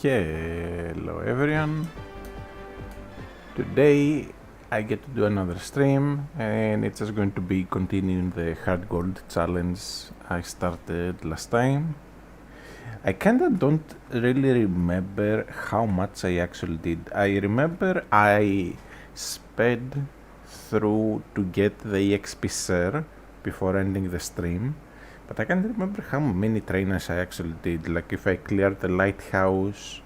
Hello everyone. Today I get to do another stream and it's just going to be continuing the HeartGold challenge I started last time. I kinda don't really remember how much I actually did. I remember I sped through to get the EXP share before ending the stream, but I can't remember how many trainers I actually did. Like if I cleared the lighthouse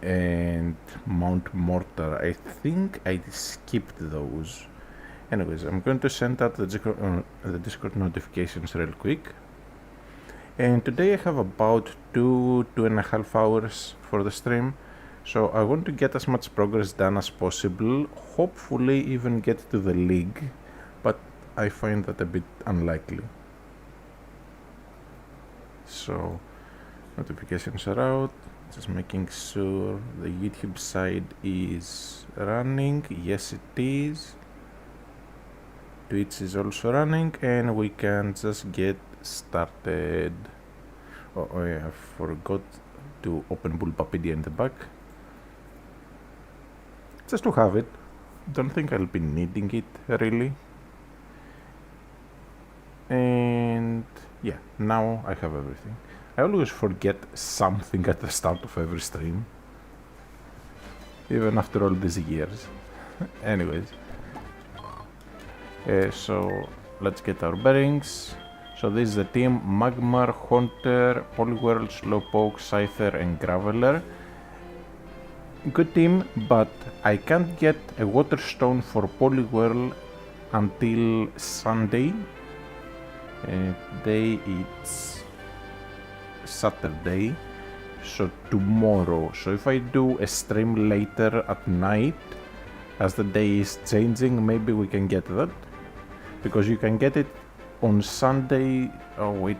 and Mount Mortar, I think I skipped those. Anyways, I'm going to send out the Discord notifications real quick. And today I have about 2.5 hours for the stream, so I want to get as much progress done as possible, hopefully even get to the league, but I find that a bit unlikely. So, notifications are out, just making sure the YouTube side is running. Yes, it is. Twitch is also running, and we can just get started. Oh yeah, I forgot to open Bullpuppydia in the back. Just to have it. Don't think I'll be needing it, really. And yeah, now I have everything. I always forget something at the start of every stream, even after all these years. Anyways, so let's get our bearings. So this is the team: Magmar, Haunter, Poliwhirl, Slowpoke, Scyther and Graveler. Good team, but I can't get a Waterstone for Poliwhirl until Sunday. Today it's Saturday, so tomorrow. So if I do a stream later at night, as the day is changing, maybe we can get that. Because you can get it on Sunday. Oh wait,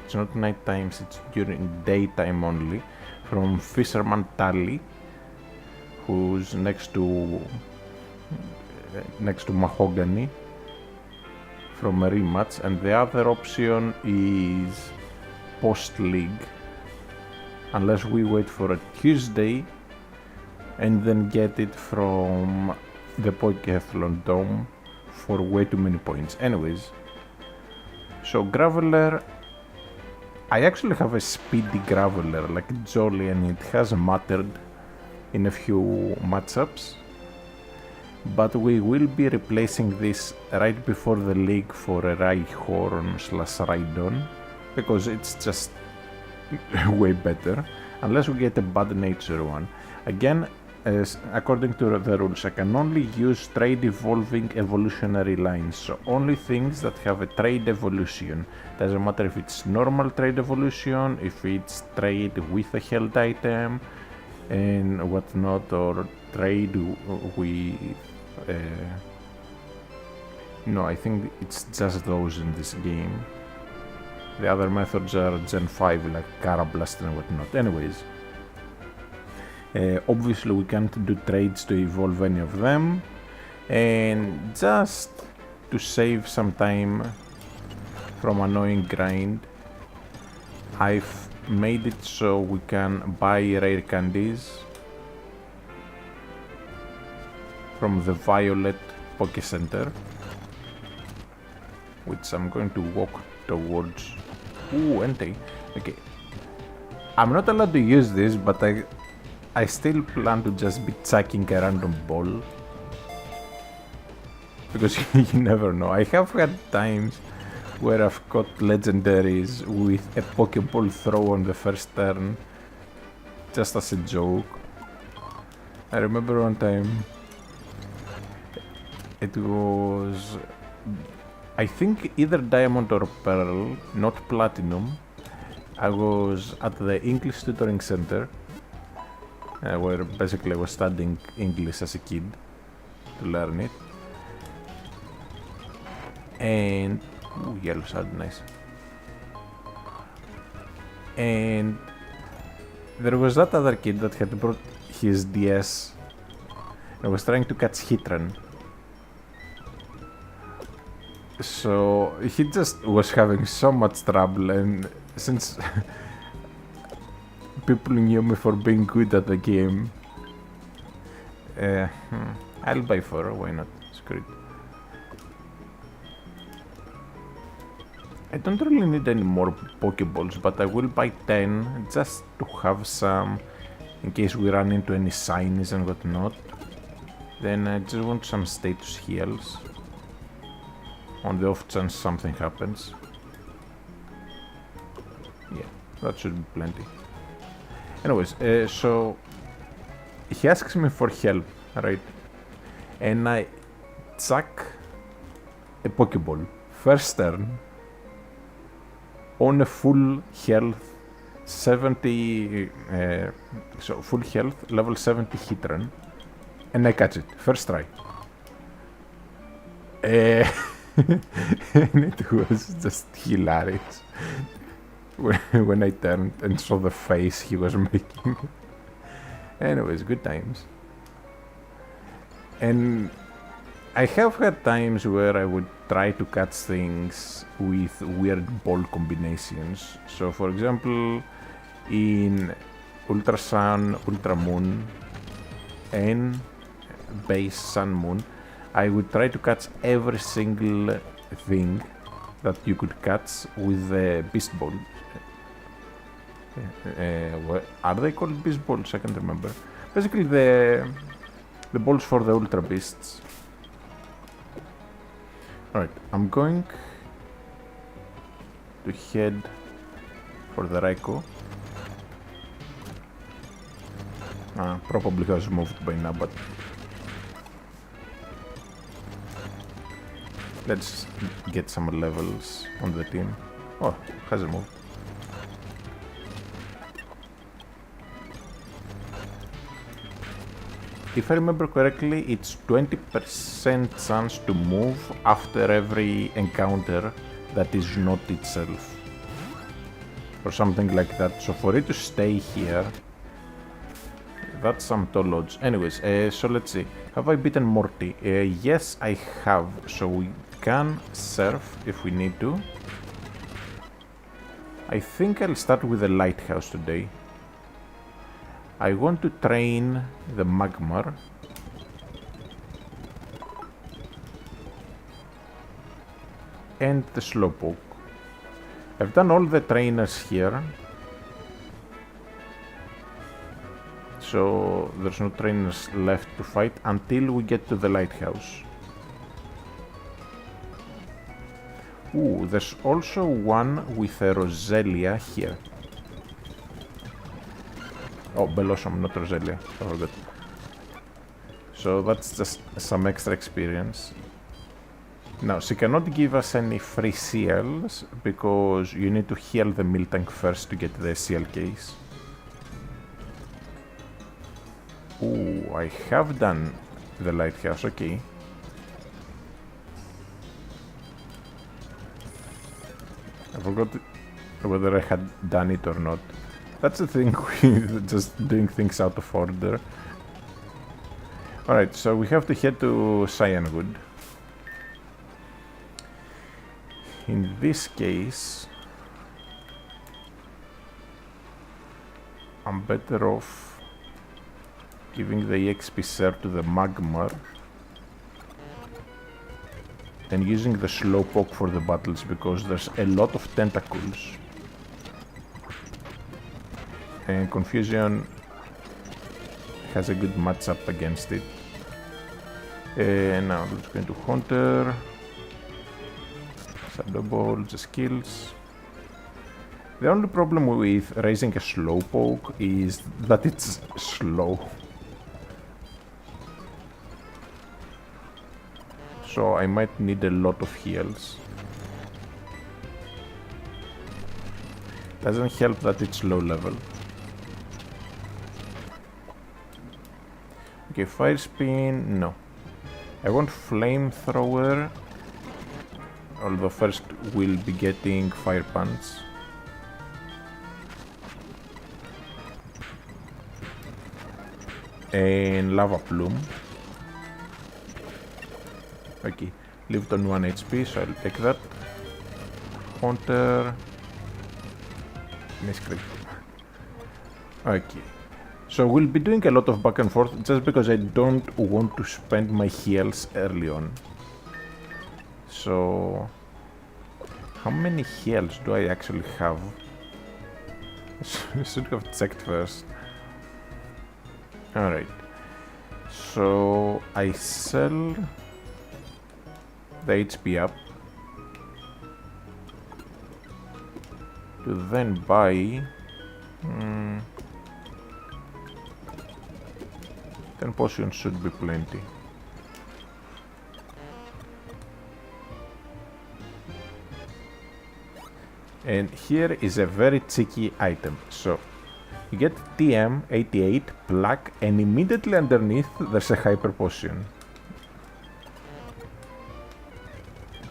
it's not night times, it's during daytime only, from Fisherman Tally, who's next to Mahogany, from a rematch. And the other option is post league, unless we wait for a Tuesday and then get it from the Pokethlon Dome for way too many points. Anyways, so Graveler, I actually have a speedy Graveler like Jolly, and it has mattered in a few matchups, but we will be replacing this right before the league for a Rhyhorn / Rhydon, because it's just way better, unless we get a bad nature one. Again, according to the rules, I can only use trade evolving evolutionary lines, so only things that have a trade evolution. Doesn't matter if it's normal trade evolution, if it's trade with a held item and whatnot, or trade with no, I think it's just those in this game. The other methods are Gen 5, like Carablast and whatnot. Anyways, obviously we can't do trades to evolve any of them, and just to save some time from annoying grind, I've made it so we can buy rare candies from the Violet Poke Center, which I'm going to walk towards. Ooh, Entei. Okay, I'm not allowed to use this, but I still plan to just be chucking a random ball, because you never know. I have had times where I've caught legendaries with a Pokeball throw on the first turn, just as a joke. I remember one time, it was, I think, either Diamond or Pearl, not Platinum. I was at the English Tutoring Center, where basically I was studying English as a kid to learn it. And ooh, yellow shard, nice. And there was that other kid that had brought his DS and was trying to catch Hitran. So he just was having so much trouble, and since people knew me for being good at the game. I'll buy 4, why not? Screw it. I don't really need any more Pokeballs, but I will buy 10 just to have some in case we run into any shinies and whatnot. Then I just want some status heals on the off chance something happens. Yeah, that should be plenty. Anyways, so he asks me for help, right? And I chuck a Pokeball first turn on a full health 70, so full health level 70 Hitran, and I catch it first try. And it was just hilarious when I turned and saw the face he was making. Anyways, good times. And I have had times where I would try to catch things with weird ball combinations. So for example, in Ultra Sun, Ultra Moon, and Base Sun Moon, I would try to catch every single thing that you could catch with the Beast Ball. What are they called? Beast Balls? I can't remember. Basically the balls for the Ultra Beasts. Alright, I'm going to head for the Raikou. Probably has moved by now, but let's get some levels on the team. Oh, hasn't moved. If I remember correctly, it's 20% chance to move after every encounter that is not itself. Or something like that. So for it to stay here, that's some tall odds. Anyways, so let's see. Have I beaten Morty? Yes, I have. So we can surf if we need to. I think I'll start with the lighthouse today. I want to train the Magmar. And the Slowpoke. I've done all the trainers here. So there's no trainers left to fight until we get to the lighthouse. Ooh, there's also one with a Roselia here. Oh, Bellossom, not Roselia. I forgot. So that's just some extra experience. Now, she cannot give us any free seals because you need to heal the Miltank first to get the seal case. Ooh, I have done the lighthouse, okay. I forgot whether I had done it or not. That's the thing with just doing things out of order. Alright, so we have to head to Cyanwood. In this case, I'm better off giving the EXP share to the Magmar and using the Slowpoke for the battles because there's a lot of tentacles. And Confusion has a good matchup against it. Now let's go into Haunter. Shadow Ball, the skills. The only problem with raising a Slowpoke is that it's slow. So I might need a lot of heals. Doesn't help that it's low level. Okay, Fire Spin, no. I want Flamethrower, although first we'll be getting Fire Punch. And Lava Plume. Okay, lived on 1 HP, so I'll take that. Haunter. Misclick. Okay. So we'll be doing a lot of back and forth just because I don't want to spend my heals early on. So how many heals do I actually have? I should have checked first. Alright. So I sell the HP up to then buy 10 potions should be plenty. And here is a very cheeky item. So you get TM 88 black, and immediately underneath there's a hyper potion.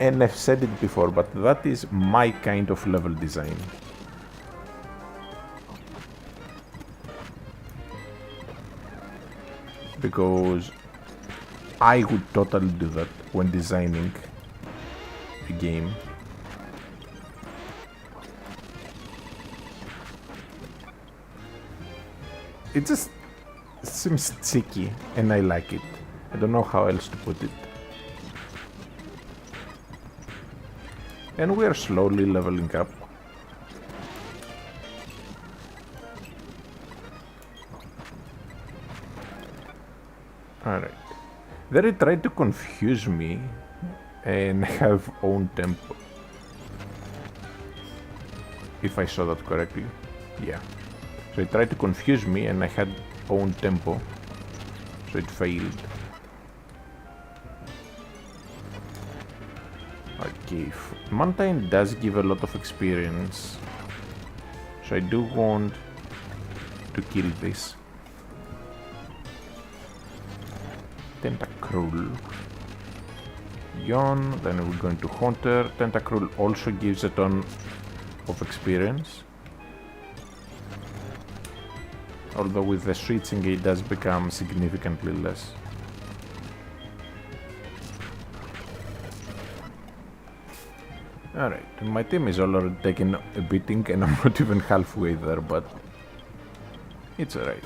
And I've said it before, but that is my kind of level design. Because I would totally do that when designing a game. It just seems cheeky and I like it. I don't know how else to put it. And we are slowly leveling up. Alright. They tried to confuse me and have own tempo. If I saw that correctly. Yeah. So it tried to confuse me and I had own tempo. So it failed. Okay, Mountain does give a lot of experience. So I do want to kill this. Tentacruel. Yawn, then we're going to Haunter. Tentacruel also gives a ton of experience. Although with the switching it does become significantly less. Alright, my team is already taking a beating and I'm not even halfway there, but it's alright.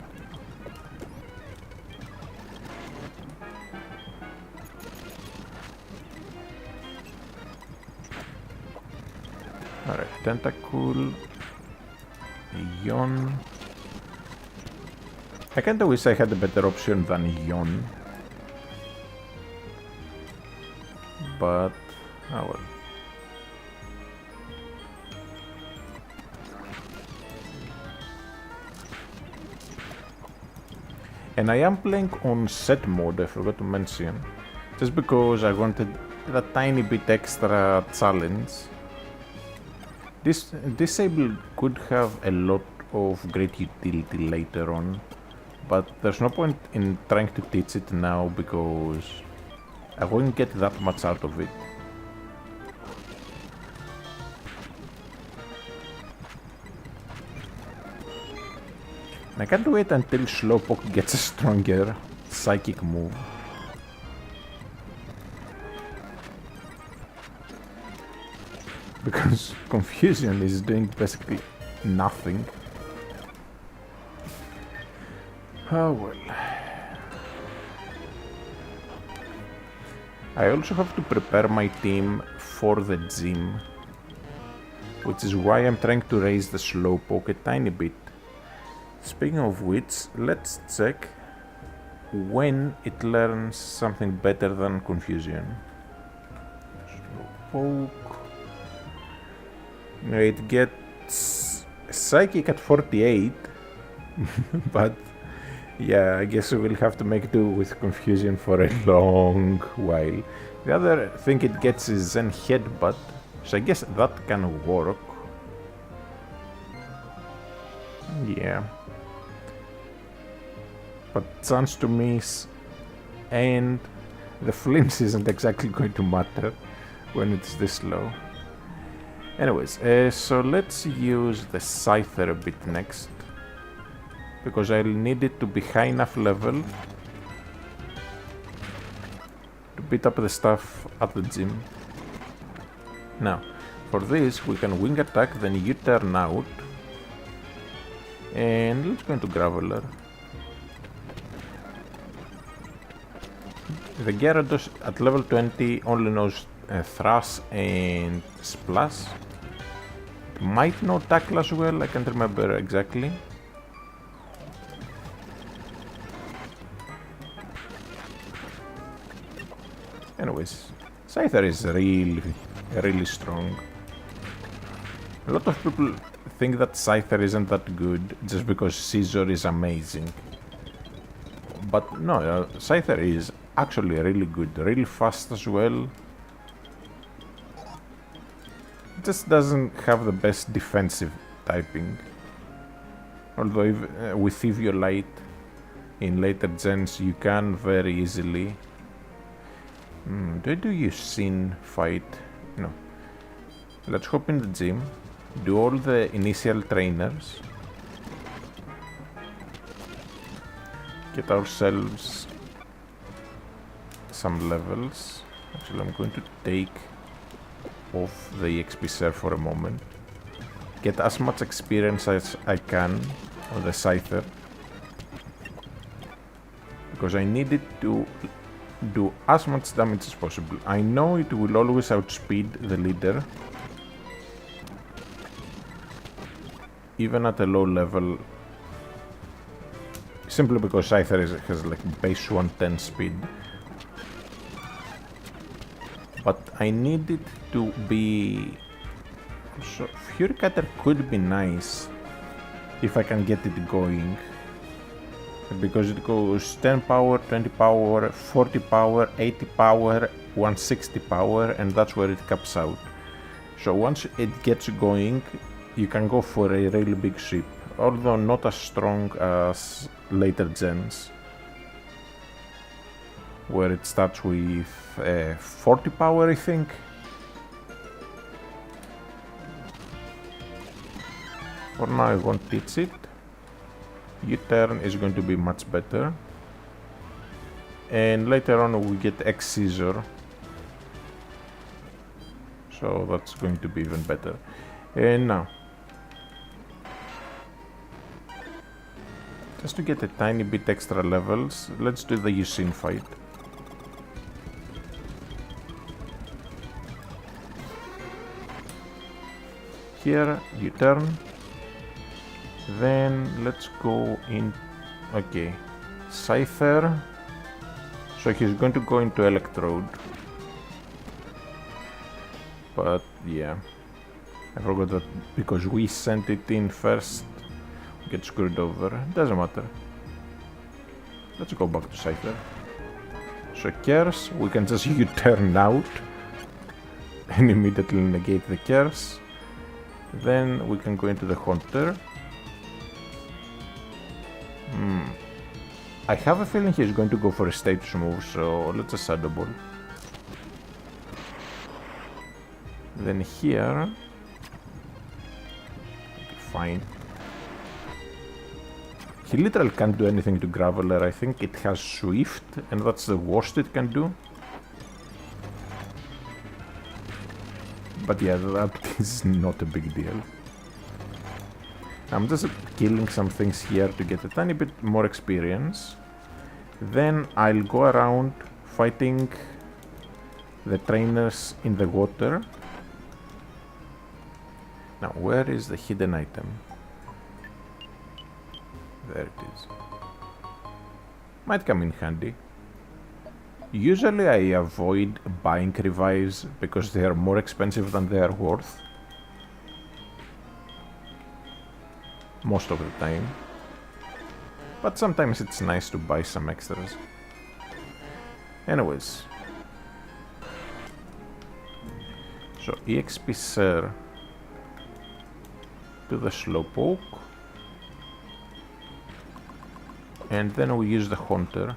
Alright, Tentacool, Yawn. I kinda wish I had a better option than Yawn. But, oh well. And I am playing on set mode, I forgot to mention, just because I wanted that tiny bit extra challenge. This disable could have a lot of great utility later on, but there's no point in trying to teach it now because I won't get that much out of it. I can't wait until Slowpoke gets a stronger psychic move. Because Confusion is doing basically nothing. Oh well. I also have to prepare my team for the gym, which is why I'm trying to raise the Slowpoke a tiny bit. Speaking of which, let's check when it learns something better than Confusion. Slowpoke. It gets Psychic at 48, but yeah, I guess we will have to make do with Confusion for a long while. The other thing it gets is Zen Headbutt, so I guess that can work. Yeah. But chance to miss and the flinch isn't exactly going to matter when it's this low. Anyways, so let's use the Scyther a bit next, because I'll need it to be high enough level to beat up the stuff at the gym. Now, for this we can wing attack, then U-turn out, And let's go into Graveler. The Gyarados at level 20 only knows Thrash and Splash. Might know Tackle as well, I can't remember exactly. Anyways, Scyther is really strong. A lot of people think that Scyther isn't that good just because Scizor is amazing. But no, Scyther is actually really good, really fast as well. It just doesn't have the best defensive typing. Although with Eviolite in later gens you can very easily. Do I use Sin fight? No. Let's hop in the gym, do all the initial trainers, get ourselves some levels. Actually, I'm going to take off the XP serve for a moment, get as much experience as I can on the Scyther, because I need it to do as much damage as possible. I know it will always outspeed the leader, even at a low level, simply because Scyther has like base 110 speed. But I need it to be... So Fury Cutter could be nice if I can get it going, because it goes 10 power, 20 power, 40 power, 80 power, 160 power, and that's where it caps out. So once it gets going, you can go for a really big ship, although not as strong as later gens, where it starts with 40 power, I think. For now I won't teach it. U-turn is going to be much better, and later on we get X-Scissor, so that's going to be even better. And now, just to get a tiny bit extra levels, let's do the Yusin fight. Here, U-turn. Then let's go in. Okay, Scyther. So he's going to go into Electrode. But yeah, I forgot that because we sent it in first, we get screwed over. Doesn't matter. Let's go back to Scyther. So Curse, we can just U-turn out and immediately negate the Curse. Then we can go into the Haunter. I have a feeling he's going to go for a status move, so let's just Shadow Ball. Then here, fine. He literally can't do anything to Graveler. I think it has Swift, and that's the worst it can do. But yeah, that is not a big deal. I'm just killing some things here to get a tiny bit more experience. Then I'll go around fighting the trainers in the water. Now, where is the hidden item? There it is. Might come in handy. Usually I avoid buying revives because they are more expensive than they are worth. Most of the time. But sometimes it's nice to buy some extras. Anyways. So EXP Sir to the Slowpoke. And then we use the Haunter.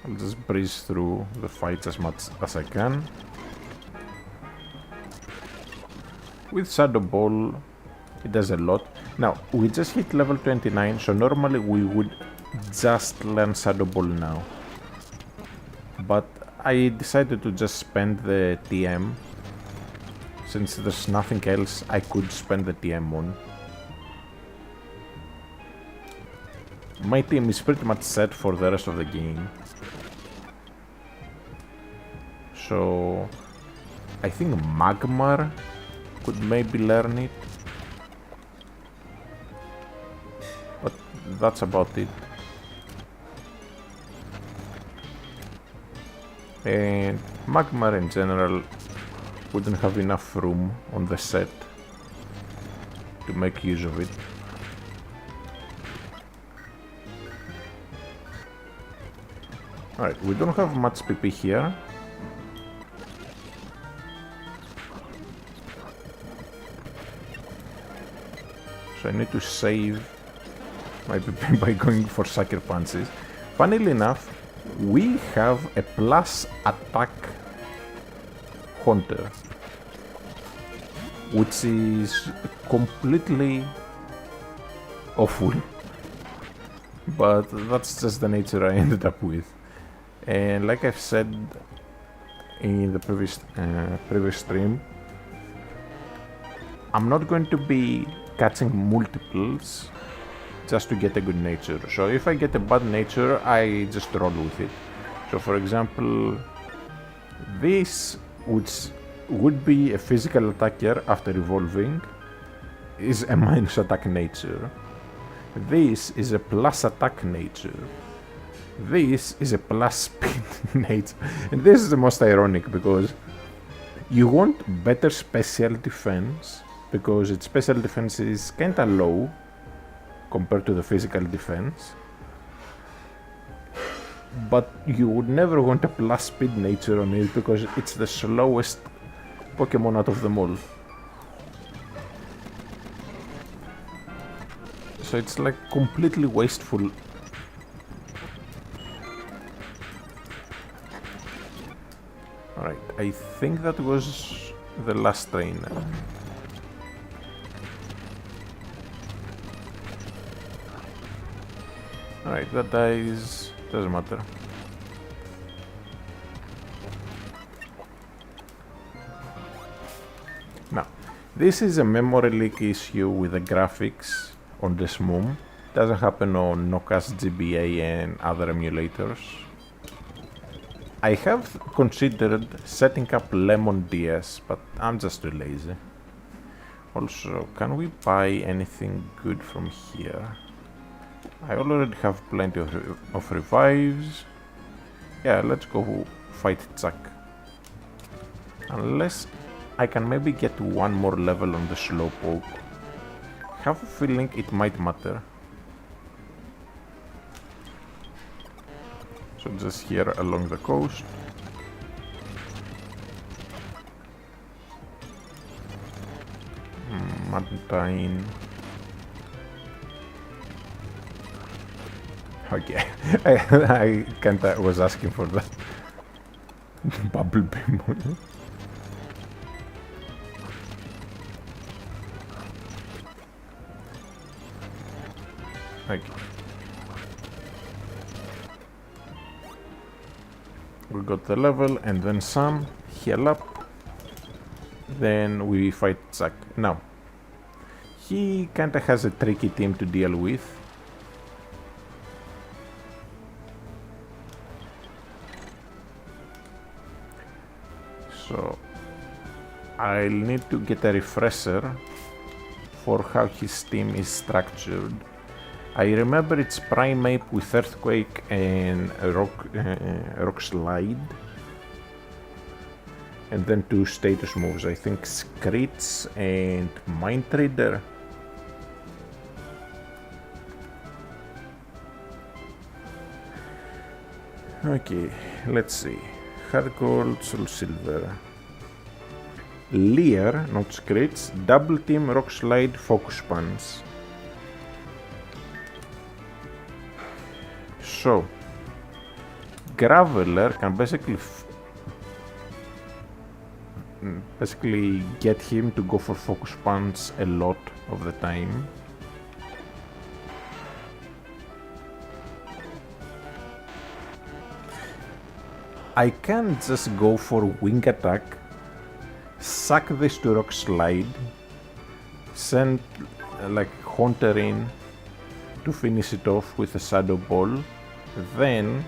I'll just breeze through the fights as much as I can. With Shadow Ball, it does a lot. Now, we just hit level 29, so normally we would just learn Shadow Ball now. But I decided to just spend the TM, since there's nothing else I could spend the TM on. My team is pretty much set for the rest of the game. So I think Magmar could maybe learn it. But that's about it. And Magmar in general wouldn't have enough room on the set to make use of it. Alright, we don't have much PP here. So I need to save my PP by going for sucker punches. Funnily enough, we have a plus attack Haunter, which is completely awful, but that's just the nature I ended up with. And like I've said in the previous stream, I'm not going to be catching multiples just to get a good nature. So if I get a bad nature, I just roll with it. So for example, this, which would be a physical attacker after evolving, is a minus attack nature. This is a plus attack nature. This is a plus speed nature. And this is the most ironic, because you want better special defense, because its special defense is kinda low compared to the physical defense, but you would never want a plus speed nature on it because it's the slowest Pokemon out of them all. So it's like completely wasteful. Alright, I think that was the last trainer. Alright, that dies, doesn't matter. Now, this is a memory leak issue with the graphics on this MOM. Doesn't happen on Nokas GBA and other emulators. I have considered setting up Lemon DS, but I'm just too lazy. Also, can we buy anything good from here? I already have plenty of revives. Yeah, let's go fight Chuck. Unless I can maybe get one more level on the Slowpoke. Have a feeling it might matter. So just here along the coast. Mountain. Okay, I kinda was asking for that. Bubble beam. Okay. We got the level and then some. Heal up. Then we fight Zack. Now, he kinda has a tricky team to deal with. So I'll need to get a refresher for how his team is structured. I remember it's Primeape with Earthquake and Rock Slide. And then two status moves, I think Screech and Mind Reader. Okay, let's see. HeartGold, Soul Silver. Leer, not Screech, Double Team, Rock Slide, Focus Punch. So, Graveler can basically get him to go for Focus Punch a lot of the time. I can just go for wing attack, suck this to rock slide, send like Haunter in to finish it off with a Shadow Ball, then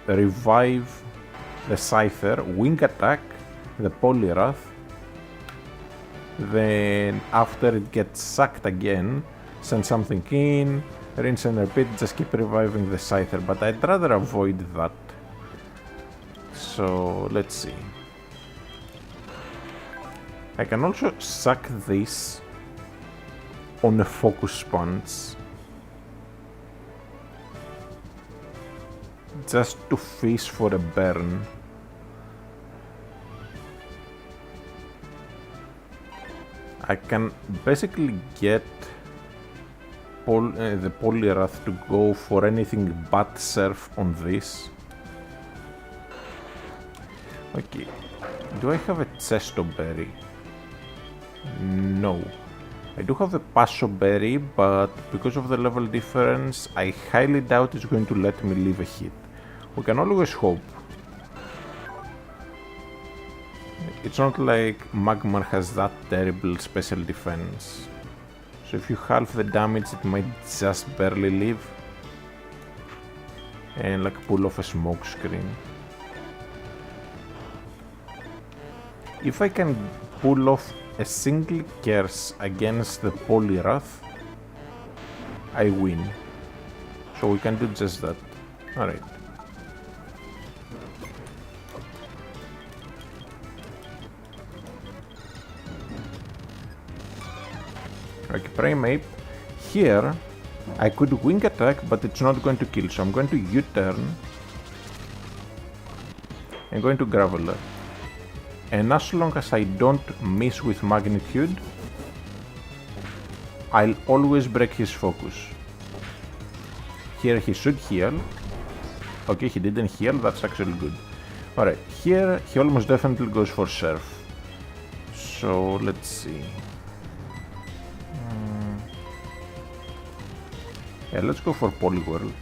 revive the Scyther, wing attack the Poliwrath, then after it gets sucked again, send something in, rinse and repeat, just keep reviving the Scyther, but I'd rather avoid that. So let's see. I can also suck this on a Focus Punch just to fish for a burn. I can basically get the Poliwrath to go for anything but Surf on this. Okay, do I have a Chesto Berry? No. I do have a Passo Berry, but because of the level difference, I highly doubt it's going to let me leave a hit. We can always hope. It's not like Magmar has that terrible special defense. So if you halve the damage, it might just barely live. And like pull off a smoke screen. If I can pull off a single curse against the Poliwrath, I win. So we can do just that. Alright. Okay, Prime Ape. Here, I could wing attack, but it's not going to kill. So I'm going to U-turn. I'm going to Graveler. And as long as I don't miss with Magnitude, I'll always break his focus. Here he should heal. Okay, he didn't heal, that's actually good. Alright, here he almost definitely goes for Surf. So let's see. Yeah, let's go for Poliwhirl.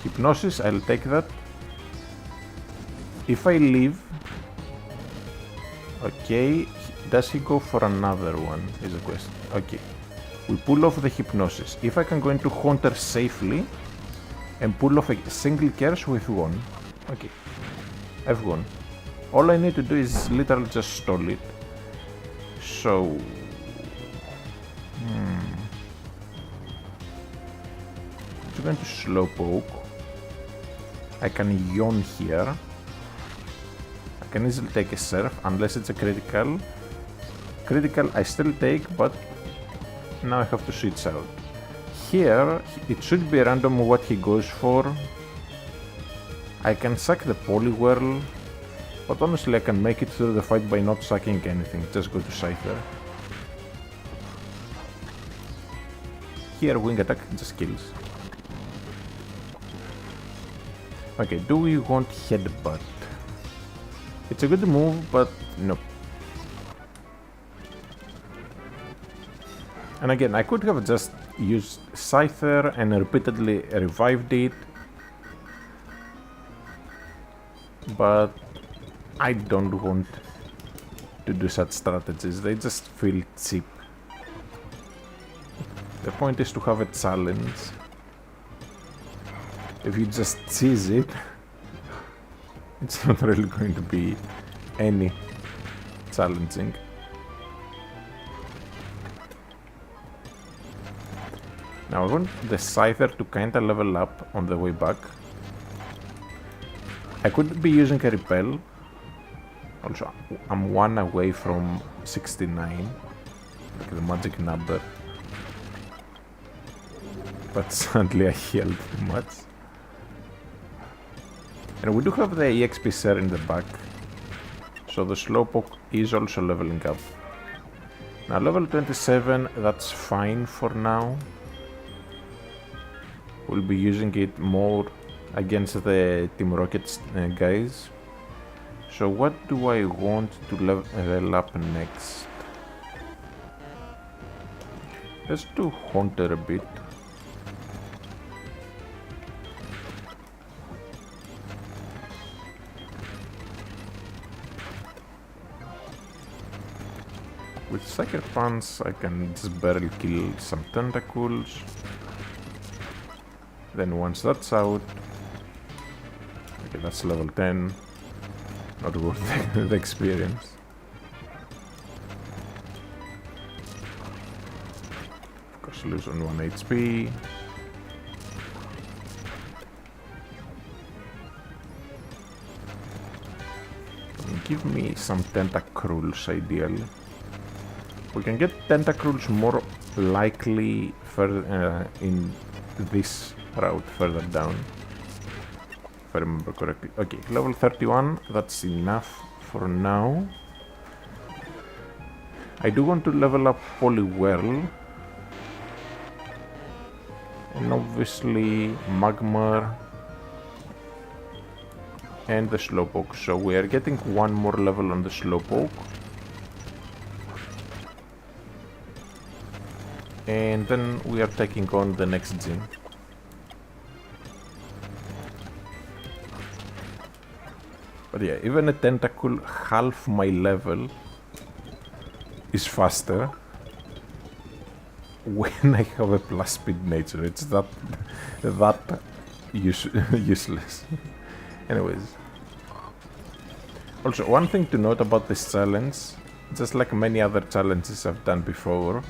Hypnosis, I'll take that. If I leave, okay, does he go for another one, is the question. Okay, we pull off the Hypnosis. If I can go into Haunter safely and pull off a single curse with one. Okay, I've won. All I need to do is literally just stall it. So, it's going to Slowpoke. I can yawn here. I can easily take a Surf unless it's a critical. Critical I still take, but now I have to switch out. Here it should be random what he goes for. I can sack the Poliwhirl, but honestly I can make it through the fight by not sacking anything, just go to Scyther. Here wing attack just kills. Okay, do we want Headbutt? It's a good move, but no. And again, I could have just used Scyther and repeatedly revived it, but I don't want to do such strategies, they just feel cheap. The point is to have a challenge. If you just cheese it, it's not really going to be any challenging. Now I want the Scyther to kinda level up on the way back. I could be using a Repel. Also, I'm one away from 69, like the magic number. But sadly I healed too much. And we do have the EXP share in the back, so the Slowpoke is also leveling up. Now level 27, that's fine for now. We'll be using it more against the Team Rocket guys. So what do I want to level up next? Let's do Haunter a bit. with Sucker Punch I can just barely kill some tentacles. Then once that's out... Okay, that's level 10. Not worth the experience. Of course, lose on 1 HP. Give me some tentacruels, ideally. We can get tentacruels more likely further in this route further down, if I remember correctly. Okay, level 31, that's enough for now. I do want to level up Poliwhirl, and obviously Magmar and the Slowpoke, so we are getting one more level on the Slowpoke. And then we are taking on the next gym. But yeah, even a Tentacool half my level is faster when I have a plus speed nature. It's that useless. Anyways. Also, one thing to note about this challenge, just like many other challenges I've done before,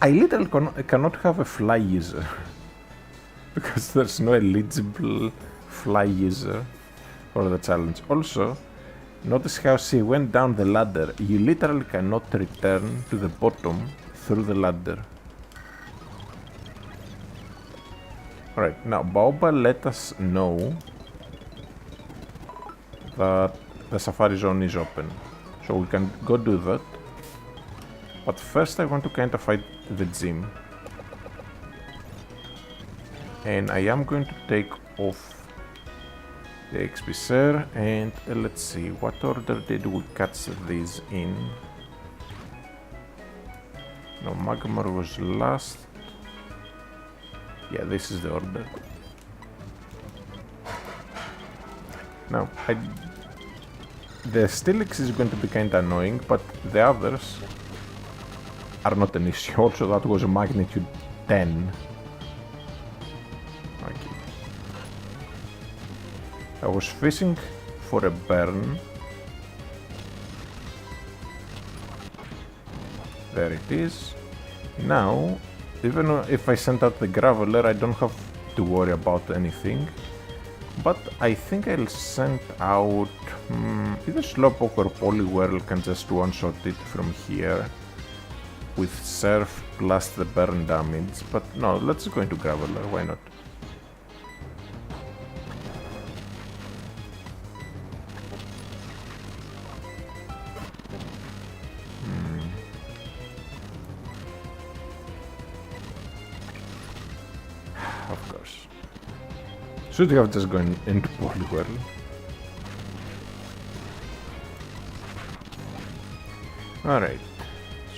I literally cannot have a fly user. Because there's no eligible fly user for the challenge. Also, notice how she went down the ladder. You literally cannot return to the bottom through the ladder. Alright, now Baoba let us know that the Safari Zone is open. So we can go do that. But first I want to kind of fight the gym. And I am going to take off the XP share and let's see, what order did we catch these in? No, Magmar was last. Yeah, this is the order. Now, the Steelix is going to be kinda annoying, but the others are not an issue. Also, that was a magnitude 10. Okay. I was fishing for a burn. There it is. Now, even if I send out the Graveler, I don't have to worry about anything. But I think I'll send out either Slowpoke or Poliwhirl can just one-shot it from here with Surf plus the burn damage. But no, let's go into Graveler, why not? Of course. Should have just gone into Poliwhirl. Alright,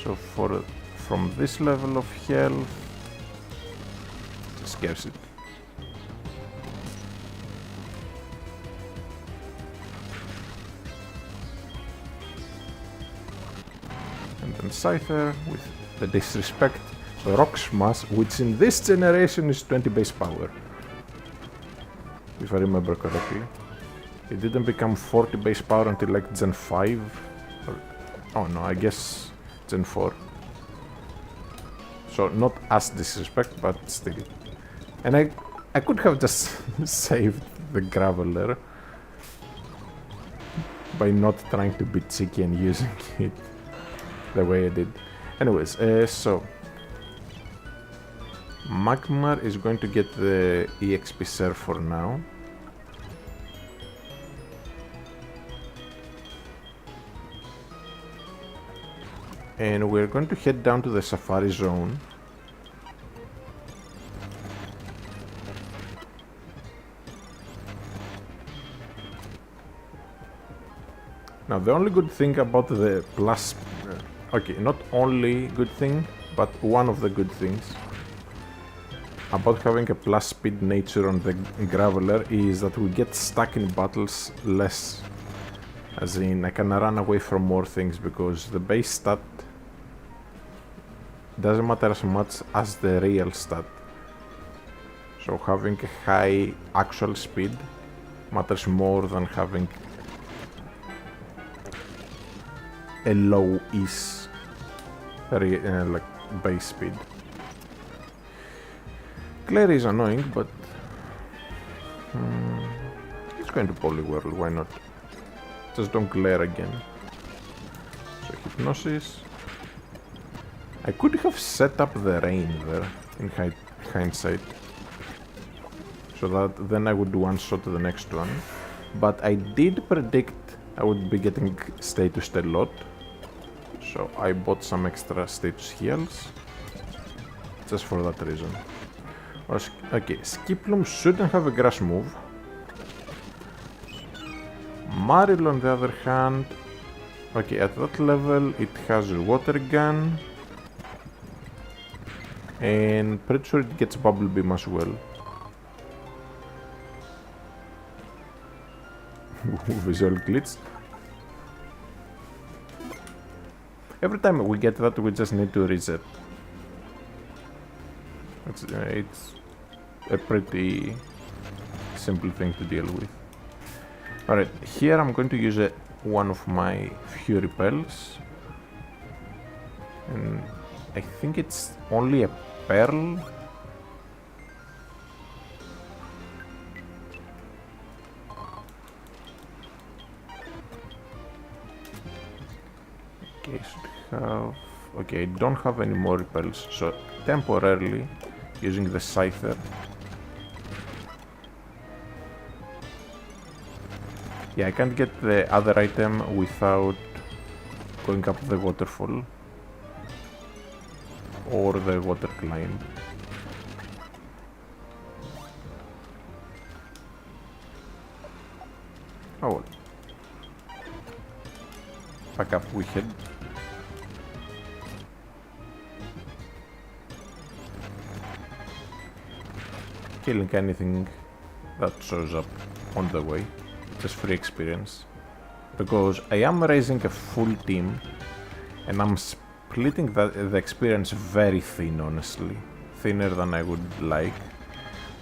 so from this level of health, just scarce it. And then Scyther with the disrespect, Rock Smash, which in this generation is 20 base power. If I remember correctly. It didn't become 40 base power until like Gen 5. Or, oh no, I guess Gen 4. So not as disrespect, but still. And I could have just saved the Graveler by not trying to be cheeky and using it the way I did. Anyways, so Magmar is going to get the EXP share for now. And we're going to head down to the Safari Zone. Now the only good thing about the plus... okay, not only good thing, but one of the good things about having a plus speed nature on the Graveler is that we get stuck in battles less. As in, I can run away from more things because the base stat doesn't matter as much as the real stat. So having a high actual speed matters more than having a low-ish like base speed. Glare is annoying, but it's going to Poliwhirl, why not? Just don't glare again. So Hypnosis. I could have set up the rain there in hindsight, so that then I would one-shot the next one. But I did predict I would be getting status a lot, so I bought some extra status heals just for that reason. Okay, Skiploom shouldn't have a grass move. Marill on the other hand, okay, at that level it has a water gun, and pretty sure it gets Bubble Beam as well. Visual glitch. Every time we get that, we just need to reset. It's a pretty simple thing to deal with. Alright, here I'm going to use one of my Fury Pearls. And I think it's only a pearl. Okay, should have... Okay, I don't have any more repels, so temporarily using the Scyther. Yeah, I can't get the other item without going up the waterfall or the water climb. Oh well. Back up we head. Killing anything that shows up on the way, just free experience. Because I am raising a full team and I'm splitting the experience very thin, honestly. Thinner than I would like.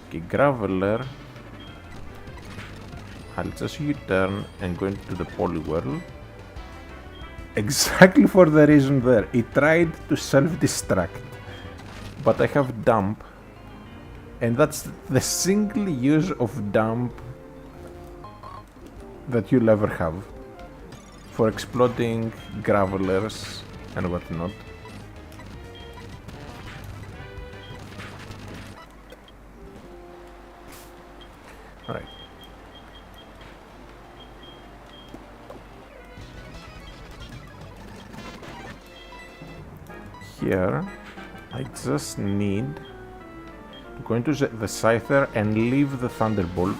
Okay, Graveler. I'll just U-turn and go into the Poliwhirl. Exactly for the reason there. It tried to self-destruct, but I have Dump. And that's the single use of Dump that you'll ever have for exploding Gravelers and whatnot. Alright. Here, I just need go into the Scyther and leave the Thunderbolt.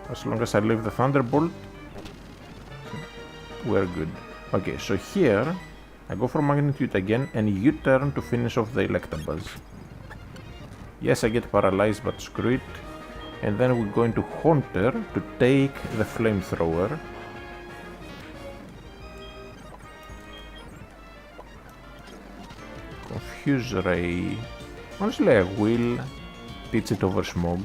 As long as I leave the Thunderbolt, we're good. Okay, so here I go for Magnitude again and U-turn to finish off the Electabuzz. Yes, I get paralyzed, but screw it. And then we go into Haunter to take the Flamethrower. Confuse Ray. Honestly, I will teach it over Smog.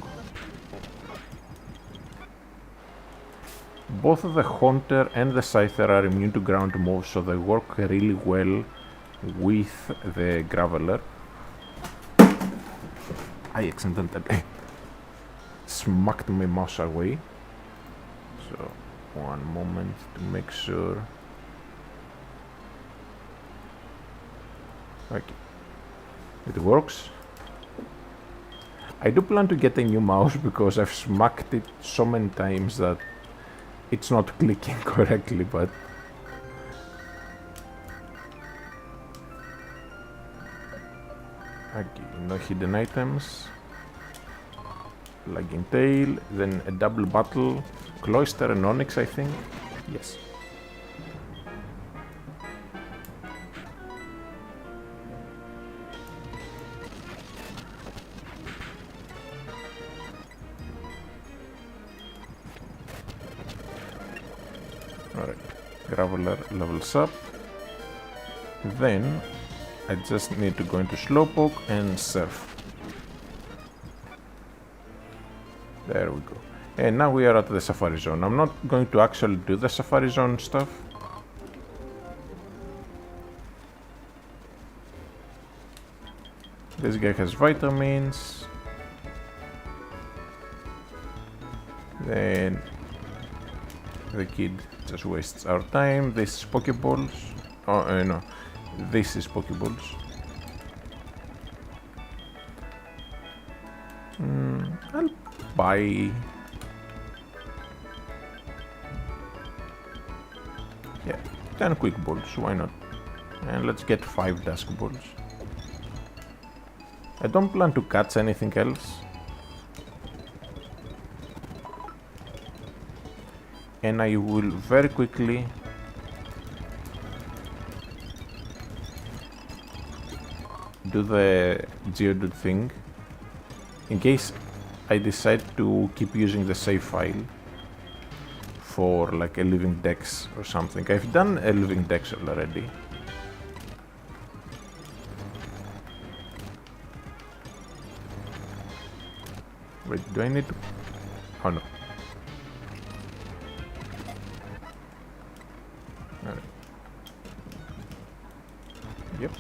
Both the Haunter and the Scyther are immune to ground moves, so they work really well with the Graveler. I accidentally smacked my mouse away. So, one moment to make sure. Okay. It works. I do plan to get a new mouse because I've smacked it so many times that it's not clicking correctly, but okay, no hidden items. Lagging Tail, then a double battle, Cloyster and Onyx, I think. Yes. Alright, Graveler levels up. Then I just need to go into Slowpoke and surf. There we go. And now we are at the Safari Zone. I'm not going to actually do the Safari Zone stuff. This guy has vitamins. Then the kid just wastes our time. This is Pokeballs. Oh, no. This is Pokeballs. I'll buy... Yeah, 10 quick balls, why not? And let's get 5 dusk balls. I don't plan to catch anything else. And I will very quickly do the Geodude thing in case I decide to keep using the save file for like a living dex or something. I've done a living dex already. Wait, do I need to... Oh no. Alright. Yep.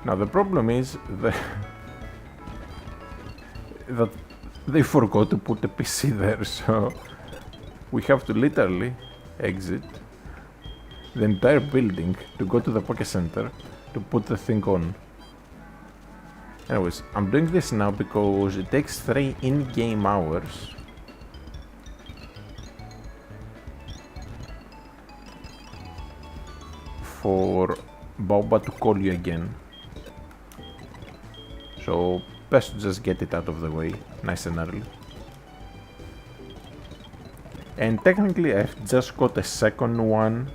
Now the problem is that they forgot to put a PC there, so we have to literally exit the entire building to go to the Poké Center to put the thing on. Anyways, I'm doing this now because it takes 3 in-game hours for Baoba to call you again. So best to just get it out of the way, nice and early. And technically I've just got a second one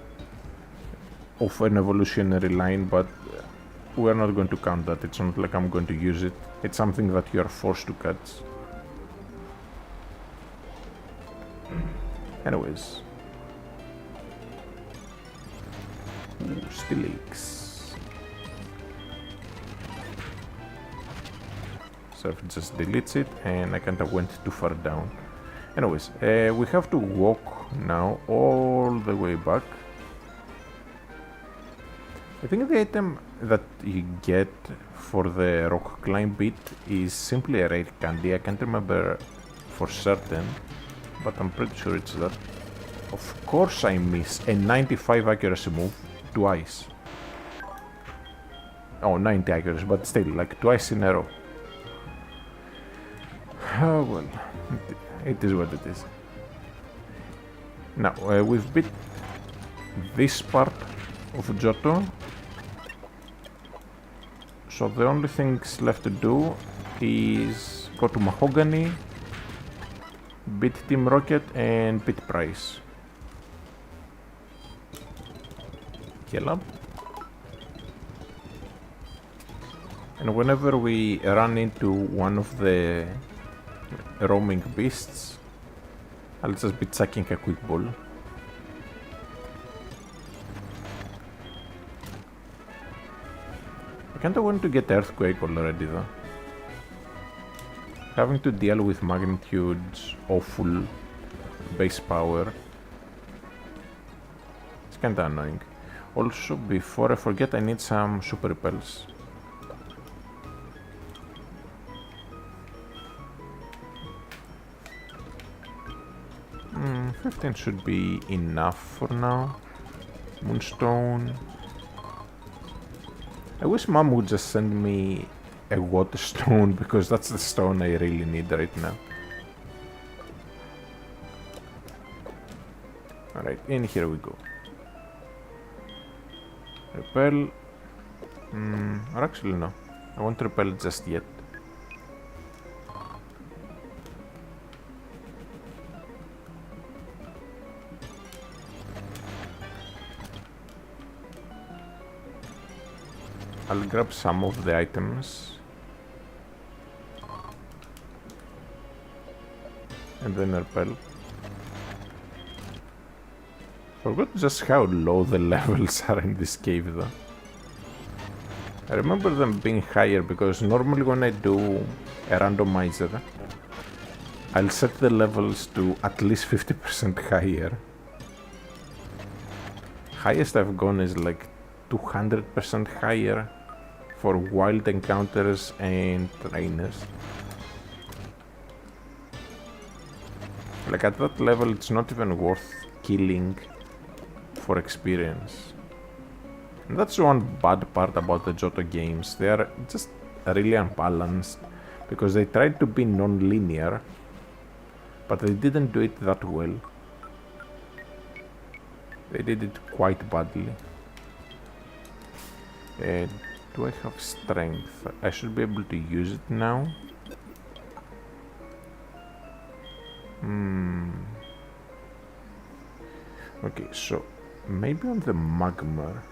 of an evolutionary line, but we're not going to count that. It's not like I'm going to use it. It's something that you are forced to catch. Anyways. Ooh, Steelix. So it just deletes it, and I kinda went too far down. Anyways, we have to walk now all the way back. I think the item that you get for the rock climb bit is simply a rare candy. I can't remember for certain, but I'm pretty sure it's that. Of course I miss a 95 accuracy move twice. Oh, 90 accuracy, but still, like twice in a row. Oh well, it is what it is. Now, we've beat this part of Johto. So the only things left to do is go to Mahogany, beat Team Rocket, and beat Price. Kill up. And whenever we run into one of the roaming beasts, I'll just be chucking a quick ball. I kinda want to get Earthquake already though. Having to deal with Magnitude's awful base power, it's kinda annoying. Also, before I forget, I need some Super Repels. 15 should be enough for now. Moonstone. I wish Mom would just send me a water stone because that's the stone I really need right now. Alright, in here we go. Repel. Or actually no. I won't repel just yet. I'll grab some of the items and then repel. Forgot just how low the levels are in this cave though. I remember them being higher because normally when I do a randomizer, I'll set the levels to at least 50% higher. Highest I've gone is like 200% higher for wild encounters and trainers. Like at that level it's not even worth killing for experience. And that's one bad part about the Johto games. They are just really unbalanced because they tried to be non-linear, but they didn't do it that well. They did it quite badly. Do I have strength? I should be able to use it now. Okay, so maybe on the magma.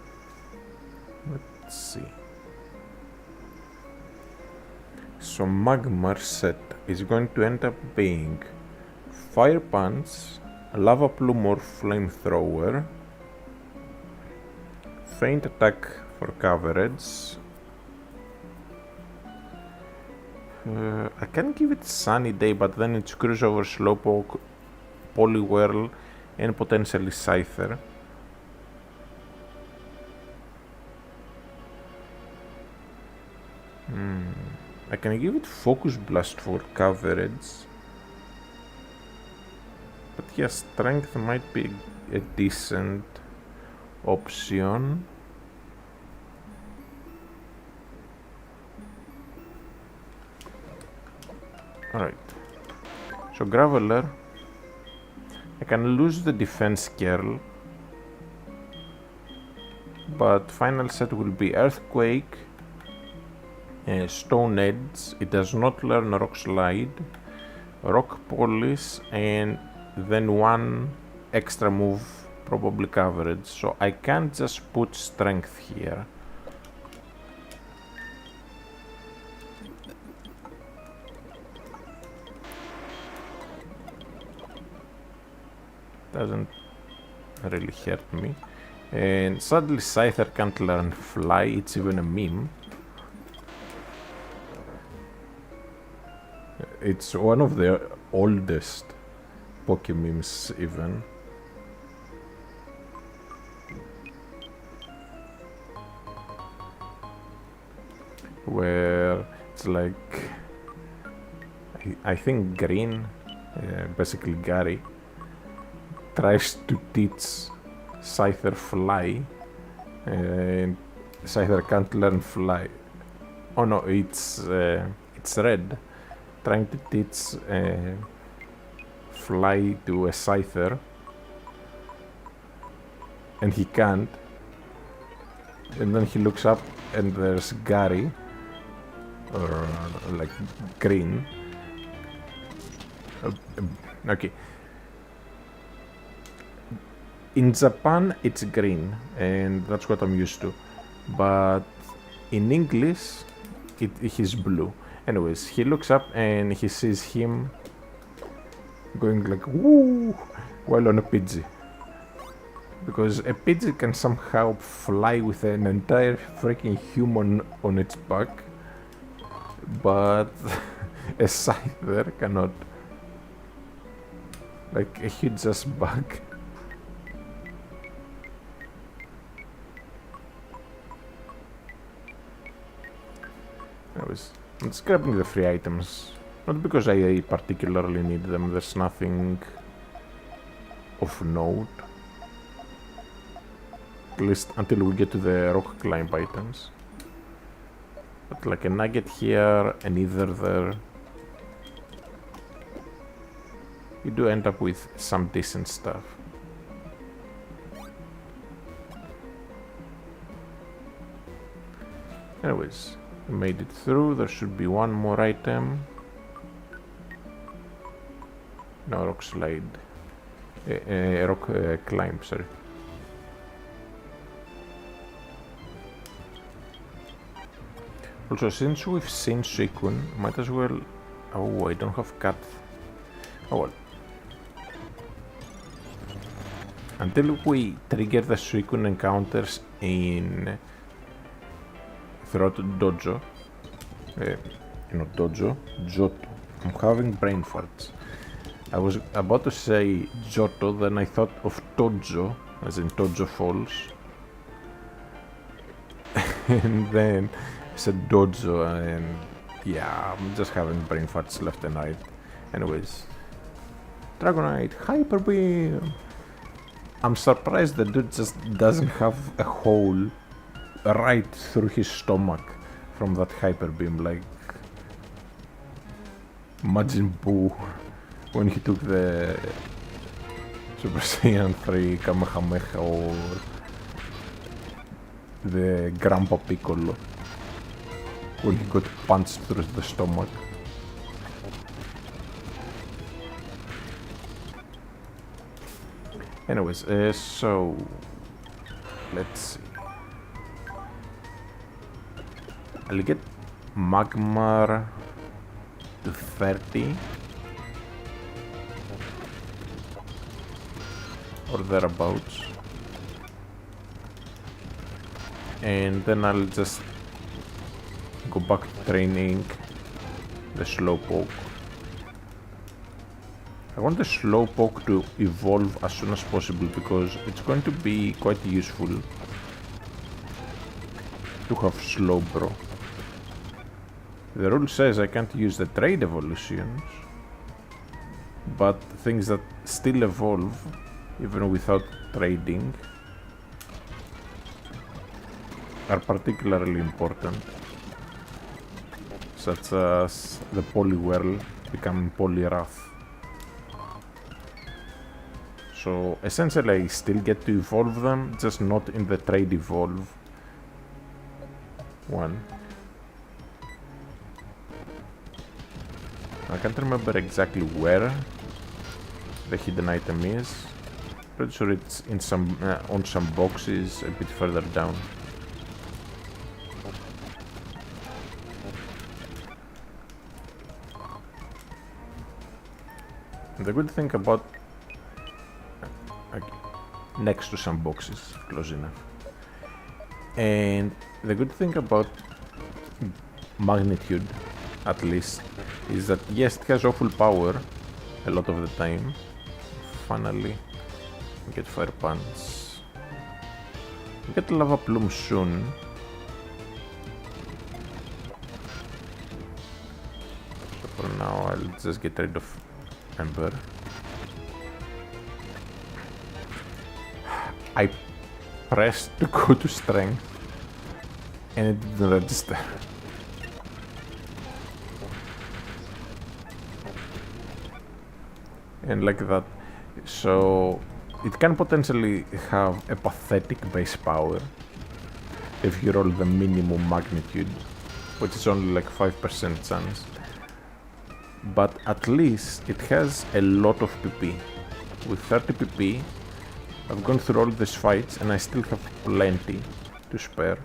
Let's see. So magma set is going to end up being fire punch, lava plume or flamethrower, feint attack for coverage. I can give it sunny day, but then it screws over slowpoke, polywhirl, and potentially scyther. I can give it focus blast for coverage, but yeah, strength might be a decent option. Alright, so Graveler, I can lose the defense curl, but final set will be Earthquake, Stone Edge, it does not learn Rock Slide, Rock Polish, and then one extra move, probably coverage, so I can't just put strength here. Doesn't really hurt me. And sadly Scyther can't learn Fly, it's even a meme. It's one of the oldest Pokememes even. Where it's like, I think Green, basically Gary, tries to teach Scyther Fly, and Scyther can't learn Fly. Oh no, it's Red trying to teach Fly to a Scyther, and he can't. And then he looks up and there's Gary, or like Green. Okay. In Japan it's Green, and that's what I'm used to. But in English, he's blue. Anyways, he looks up and he sees him going like woo while on a Pidgey. Because a Pidgey can somehow fly with an entire freaking human on its back, but a Scyther cannot. Like a huge ass bug. I'm just grabbing the free items, not because I particularly need them, there's nothing of note. At least until we get to the rock climb items. But like a nugget here, and either there, you do end up with some decent stuff. Anyways, we made it through. There should be one more item. No, rock slide. Rock climb, sorry. Also, since we've seen Suicune, might as well... Oh, I don't have cat. Oh well. until we trigger the Suicune encounters in throughout Dojo. Johto. I'm having brain farts. I was about to say Johto, then I thought of Tojo, as in Tojo Falls. And then I said Dojo, and yeah, I'm just having brain farts left and right. Anyways, Dragonite, Hyper Beam! I'm surprised the dude just doesn't have a hole right through his stomach from that Hyper Beam, like Majin Buu when he took the Super Saiyan 3 Kamehameha, or the Grandpa Piccolo when he got punched through the stomach. Anyways, so let's see. I'll get Magmar to 30 or thereabouts, and then I'll just go back to training the Slowpoke. I want the Slowpoke to evolve as soon as possible because it's going to be quite useful to have Slowbro. The rule says I can't use the trade evolutions, but things that still evolve even without trading are particularly important, such as the Poliwhirl becoming Poliwrath. So essentially I still get to evolve them, just not in the trade evolve one. I can't remember exactly where the hidden item is. Pretty sure it's in some on some boxes a bit further down. The good thing about next to some boxes, close enough. And the good thing about Magnitude, at least, is that yes, it has awful power a lot of the time. Finally, we get Fire Punch. We get Lava Plume soon. So for now, I'll just get rid of Ember. I pressed to go to strength and it didn't register. And like that. So it can potentially have a pathetic base power if you roll the minimum magnitude, which is only like 5% chance. But at least it has a lot of PP. With 30 PP, I've gone through all these fights and I still have plenty to spare.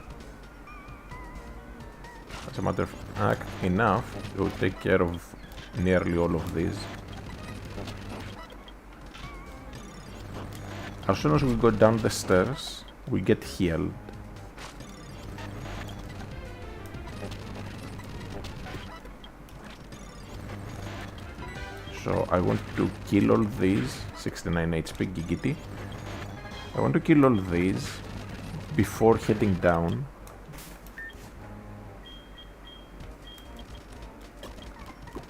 As a matter of fact, enough to take care of nearly all of these. As soon as we go down the stairs, we get healed. So I want to kill all these, 69 HP, Gigiti. I want to kill all these before heading down.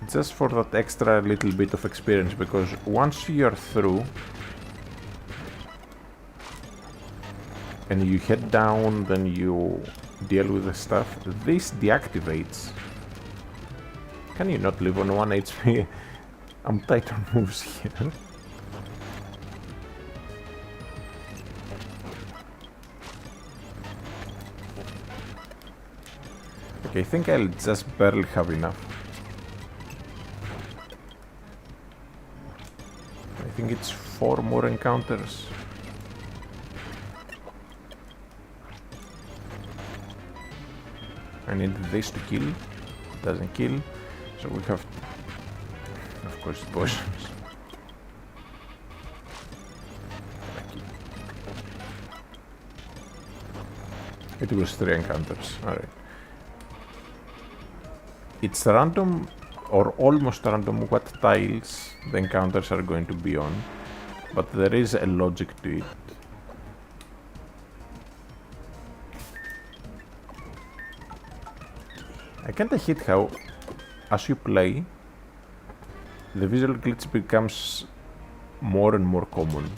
Just for that extra little bit of experience, because once you're through and you head down, then you deal with the stuff, this deactivates. Can you not live on 1 HP? I'm tight on moves here. Okay, I think I'll just barely have enough. I think it's 4 more encounters. I need this to kill. Doesn't kill. So we have, of course, poisons. It was 3 encounters, alright. It's random, or almost random, what tiles the encounters are going to be on, but there is a logic to it. I kinda hate how, as you play, the visual glitch becomes more and more common.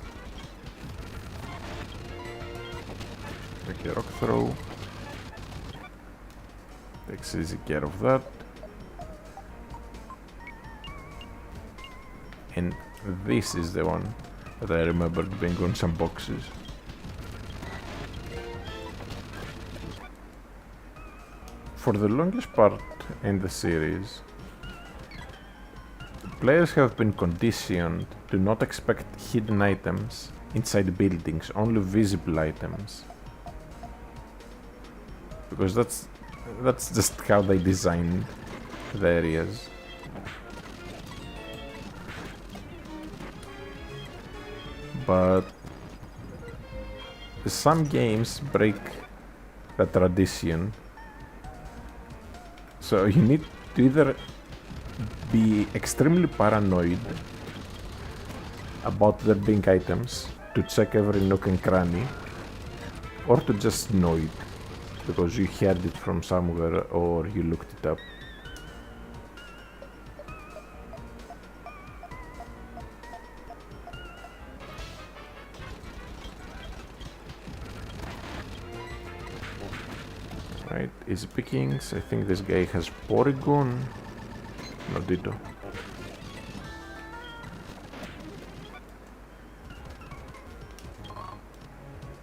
Okay, rock throw. Takes easy care of that. And this is the one that I remembered being on some boxes. For the longest part in the series, players have been conditioned to not expect hidden items inside buildings, only visible items. Because that's just how they designed the areas. But some games break the tradition. So you need to either be extremely paranoid about there being items to check every nook and cranny, or to just know it because you heard it from somewhere or you looked it up. Right, easy pickings. I think this guy has Porygon. No ditto.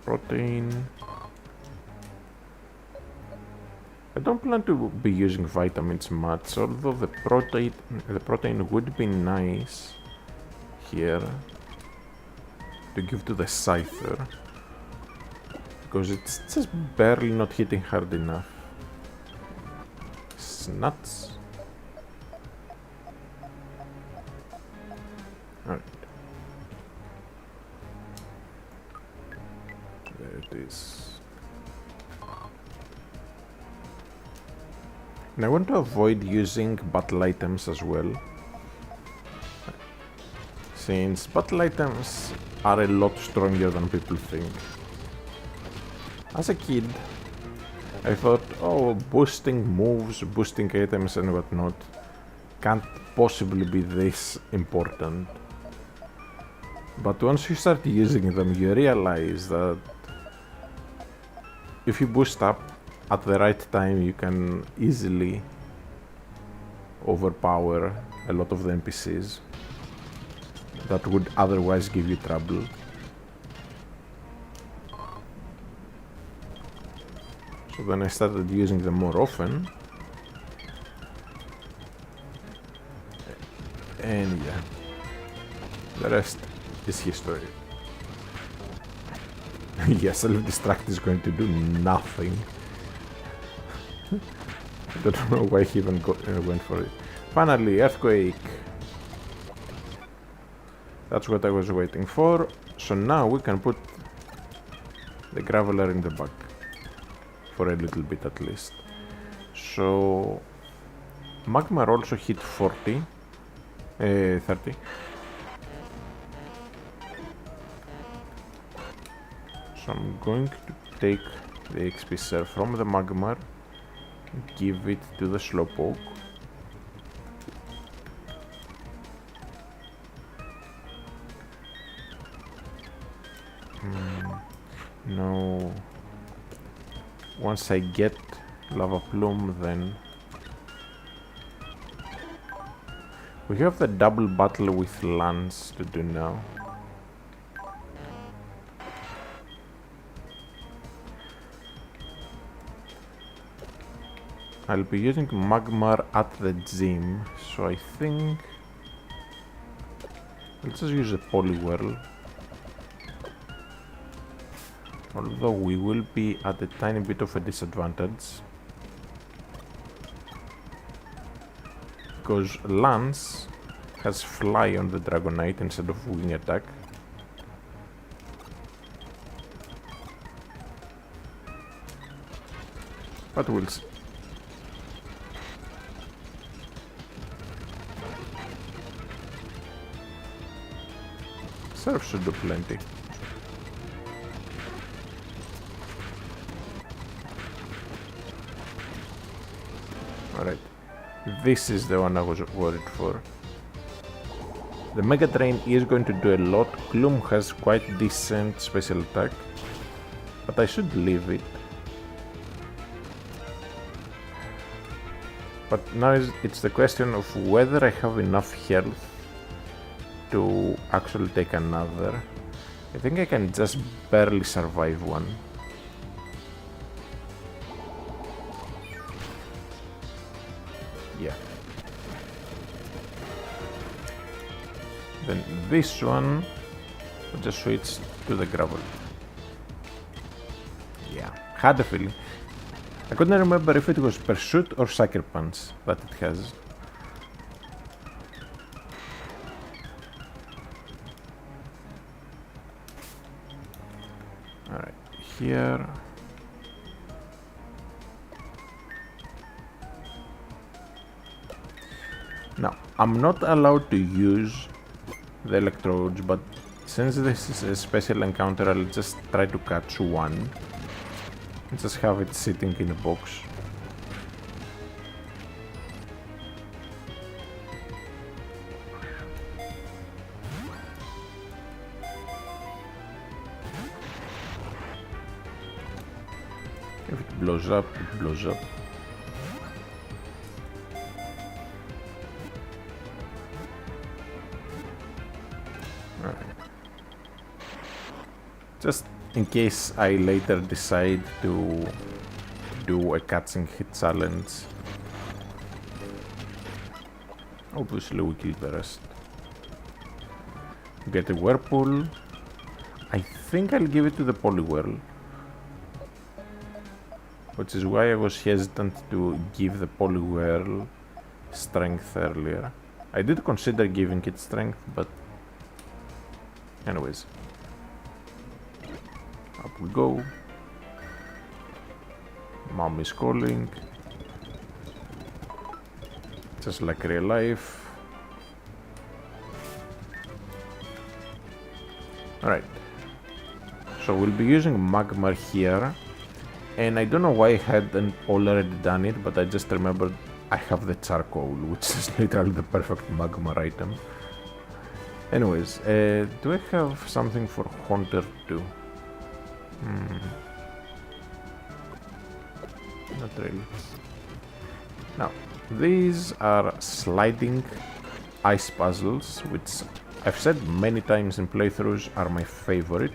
Protein. I don't plan to be using vitamins much, although the protein would be nice here to give to the Scyther, because it's just barely not hitting hard enough. It's nuts. Alright. There it is. And I want to avoid using battle items as well, since battle items are a lot stronger than people think. As a kid, I thought, oh, boosting moves, boosting items and whatnot can't possibly be this important. But once you start using them, you realize that if you boost up at the right time, you can easily overpower a lot of the NPCs that would otherwise give you trouble. So then I started using them more often. And yeah, the rest is history. Yeah, self-destruct is going to do nothing. I don't know why he even went for it. Finally, earthquake. That's what I was waiting for. So now we can put the graveler in the back. For a little bit at least. So Magmar also hit 30. So I'm going to take the XP share from the Magmar, give it to the Slowpoke. No. Once I get Lava Plume, then we have the double battle with Lance to do now. I'll be using Magmar at the gym, so I think let's just use a Poliwhirl. Although we will be at a tiny bit of a disadvantage, because Lance has Fly on the Dragonite instead of Wing Attack. But we'll see. Surf should do plenty. Alright. This is the one I was worried for. The Mega Drain is going to do a lot. Gloom has quite decent special attack, but I should leave it. But now it's the question of whether I have enough health to actually take another. I think I can just barely survive one. Yeah. Then this one, I'll just switch to the gravel. Yeah, had a feeling. I couldn't remember if it was Pursuit or Sucker Punch that it has. Alright, here. Now, I'm not allowed to use the electrodes, but since this is a special encounter, I'll just try to catch one and just have it sitting in a box. If it blows up, it blows up. Just in case I later decide to do a catching hit challenge. Obviously we kill the rest. Get a whirlpool. I think I'll give it to the Poliwhirl, which is why I was hesitant to give the Poliwhirl strength earlier. I did consider giving it strength, but anyways. Up we go. Mom is calling. Just like real life. Alright. So we'll be using Magmar here. And I don't know why I hadn't already done it, but I just remembered I have the charcoal, which is literally the perfect Magmar item. Anyways, do I have something for Haunter too? Not really. Now, these are sliding ice puzzles, which I've said many times in playthroughs are my favorite.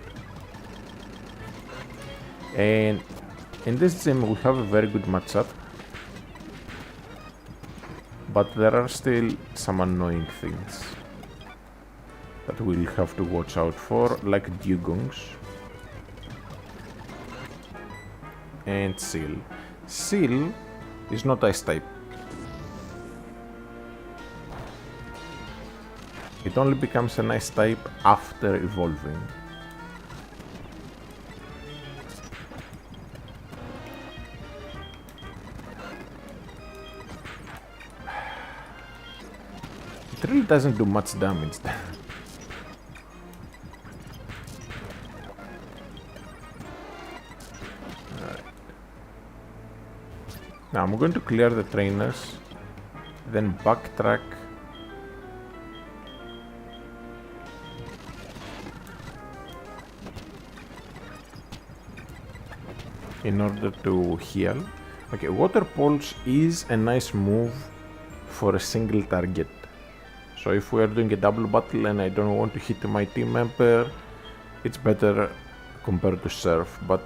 And in this gym we have a very good matchup, but there are still some annoying things that we'll have to watch out for, like dugongs. And Seal. Seal is not ice type. It only becomes an ice type after evolving. It really doesn't do much damage. Now I'm going to clear the trainers, then backtrack in order to heal. Okay, Water Pulse is a nice move for a single target. So if we are doing a double battle and I don't want to hit my team member, it's better compared to Surf. But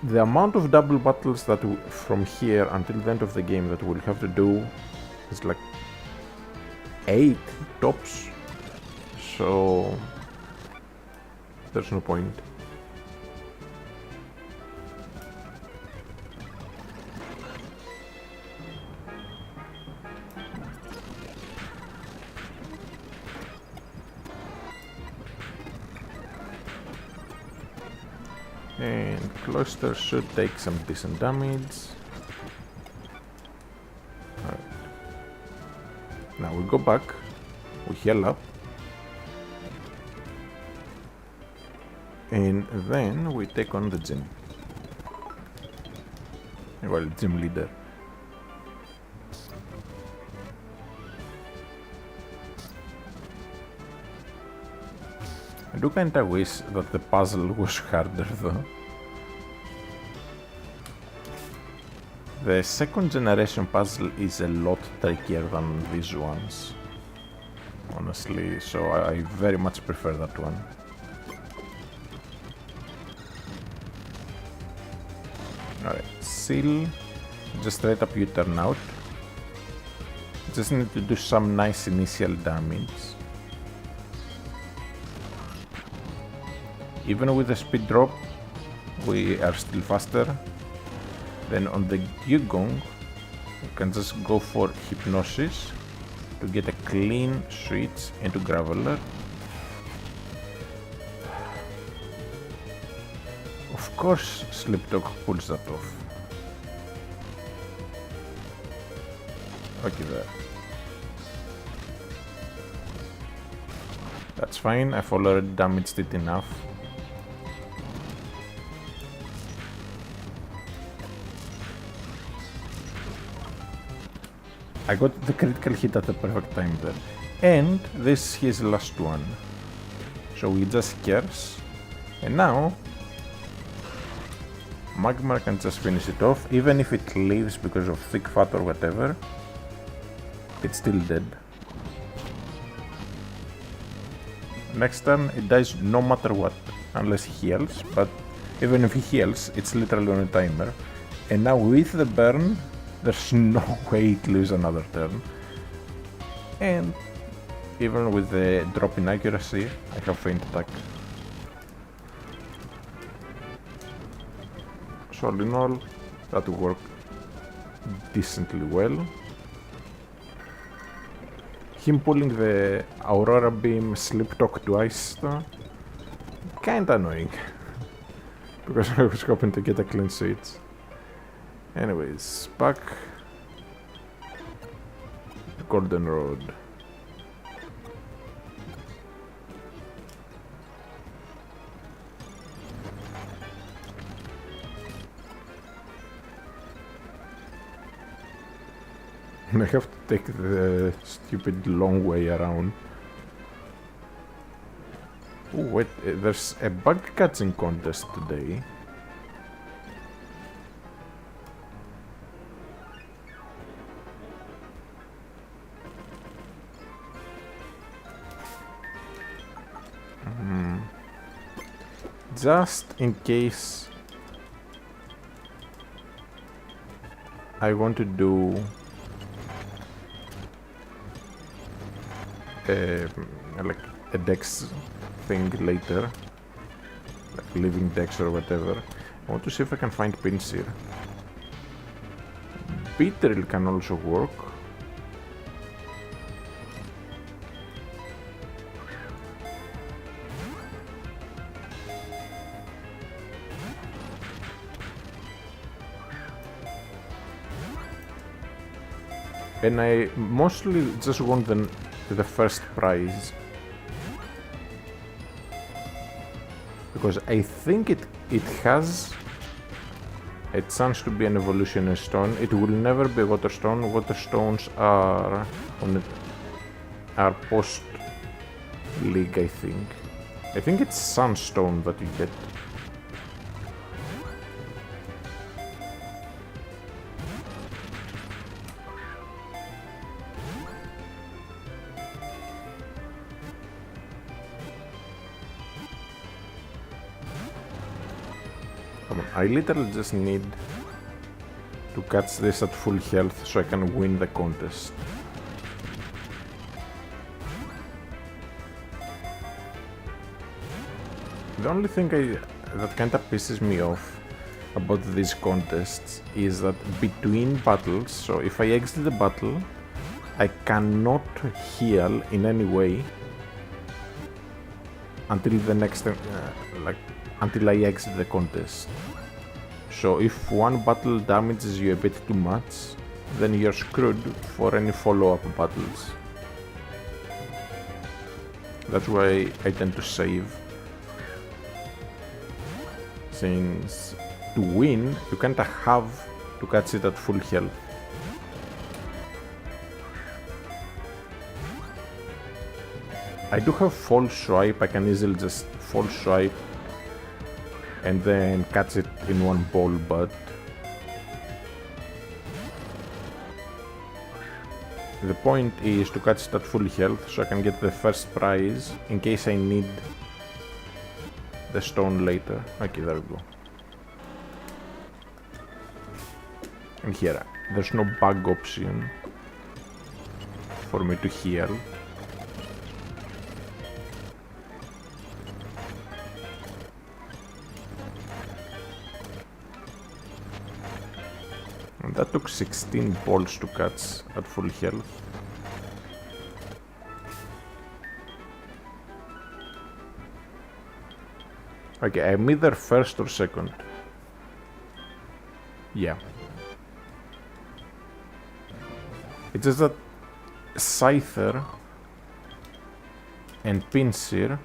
the amount of double battles that from here until the end of the game that we'll have to do is like 8 tops, so there's no point. And Cloister should take some decent damage. Now we go back, we heal up, and then we take on the gym. Well, gym leader. I do kinda wish that the puzzle was harder though. The second generation puzzle is a lot trickier than these ones, honestly, so I very much prefer that one. Alright, seal, just straight up U-turn out. Just need to do some nice initial damage. Even with the speed drop, we are still faster. Then on the dugong, you can just go for hypnosis to get a clean switch into graveler. Of course, Slipdog pulls that off. Okay, there. That's fine, I've already damaged it enough. I got the critical hit at the perfect time there. And this is his last one. So we just curse. And now Magmar can just finish it off. Even if it leaves because of thick fat or whatever, it's still dead. Next turn it dies no matter what, unless he heals, but even if he heals, it's literally on a timer. And now with the burn, there's no way to lose another turn. And even with the drop in accuracy, I have feint attack. So all in all, that worked decently well. Him pulling the Aurora Beam Slip Talk twice though, kinda annoying. Because I was hoping to get a clean switch. Anyways, back to Golden Road. I have to take the stupid long way around. Oh wait, there's a bug catching contest today. Just in case I want to do like a dex thing later, like living dex or whatever, I want to see if I can find pins here. Beetle can also work. And I mostly just want the first prize, because I think it has a chance to be an evolutionary stone. It will never be a water stone. Water stones are post league, I think. I think it's sunstone that you get. I literally just need to catch this at full health so I can win the contest. The only thing that kinda pisses me off about these contests is that between battles, so if I exit the battle, I cannot heal in any way until the next until I exit the contest. So if one battle damages you a bit too much, then you're screwed for any follow-up battles. That's why I tend to save. Since to win, you can't have to catch it at full health. I do have false swipe, I can easily just false swipe and then catch it in one ball, but the point is to catch it at full health so I can get the first prize in case I need the stone later. Okay, there we go. And here, there's no bug option for me to heal. And that took 16 balls to catch at full health. Okay, I'm either first or second. Yeah. It's just that Scyther and Pinsir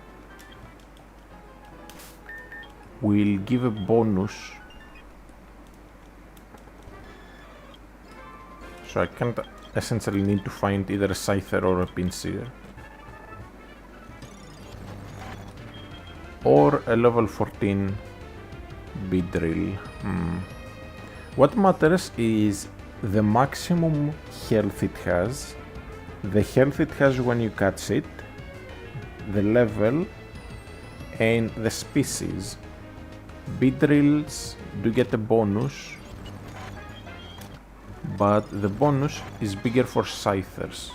will give a bonus. So I can't essentially need to find either a Scyther or a Pinsir. Or a level 14 Beedrill. What matters is the maximum health it has, the health it has when you catch it, the level, and the species. Beedrills do get a bonus, but the bonus is bigger for Scythers,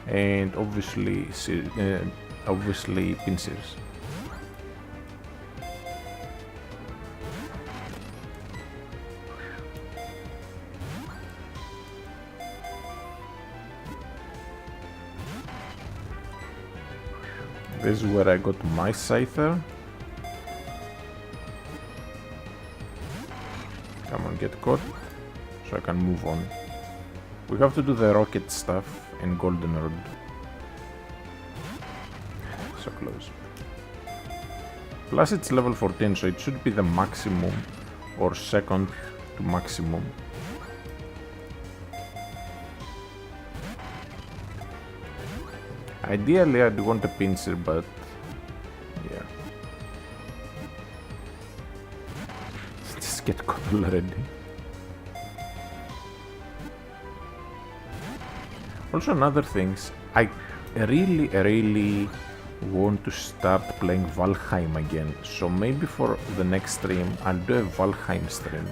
and obviously Pinsirs. This is where I got my Scyther. Come on, get caught, so I can move on. We have to do the rocket stuff in Goldenrod. So close. Plus it's level 14, so it should be the maximum or second to maximum. Ideally I'd want a Pinsir, but yeah. Just get caught already. Also, another things, I really want to start playing Valheim again, so maybe for the next stream I'll do a Valheim stream.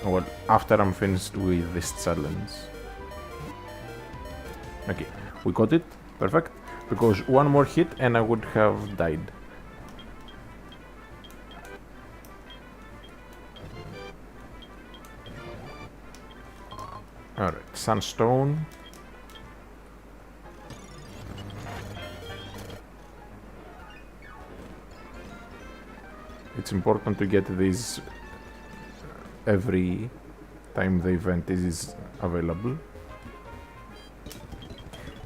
Well, after I'm finished with this challenge. Okay, we got it, perfect, because one more hit and I would have died. Alright, Sunstone. It's important to get these every time the event is available.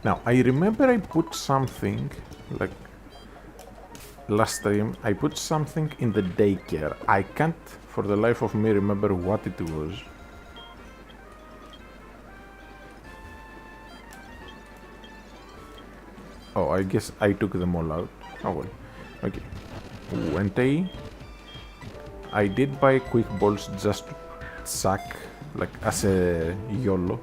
Now, I remember I put something, like last time, I put something in the daycare. I can't for the life of me remember what it was. Oh, I guess I took them all out. Oh well, okay. Wente. I did buy quick balls just to suck, like as a YOLO.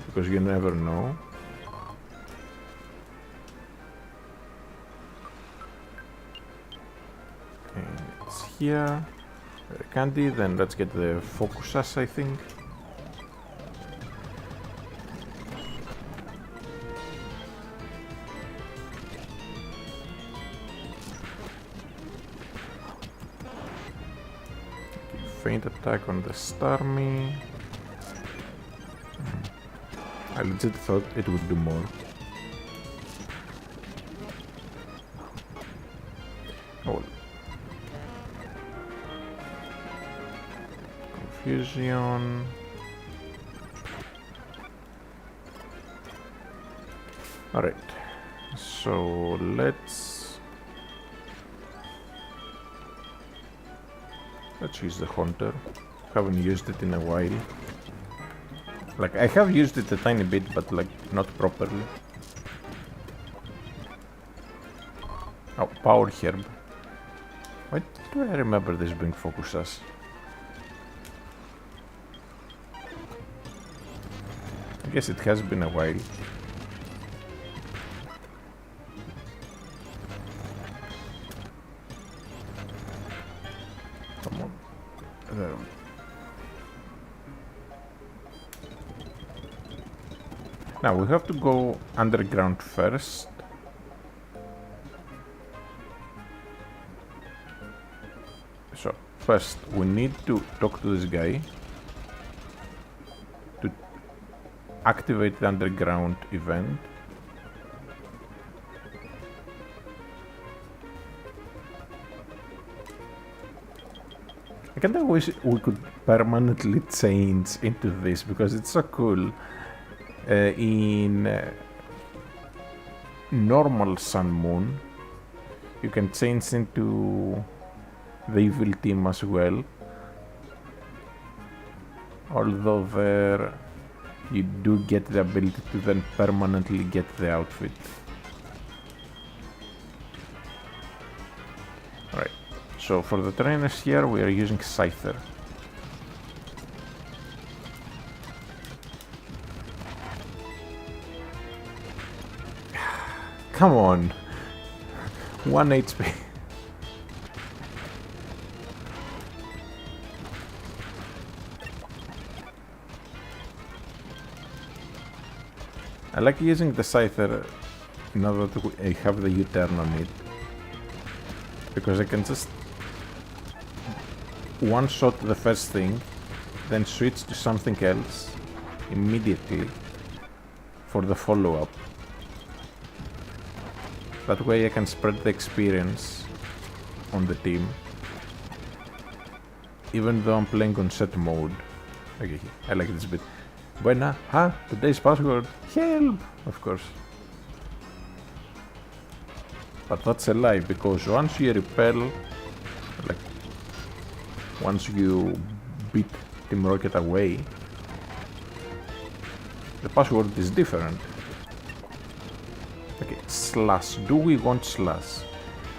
Because you never know. And it's here. Candy, then let's get the Focusas, I think. Faint attack on the Starmie. I legit thought it would do more. Oh. Confusion. Alright, so let's use the Haunter. Haven't used it in a while. Like, I have used it a tiny bit, but like, not properly. Oh, Power Herb. Why do I remember this being focus as? I guess it has been a while. Come on. There. Now we have to go underground first. So first we need to talk to this guy to activate the underground event. I kinda wish we could permanently change into this because it's so cool. In normal Sun Moon, you can change into the evil team as well. Although there you do get the ability to then permanently get the outfit. Alright, so for the trainers here we are using Scyther. Come on! 1 HP. I like using the Scyther now that I have the U-turn on it, because I can just one-shot the first thing, then switch to something else immediately for the follow-up. That way I can spread the experience on the team, even though I'm playing on set mode. Okay, I like this bit. Buena, today's password, help! Of course. But that's a lie, because once you repel, like, once you beat Team Rocket away, the password is different. Okay, slash. Do we want slash?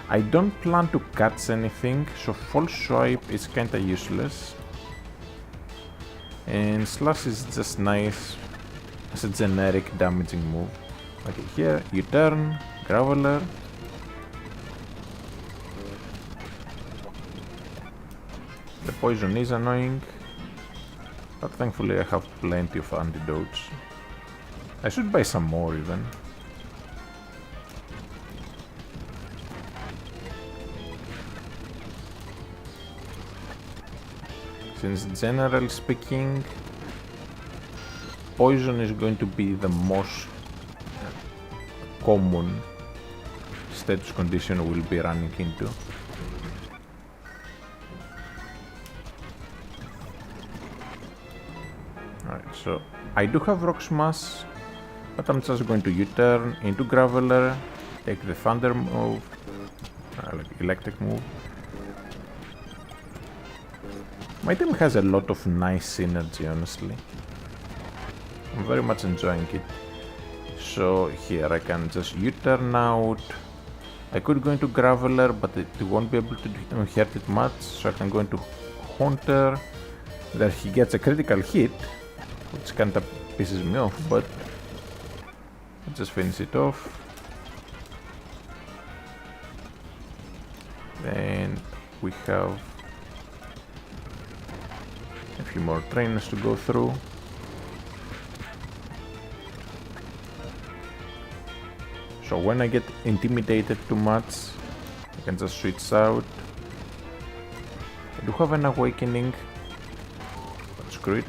I don't plan to catch anything, so false swipe is kinda useless. And slash is just nice as a generic damaging move. Okay, here, U-turn, Graveler. The poison is annoying, but thankfully I have plenty of antidotes. I should buy some more even. Since generally speaking, poison is going to be the most common status condition we'll be running into. Alright, so I do have Rock Smash, but I'm just going to U-turn into Graveler, take the Thunder move, like electric move. My team has a lot of nice synergy, honestly. I'm very much enjoying it. So here I can just U-turn out. I could go into Graveler, but it won't be able to hurt it much, so I can go into Haunter. There he gets a critical hit, which kinda pisses me off, but I'll just finish it off. Then we have a few more trainers to go through. So when I get intimidated too much, I can just switch out. I do have an awakening, but screw it.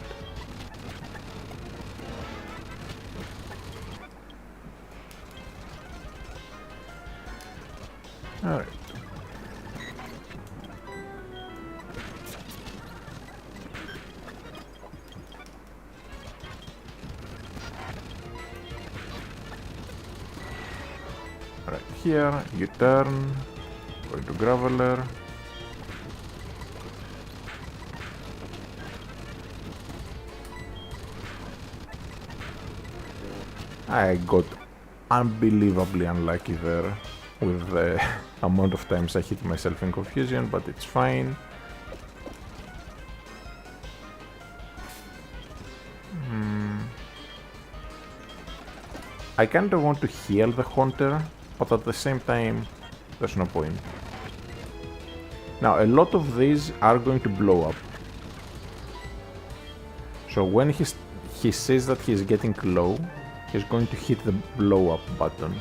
Alright. here, U-turn, going to Graveler. I got unbelievably unlucky there with the amount of times I hit myself in confusion, but it's fine. I kinda want to heal the Haunter, but at the same time, there's no point. Now, a lot of these are going to blow up. So when he says that he's getting low, he's going to hit the blow up button.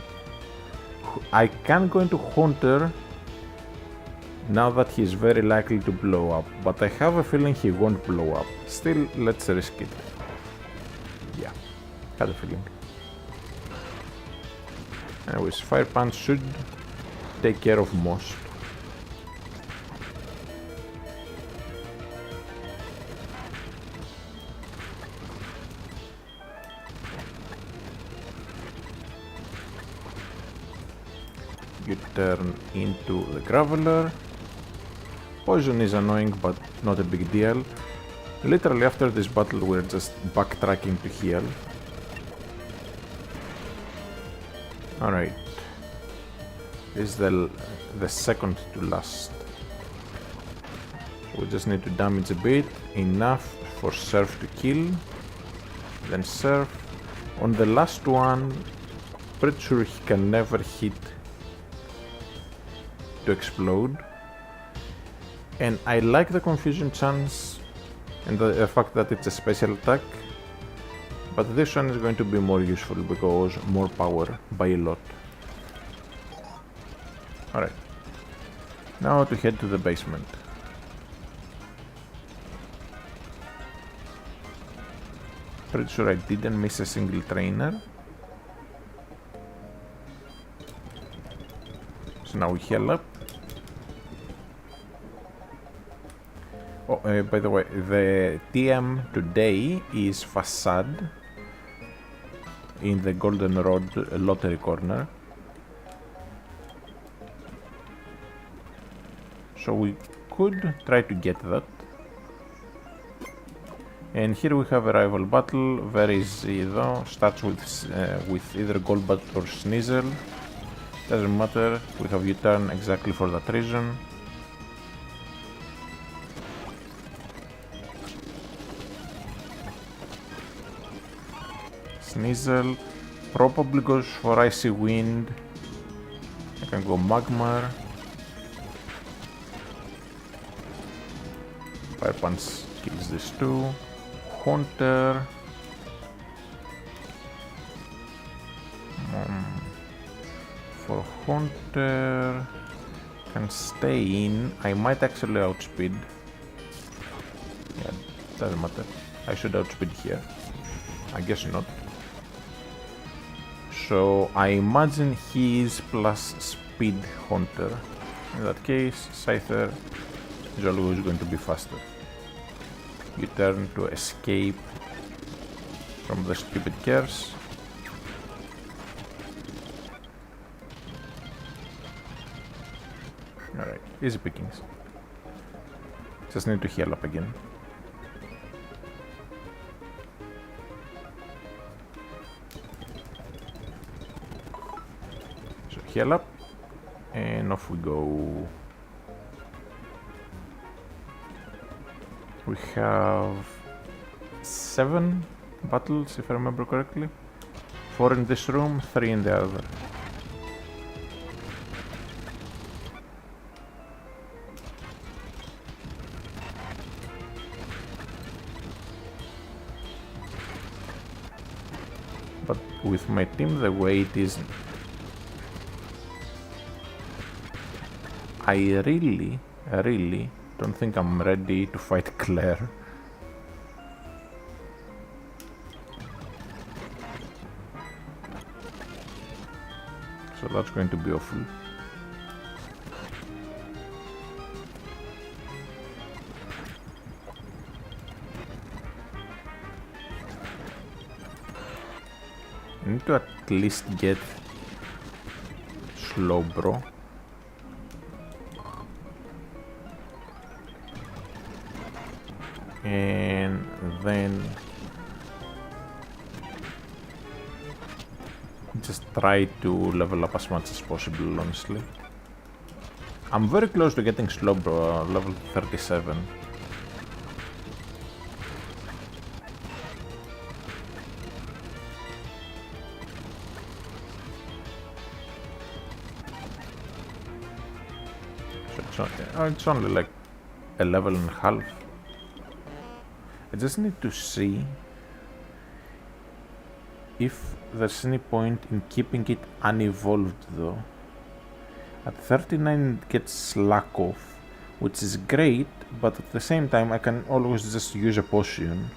I can go into Haunter now that he's very likely to blow up, but I have a feeling he won't blow up. Still, let's risk it. Yeah, had a feeling. Anyways, Fire Punch should take care of most. You turn into the Graveler. Poison is annoying, but not a big deal. Literally after this battle we're just backtracking to heal. Alright. This is the second to last. So we just need to damage a bit, enough for Surf to kill. Then Surf. On the last one, pretty sure he can never hit to explode. And I like the confusion chance and the fact that it's a special attack. But this one is going to be more useful because more power by a lot. Alright. Now to head to the basement. Pretty sure I didn't miss a single trainer. So now we heal up. Oh, by the way, the TM today is Facade in the Golden Road Lottery Corner. So we could try to get that. And here we have a rival battle, very easy though, starts with either Golbat or Sneasel. Doesn't matter, we have U-turn exactly for that reason. Sneasel probably goes for Icy Wind. I can go Magmar. Fire Punch kills this too. Haunter. For Haunter can stay in. I might actually outspeed. Yeah, doesn't matter. I should outspeed here. I guess not. So I imagine he is plus speed Haunter. In that case, Scyther is always going to be faster. You turn to escape from the stupid curse. Alright, easy pickings. Just need to heal up again. So heal up, and off we go. We have 7 battles, if I remember correctly. 4 in this room, 3 in the other. But with my team the way it is, I really don't think I'm ready to fight Claire. So that's going to be awful. I need to at least get Slowbro. And then just try to level up as much as possible, honestly. I'm very close to getting Slowbro, level 37. So it's only like a level and a half. I just need to see if there's any point in keeping it unevolved though. At 39 it gets slack off, which is great, but at the same time I can always just use a potion.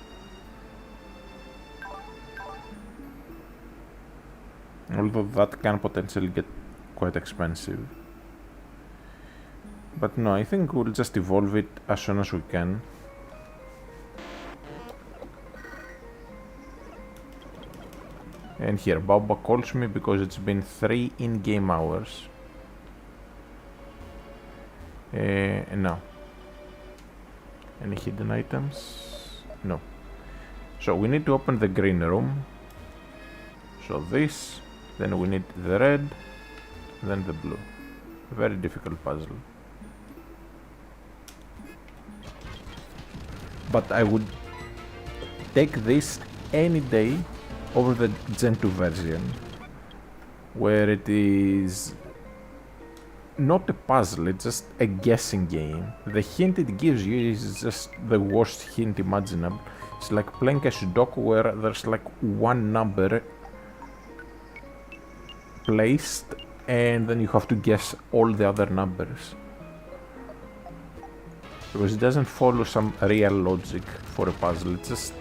Although that can potentially get quite expensive. But no, I think we'll just evolve it as soon as we can. And here, Baba calls me because it's been 3 in-game hours. No. Any hidden items? No. So we need to open the green room. So this, then we need the red, then the blue. Very difficult puzzle. But I would take this any day over the Gen 2 version, where it is not a puzzle, it's just a guessing game. The hint it gives you is just the worst hint imaginable. It's like playing a Sudoku where there's like one number placed and then you have to guess all the other numbers. Because it doesn't follow some real logic for a puzzle, it's just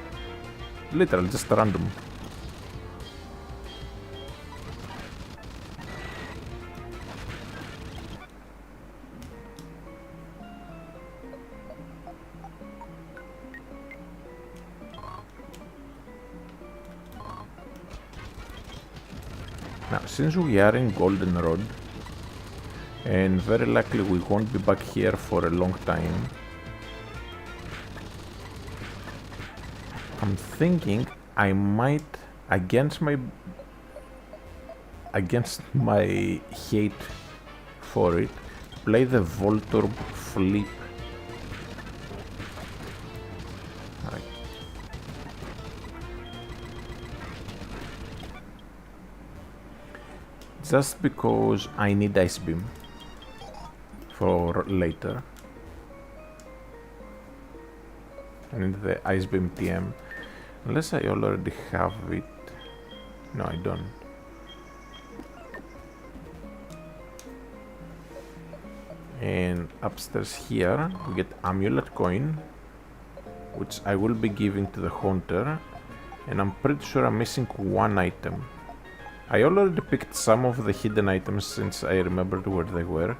literally just random. Now, since we are in Goldenrod, and very likely we won't be back here for a long time, I'm thinking I might, against my hate for it, play the Voltorb flip. Just because I need Ice Beam for later. I need the Ice Beam TM. Unless I already have it. No, I don't. And upstairs here we get Amulet Coin, which I will be giving to the Haunter. And I'm pretty sure I'm missing one item. I already picked some of the hidden items since I remembered where they were.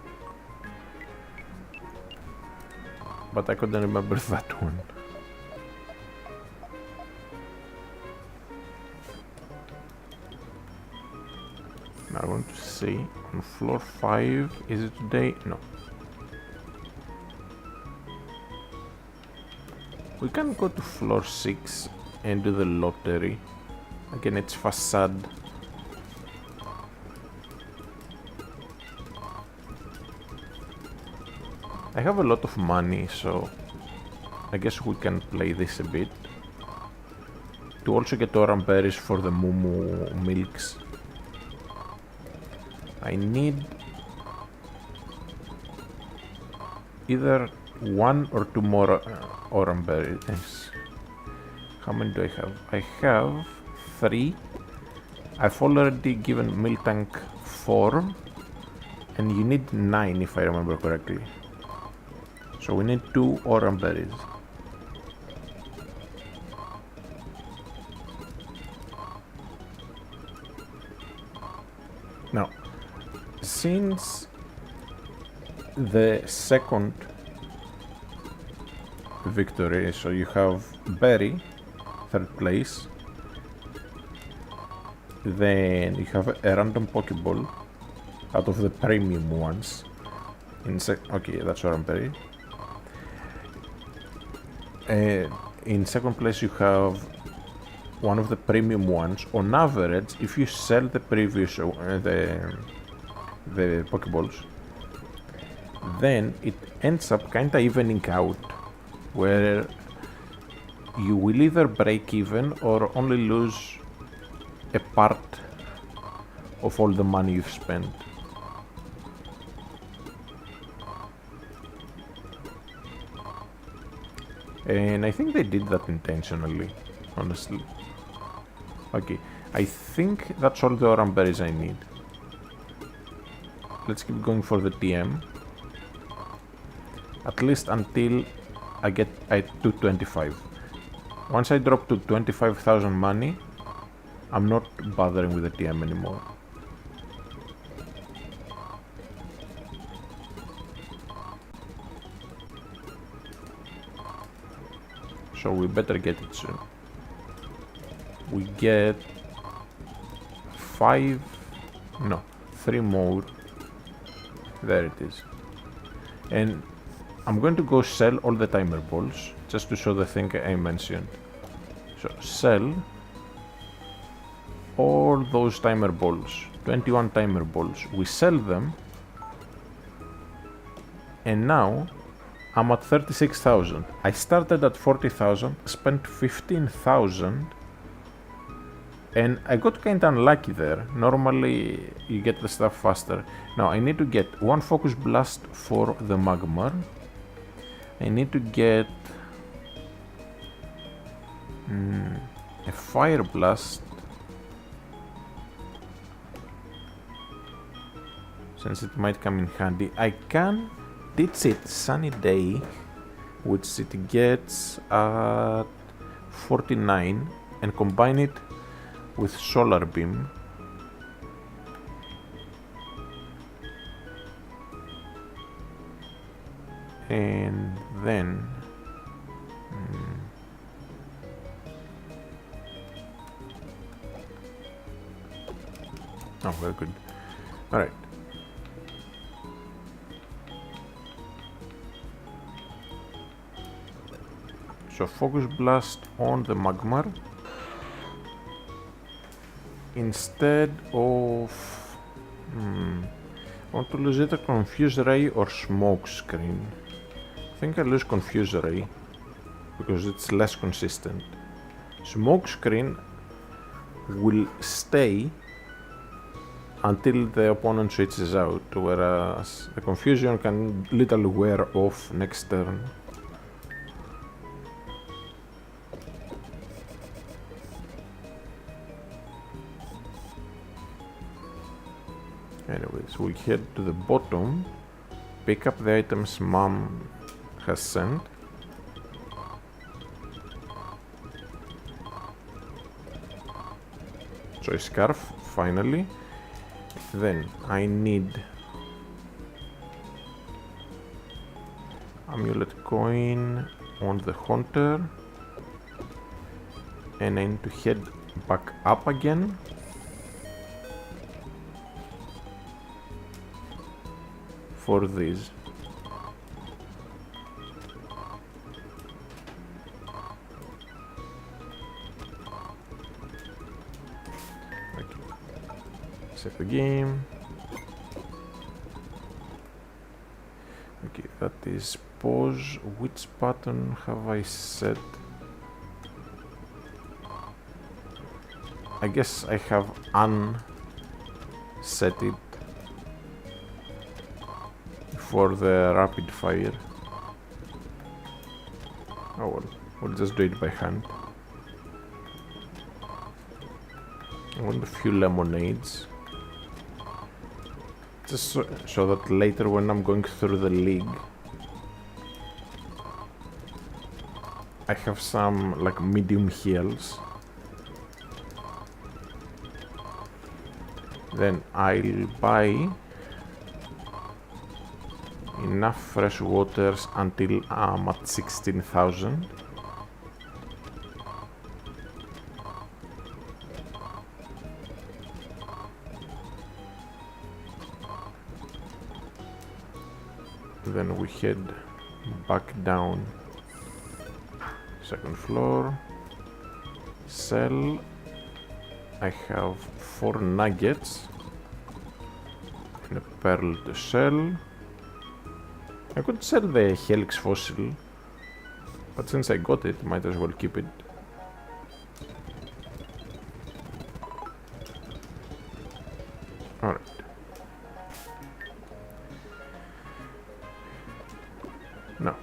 But I couldn't remember that one. Now I want to see, on floor 5, is it today? No. We can go to floor 6 and do the lottery. Again, it's facade. I have a lot of money, so I guess we can play this a bit. To also get orange berries for the Mumu milks. I need either 1 or 2 more orange berries. How many do I have? I have 3. I've already given Miltank 4. And you need 9 if I remember correctly. So we need 2 orange berries. Now, since the second victory, so you have Berry, 3rd place, then you have a random Pokeball, out of the premium ones. Okay, that's Oranberry. In second place you have one of the premium ones. On average, if you sell the previous the Pokeballs, then it ends up kinda evening out, where you will either break even or only lose a part of all the money you've spent. And I think they did that intentionally, honestly. Okay, I think that's all the Oranberries I need. Let's keep going for the TM. At least until I get at 225. Once I drop to 25,000 money, I'm not bothering with the TM anymore. So we better get it soon. We get 3 more. There it is. And I'm going to go sell all the timer balls, just to show the thing I mentioned. So sell all those timer balls, 21 timer balls. We sell them, and now I'm at 36,000. I started at 40,000, spent 15,000, and I got kinda unlucky there. Normally you get the stuff faster. Now I need to get one Focus Blast for the Magmar. I need to get a Fire Blast, since it might come in handy. I can teach it Sunny Day, which it gets at 49, and combine it with Solar Beam. And then oh, very good. Alright. So Focus Blast on the Magmar instead of I want to lose either Confuse Ray or Smoke Screen. I think I lose Confuse Ray because it's less consistent. Smoke Screen will stay until the opponent switches out, whereas the Confusion can literally wear off next turn. Anyways, we'll head to the bottom, pick up the items Mom has sent. So a Scarf, finally. Then I need Amulet Coin on the Haunter, and I need to head back up again. For these. Okay. Save the game. Okay, that is pause. Which button have I set? I guess I have unset it for the rapid fire. Oh well, we'll just do it by hand. I want a few lemonades, just so that later when I'm going through the league I have some like medium heals. Then I'll buy enough fresh waters until I'm at 16,000. Then we head back down. Second floor. Sell. I have 4 nuggets and a pearl to sell. I could sell the helix fossil, but since I got it, might as well keep it. Alright. Now,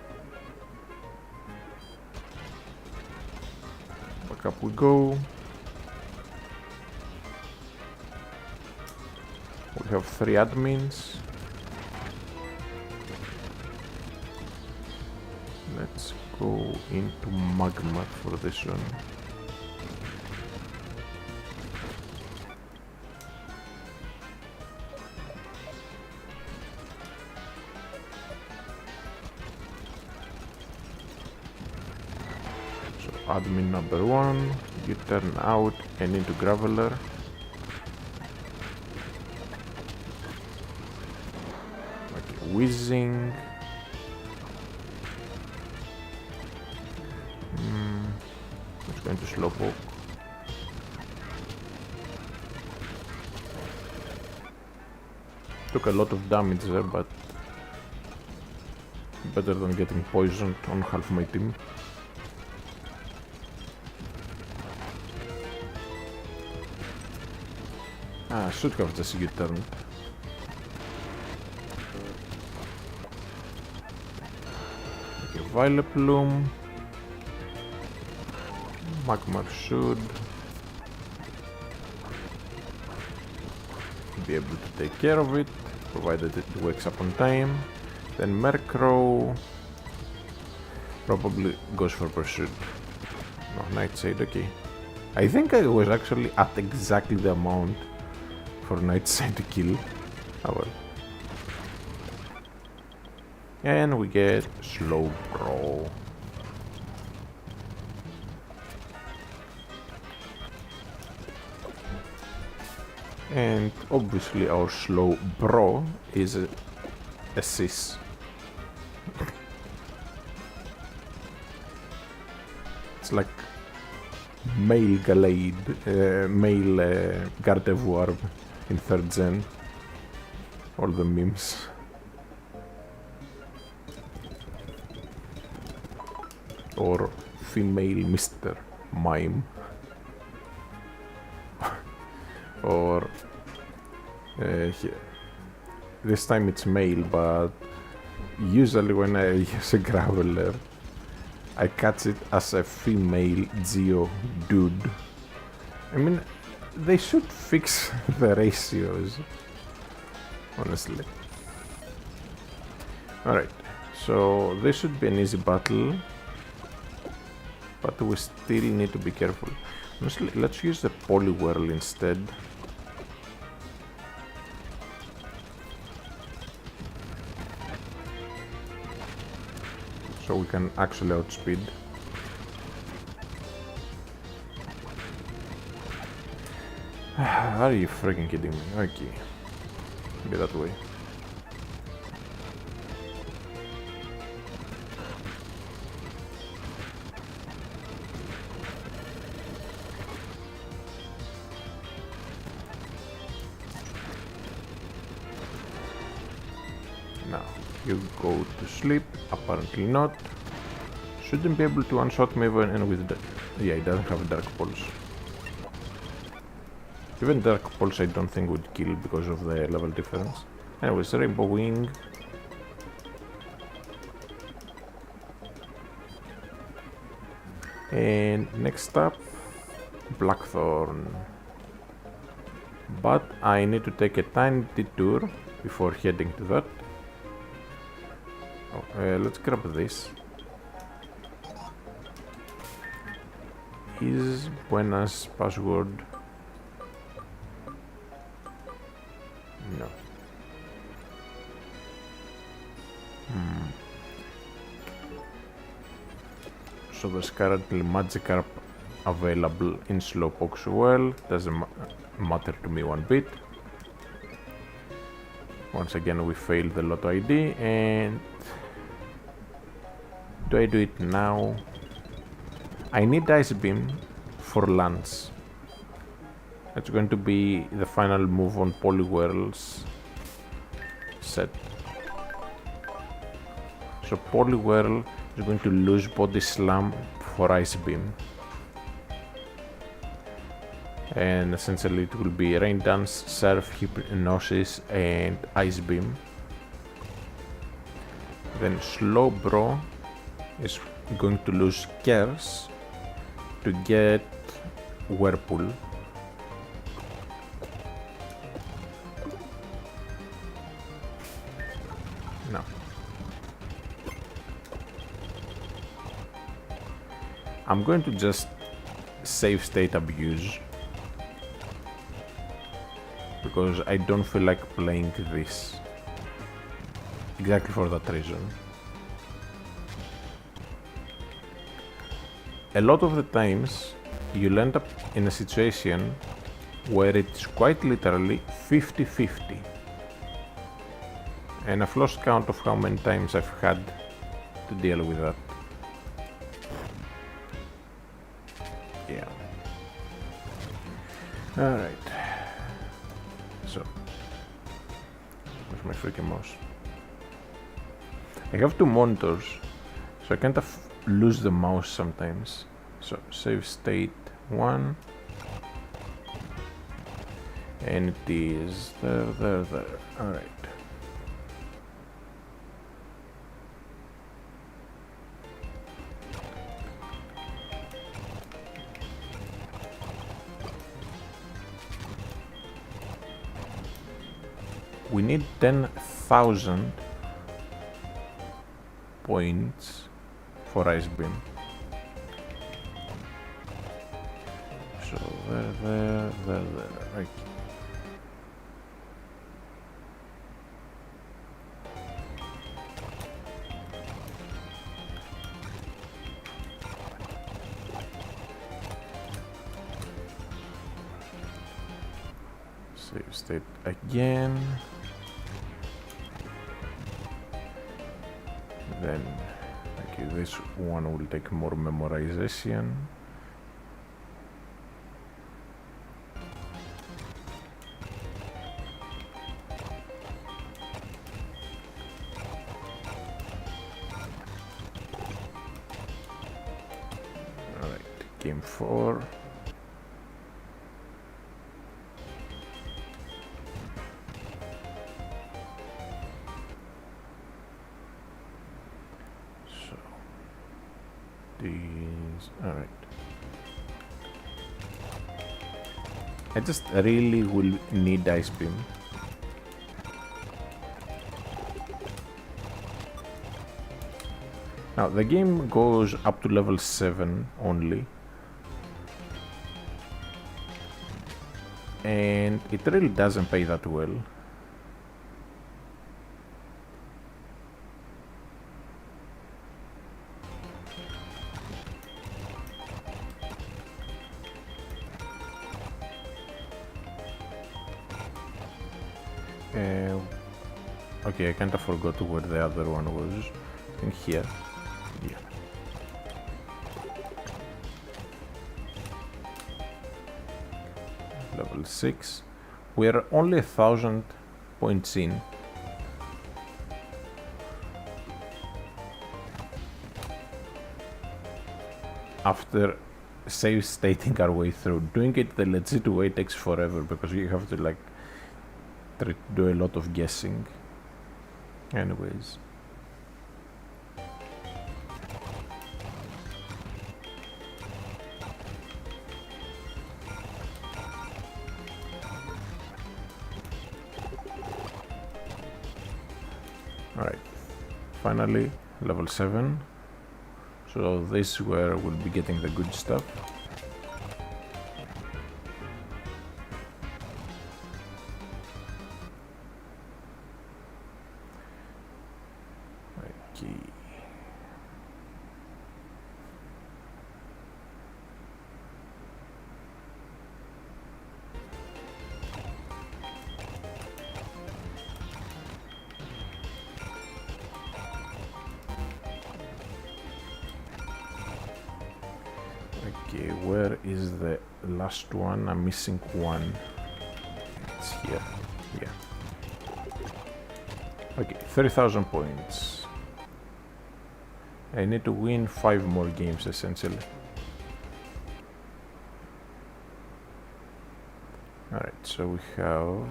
back up we go. We have 3 admins. Let's go into magma for this one. So admin number 1, you turn out and into graveler. Whizzing. It's going to slowpoke. Took a lot of damage there, but better than getting poisoned on half my team. I should have just U-turned. Violet Plume. Magmar should be able to take care of it, provided it wakes up on time. Then Mercrow probably goes for pursuit. No, Nightshade, okay. I think I was actually at exactly the amount for Nightshade to kill. Oh well. And we get Slow Bro. And obviously our Slow Bro is a cis. It's like male Gallade, male Gardevoir in 3rd gen. All the memes. Or female Mr. Mime. Or this time it's male, but usually when I use a Graveler I catch it as a female Geo dude. I mean, they should fix the ratios, honestly. Alright, so this should be an easy battle, but we still need to be careful. Honestly, let's use the Poliwhirl instead. So we can actually outspeed. Are you freaking kidding me? Okay. Be that way. Now, you go to sleep. Apparently not. Shouldn't be able to one-shot me even with yeah, he doesn't have Dark Pulse. Even Dark Pulse I don't think would kill because of the level difference. Anyways, Rainbow Wing. And next up, Blackthorn. But I need to take a tiny detour before heading to that. Let's grab this. Is Buena's password? No. So there's currently Magikarp available in Slowpoke as well. Doesn't matter to me one bit. Once again we failed the Lotto ID, and Do I do it now? I need Ice Beam for lunch. It's going to be the final move on Poliwhirl's set. So Poliwhirl is going to lose Body Slam for Ice Beam. And essentially it will be Rain Dance, Surf, Hypnosis and Ice Beam. Then Slowbro is going to lose Curse to get Whirlpool. No. I'm going to just save state abuse because I don't feel like playing this. Exactly for that reason. A lot of the times you'll end up in a situation where it's quite literally 50-50. And I've lost count of how many times I've had to deal with that. Yeah. Alright. So, where's my freaking mouse? I have two monitors, so I kind of lose the mouse sometimes. So, save state 1. And it is there. Alright. We need 10,000 points for Ice Beam. So there, right. Save state again. Then, okay, this one will take more memorization. Alright, game 4. Alright. I just really will need Ice Beam. Now the game goes up to level 7 only. And it really doesn't pay that well. Okay, I kind of forgot where the other one was. In here. Yeah. Level 6. We're only 1,000 points in. After save stating our way through. Doing it the legit way takes forever because you have to like try to do a lot of guessing. Anyways. Alright. Finally, level 7. So this is where we'll be getting the good stuff. Okay. Okay, where is the last one? I'm missing one. It's here. Yeah. Okay, 30,000 points. I need to win 5 more games essentially. Alright, so we have...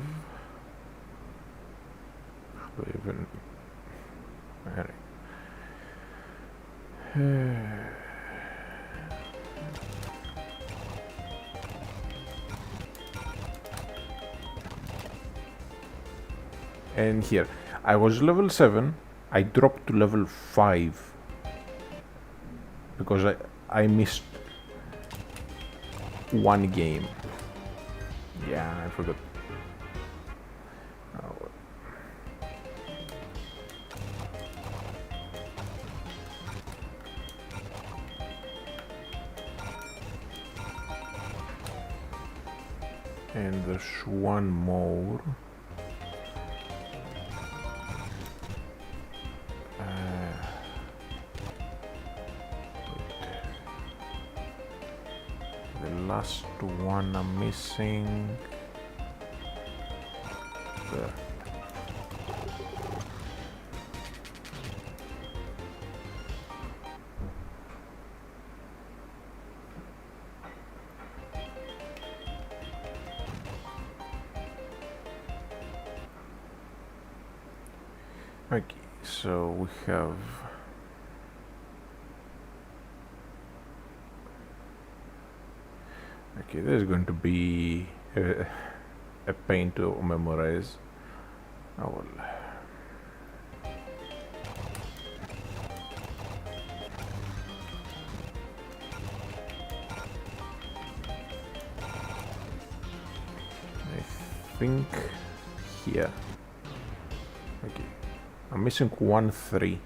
even... Alright. And here, I was level 7, I dropped to level 5 because I missed one game. Yeah, I forgot. Oh. And there's one more. The last one I'm missing. There. Okay, so we have okay, this is going to be a pain to memorize. Oh well. I think here. Okay. I'm missing 1 3.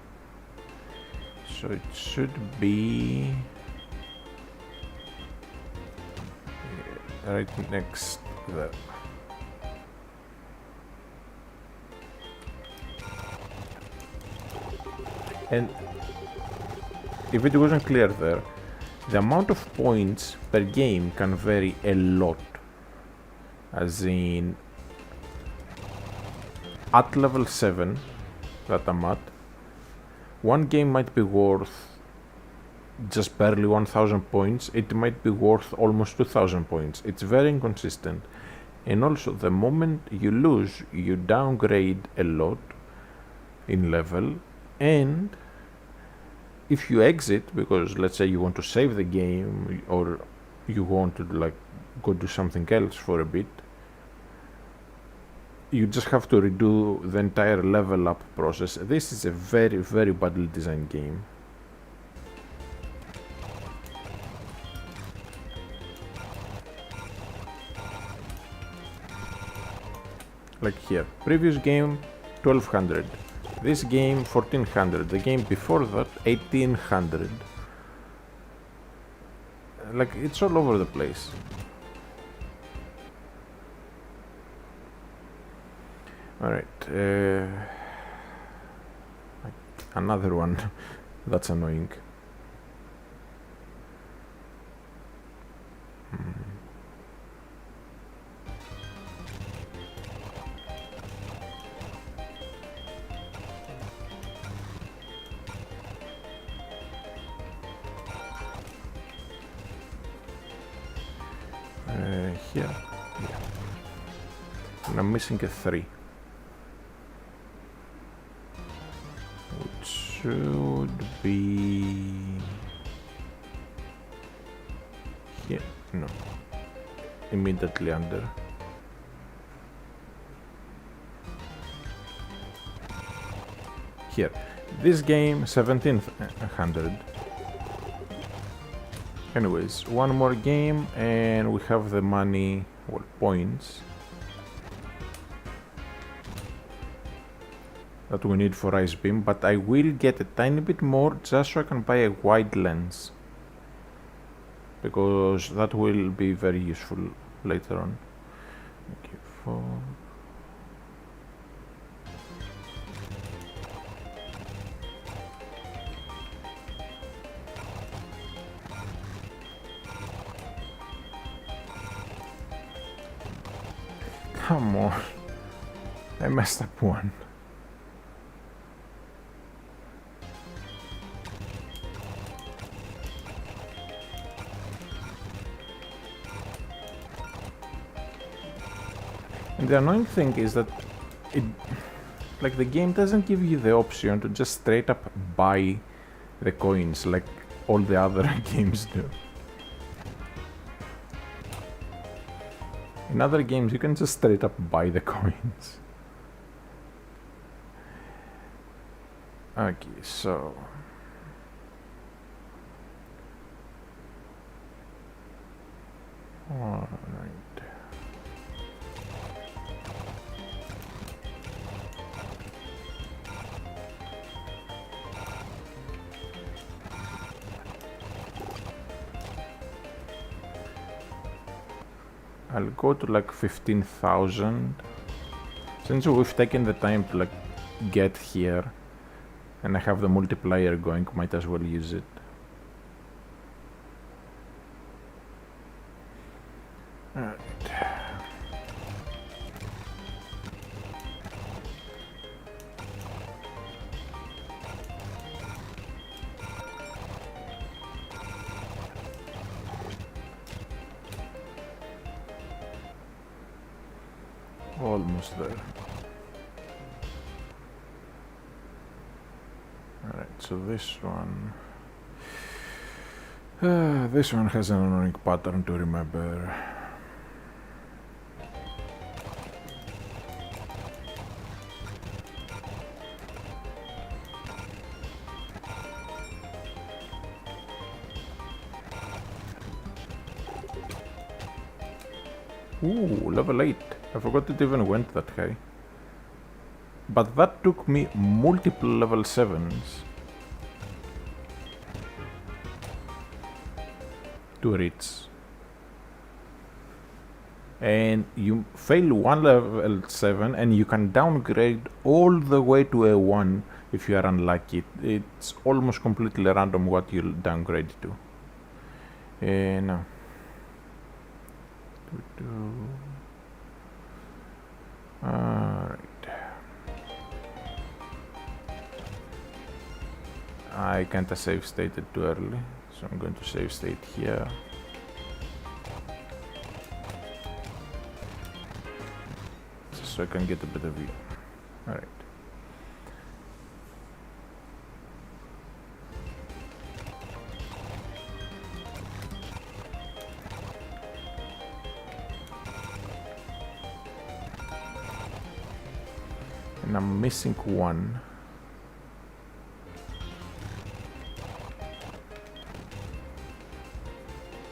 So it should be right next there. And if it wasn't clear there, the amount of points per game can vary a lot. As in, at level 7 that I'm at, one game might be worth just barely 1000 points, it might be worth almost 2000 points. It's very inconsistent. And also, the moment you lose, you downgrade a lot in level, and if you exit, because let's say you want to save the game or you want to like go do something else for a bit, you just have to redo the entire level up process. This is a very, very badly designed game. Like here, previous game 1200, this game 1400, the game before that 1800. Like, it's all over the place. Alright, another one that's annoying. Here, yeah. And I'm missing a 3. Which should be here. No. Immediately under. Here. This game 1700. Anyways, one more game and we have the money, well, points that we need for Ice Beam, but I will get a tiny bit more just so I can buy a wide lens, because that will be very useful later on. Okay, 4. Come on. I messed up one. And the annoying thing is that like the game doesn't give you the option to just straight up buy the coins like all the other games do. In other games you can just straight up buy the coins. Okay, so all right. I'll go to like 15,000. Since we've taken the time to like get here and I have the multiplier going, might as well use it. Alright. Almost there. Alright, so this one has an annoying pattern to remember. Ooh, level 8. I forgot it even went that high. But that took me multiple level 7s to reach. And you fail one level 7 and you can downgrade all the way to a 1 if you are unlucky. It's almost completely random what you'll downgrade to. Now. Alright. I can't save state it too early, so I'm going to save state here. Just so I can get a better view. Alright. And I'm missing one.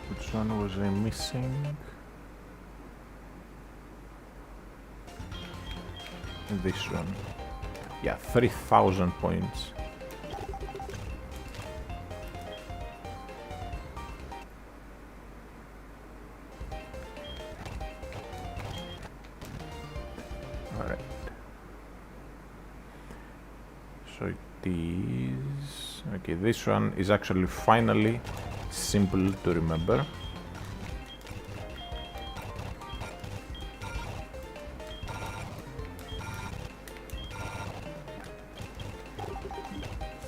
Which one was I missing? This one. Yeah, 3,000 points. Alright. So it is... Okay, this one is actually finally simple to remember.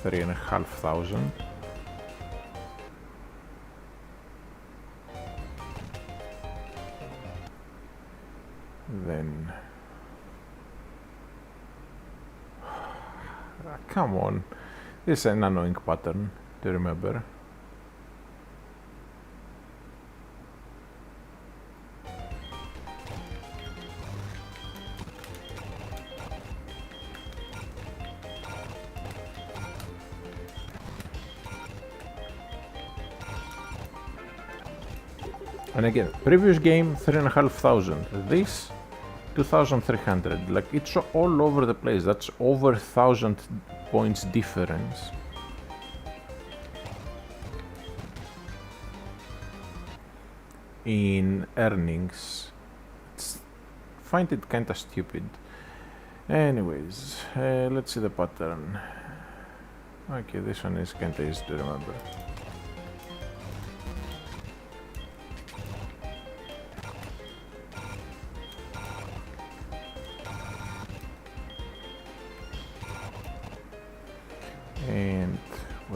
$3,500. Then come on, this is an annoying pattern to remember. And again, previous game 3,500, this 2,300, like it's all over the place. That's over 1,000 points difference. In earnings. Find it kinda stupid. Anyways, let's see the pattern. Okay, this one is kinda easy to remember.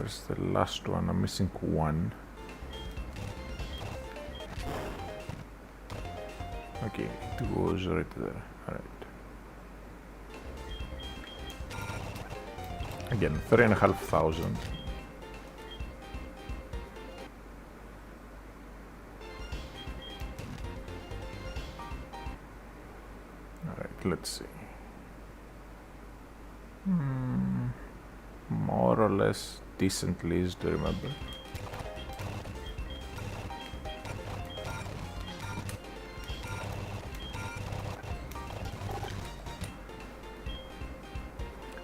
Where's the last one? I'm missing one. Okay, it was right there. Alright. Again, 3,500. Alright, let's see. More or less decently easy to remember.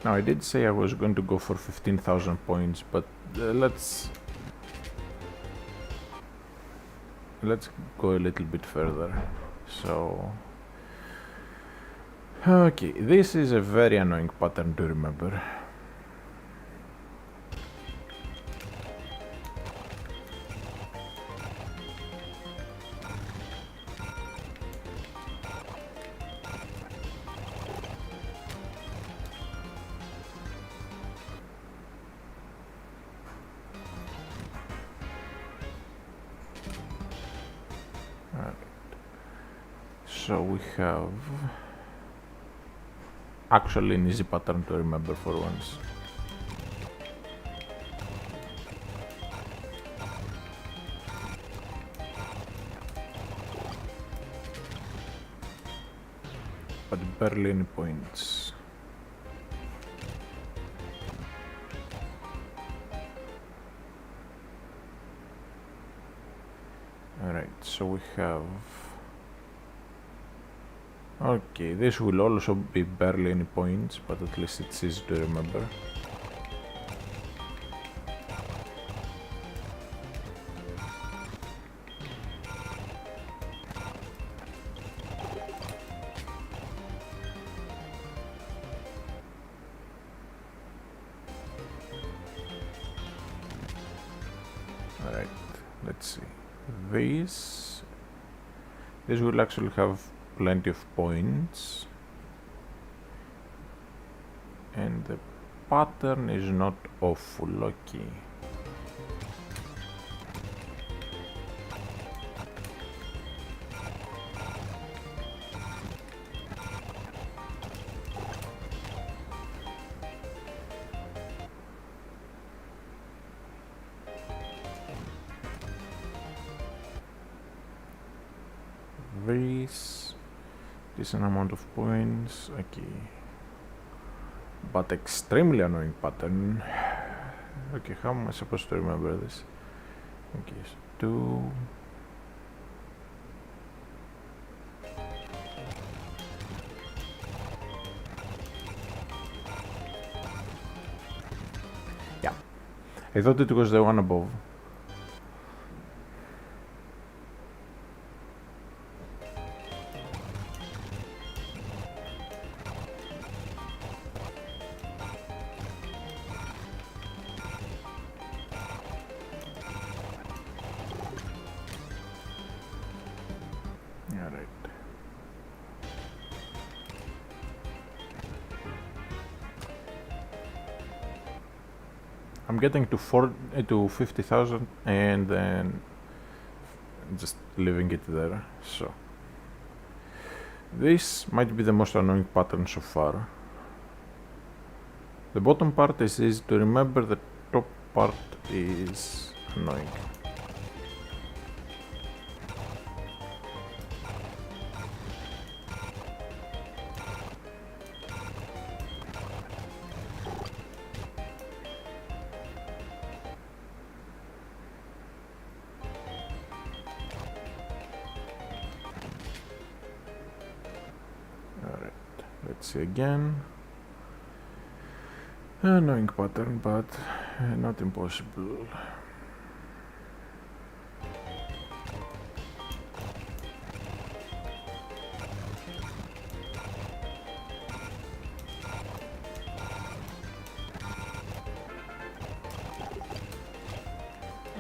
Now I did say I was going to go for 15,000 points, but let's go a little bit further. So, okay, this is a very annoying pattern to remember. So we have actually an easy pattern to remember for once. But barely any points. Alright, so we have... Okay, this will also be barely any points, but at least it's easy to remember. Alright, let's see. This will actually have plenty of points, and the pattern is not awful. Okay. Decent amount of points. Okay, but extremely annoying pattern. Okay, how am I supposed to remember this? Okay, so 2. Yeah, I thought it was the one above. I'm getting to 50,000 and then just leaving it there. So this might be the most annoying pattern so far. The bottom part is easy to remember, the top part is annoying. Let's see again. Annoying pattern, but not impossible.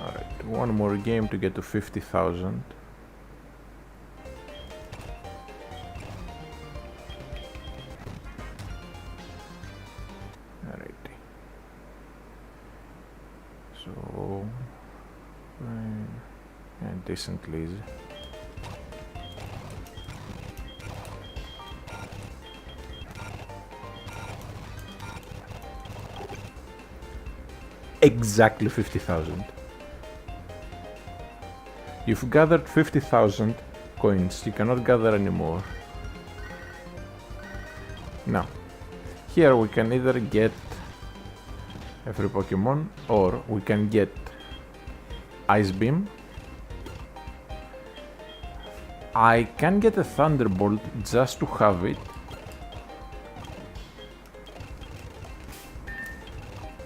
Alright, one more game to get to 50,000. decently easy. Exactly 50,000. You've gathered 50,000 coins. You cannot gather anymore. Now, here we can either get a free Pokemon or we can get Ice Beam. I can get a Thunderbolt just to have it.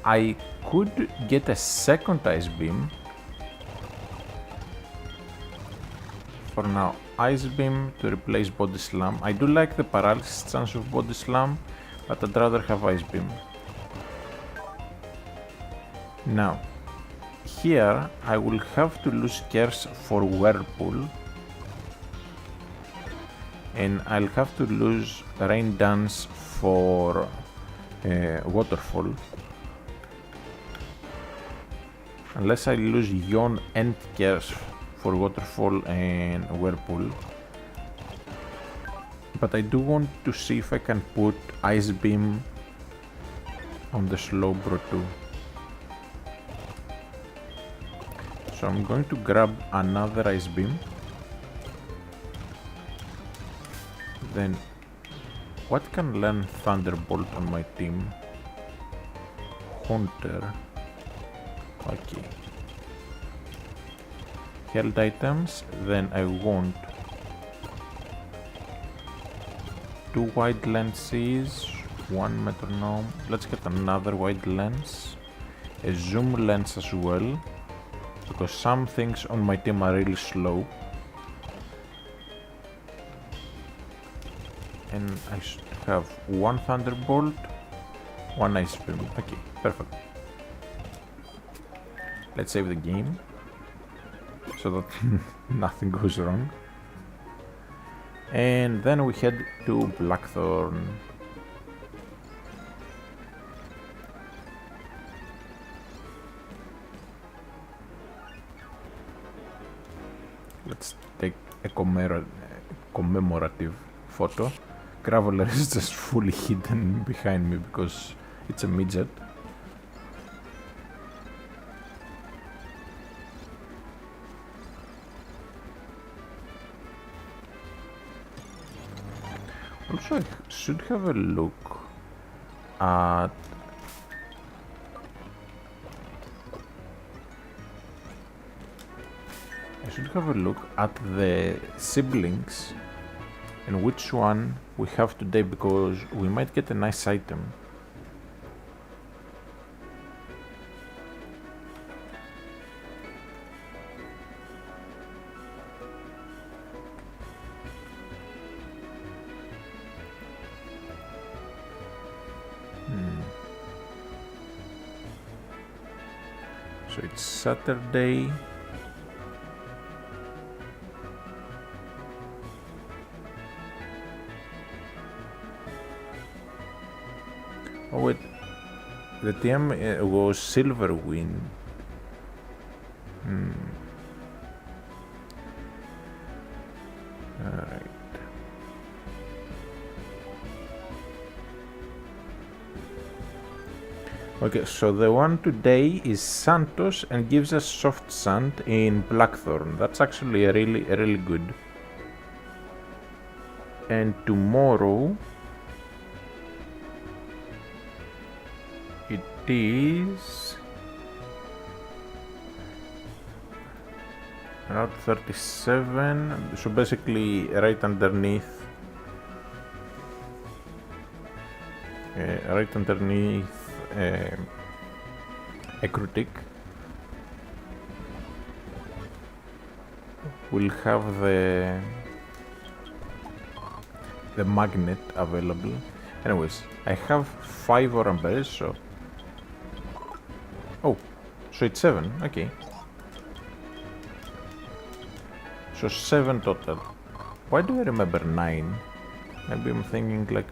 I could get a second Ice Beam. For now, Ice Beam to replace Body Slam. I do like the paralysis chance of Body Slam, but I'd rather have Ice Beam. Now, here I will have to lose Curse for Whirlpool, and I'll have to lose Rain Dance for Waterfall. Unless I lose Yawn and Curse for Waterfall and Whirlpool. But I do want to see if I can put Ice Beam on the Slowbro too. So I'm going to grab another Ice Beam. Then what can learn Thunderbolt on my team? Haunter. Okay. Held items, then I want 2 wide lenses, 1 metronome. Let's get another wide lens, a zoom lens as well, because some things on my team are really slow. And I should have 1 Thunderbolt, 1 Ice Beam. Okay, perfect. Let's save the game so that nothing goes wrong. And then we head to Blackthorn. Let's take a commemorative photo. Graveler is just fully hidden behind me because it's a midget. Also, I should have a look at the siblings and which one we have today, because we might get a nice item. So it's Saturday. Oh wait, the TM was Silverwind. Alright. Okay, so the one today is Santos and gives us soft sand in Blackthorn. That's actually really good. And tomorrow it is Route 37, so basically right underneath Ekrutik. We'll have the magnet available. Anyways, I have 5 orange berries, so so it's 7, okay. So 7 total. Why do I remember 9? Maybe I'm thinking like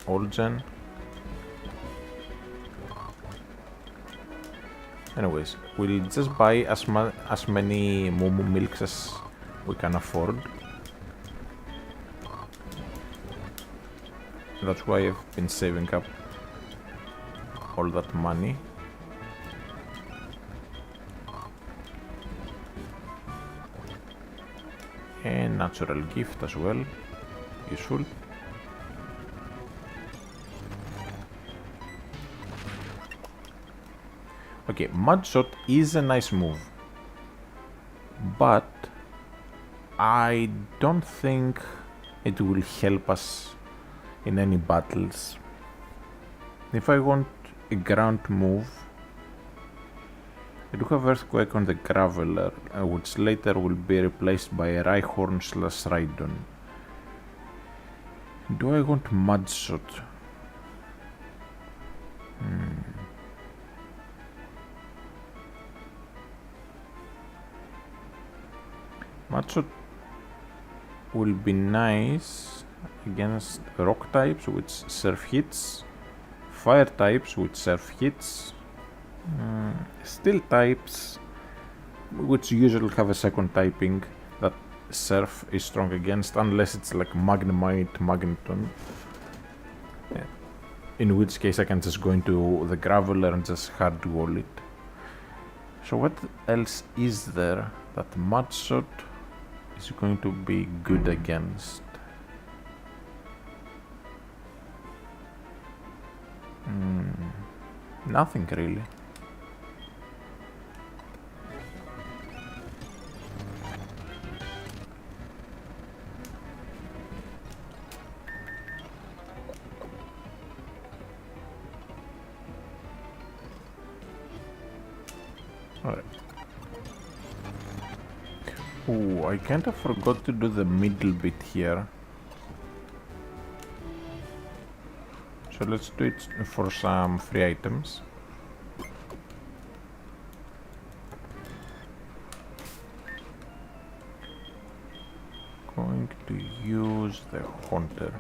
old gen. Anyways, we'll just buy as many Mumu milks as we can afford. That's why I've been saving up all that money. And natural gift as well, useful. Okay, Mud Shot is a nice move, but I don't think it will help us in any battles. If I want a ground move, I do have Earthquake on the Graveler, which later will be replaced by a Rhyhorn / Rhydon. Do I want Mud Shot? Mud Shot will be nice against rock types, which surf hits, fire types, which surf hits, steel types, which usually have a second typing that surf is strong against, unless it's like Magnemite, Magneton, in which case I can just go into the Graveler and just HeartGold it. So what else is there that Mud Shot is going to be good against? Nothing really. Alright. Oh, I kind of forgot to do the middle bit here. So let's do it for some free items. Going to use the Haunter.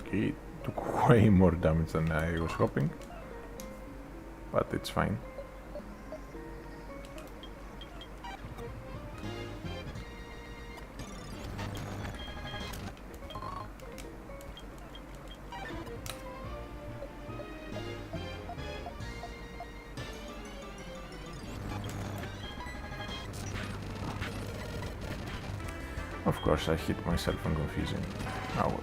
Okay, it took way more damage than I was hoping, but it's fine. Of course, I hit myself on confusing. Oh well.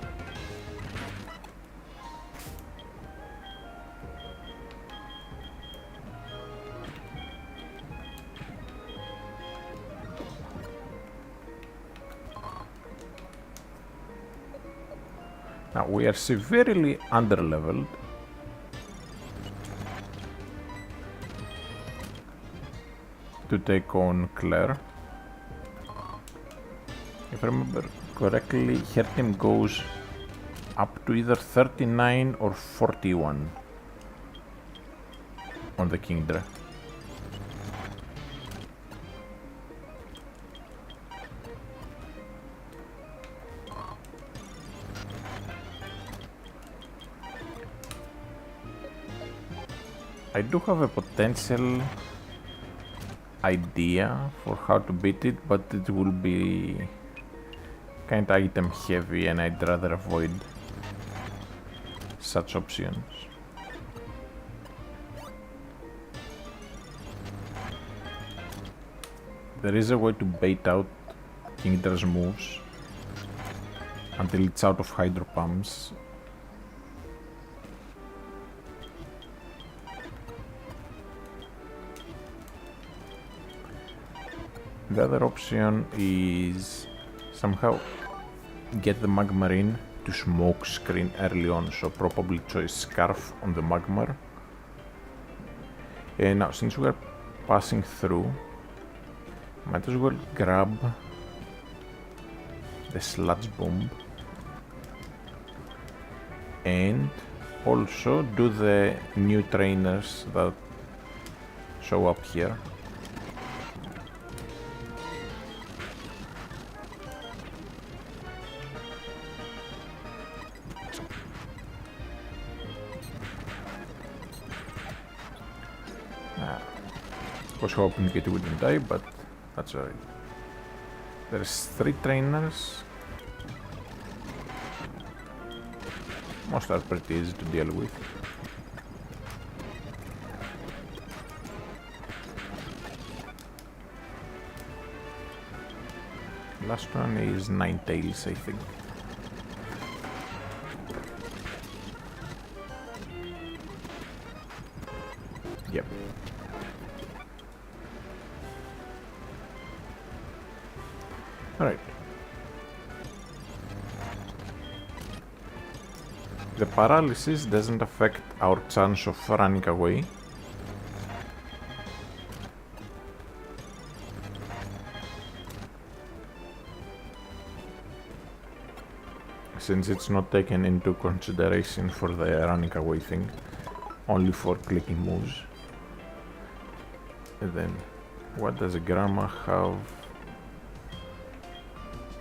Now we are severely underleveled. To take on Claire. If I remember correctly, her team goes up to either 39 or 41 on the Kingdra. I do have a potential idea for how to beat it, but it will be kind of item heavy and I'd rather avoid such options. There is a way to bait out Kingdra's moves until it's out of Hydro Pumps. The other option is somehow get the Magmarine to smoke screen early on, so probably choose Scarf on the Magmar. And now, since we are passing through, might as well grab the Sludge Bomb and also do the new trainers that show up here. Was hoping it wouldn't die, but that's alright. There's 3 trainers. Most are pretty easy to deal with. Last one is 9 tails, I think. Yep. Alright. The paralysis doesn't affect our chance of running away. Since it's not taken into consideration for the running away thing, only for clicking moves. And then, what does a grandma have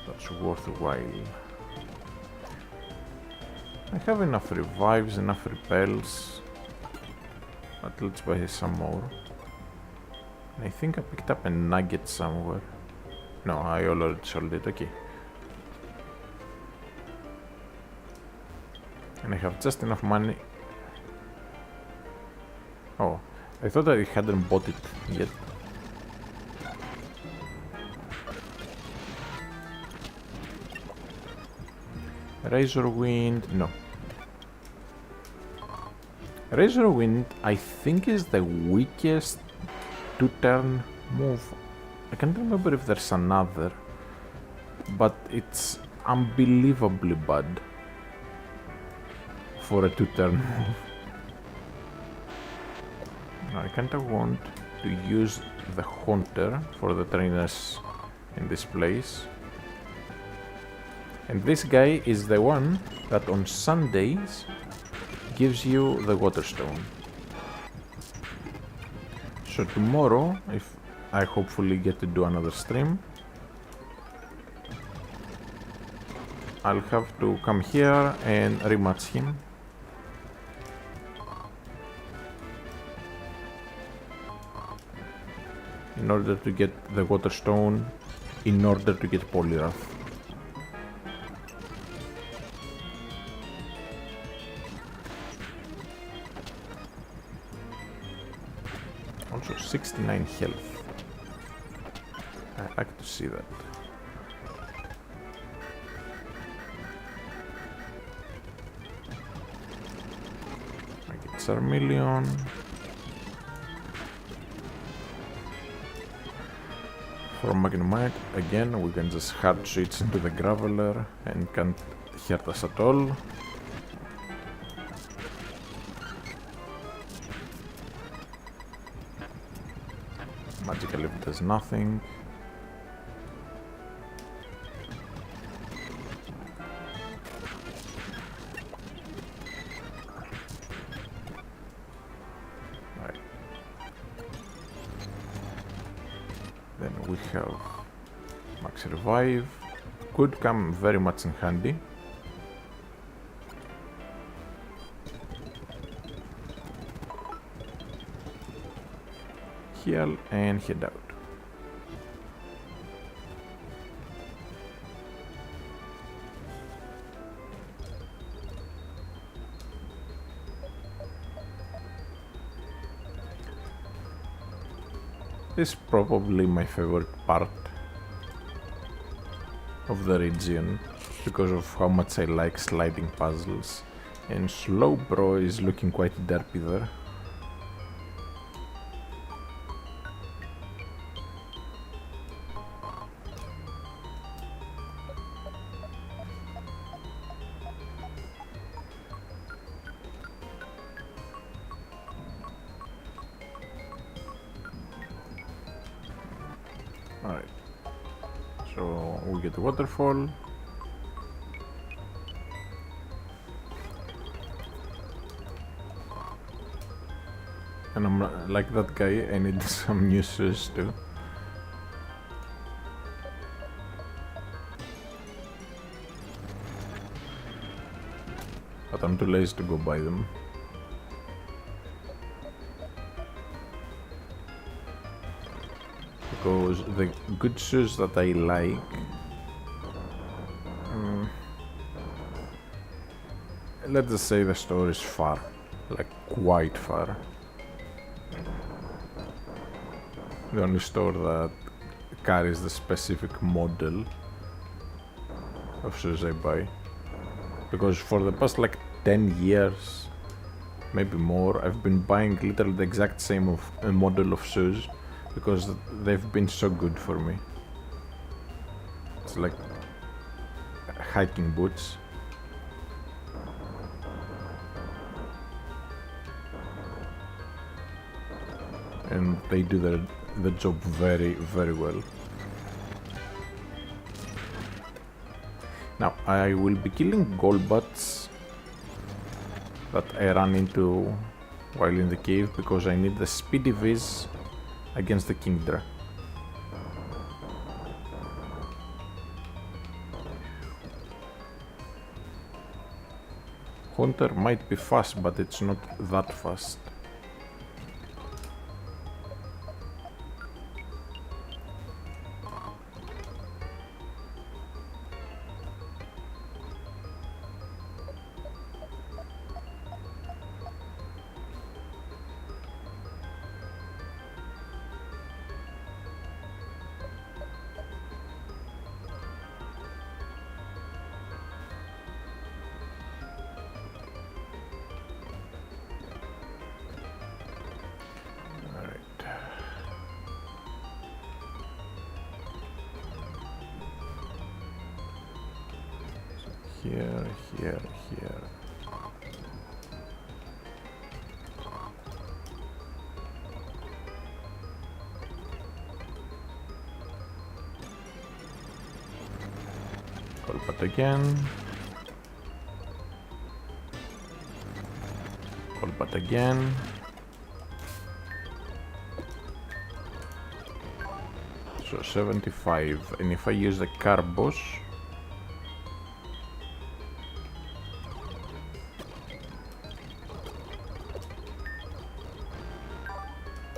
that's worthwhile? I have enough revives, enough repels, but let's buy some more. I think I picked up a nugget somewhere. No, I already sold it, okay. And I have just enough money. Oh, I thought I hadn't bought it yet. Razor Wind, no. Razor Wind, I think, is the weakest 2-turn move. I can't remember if there's another, but it's unbelievably bad for a 2-turn move. I kinda want to use the Haunter for the trainers in this place. And this guy is the one that on Sundays gives you the Waterstone. So tomorrow, if I hopefully get to do another stream, I'll have to come here and rematch him. In order to get the Waterstone, in order to get Polyrath. Also 69 health. I like to see that. I get Charmeleon. For Magnemite, again, we can just hard switch into the Graveler and can't hurt us at all. Magical Leaf does nothing. Right. Then we have Max Revive. Could come very much in handy. Heal and head out. This is probably my favorite part of the region because of how much I like sliding puzzles, and Slowbro is looking quite derpy there. Alright, so we get the waterfall. And I'm like that guy, I need some new shoes too. But I'm too lazy to go buy them. because the good shoes that I like let's just say the store is far, like quite far. The only store that carries the specific model of shoes I buy, because for the past like 10 years, maybe more, I've been buying literally the exact same model of shoes because they've been so good for me. It's like hiking boots. And they do the job very, very well. Now I will be killing Golbats that I ran into while in the cave because I need the speedy viz against the Kingdra. Hunter might be fast, but it's not that fast. Here. Golbat again. Golbat again. So 75, and if I use the Carbos,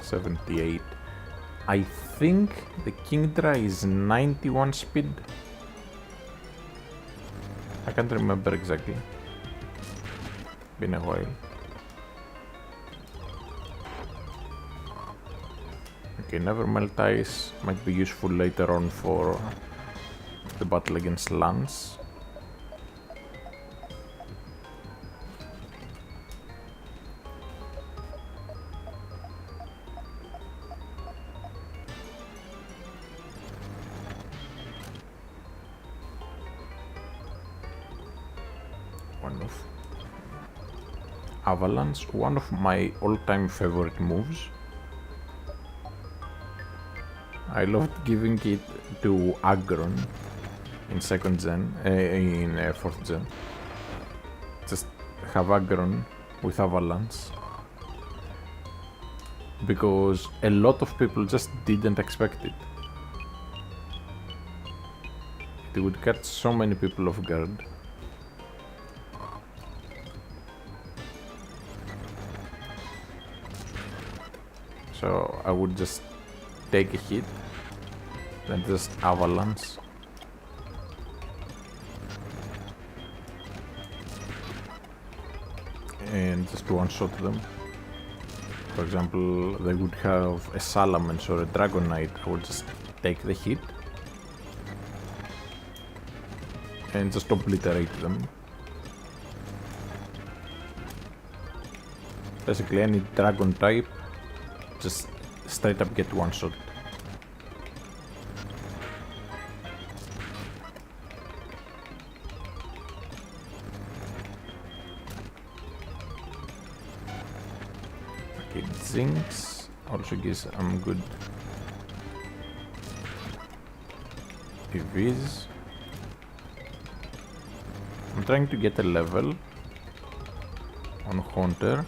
$78. I think the Kingdra is 91 speed. I can't remember exactly. Been a while. Okay, never melt ice might be useful later on for the battle against Lance. Avalanche, one of my all-time favorite moves. I loved giving it to Aggron in 2nd gen, in 4th gen. Just have Aggron with Avalanche. Because a lot of people just didn't expect it. It would catch so many people off guard. So I would just take a hit, then just avalanche. And just one-shot them. For example, they would have a Salamence or a Dragonite. I would just take the hit and just obliterate them. Basically, any Dragon type, just straight up get one-shot. Okay, Zinx also gives good PVs. I'm trying to get a level on Hunter.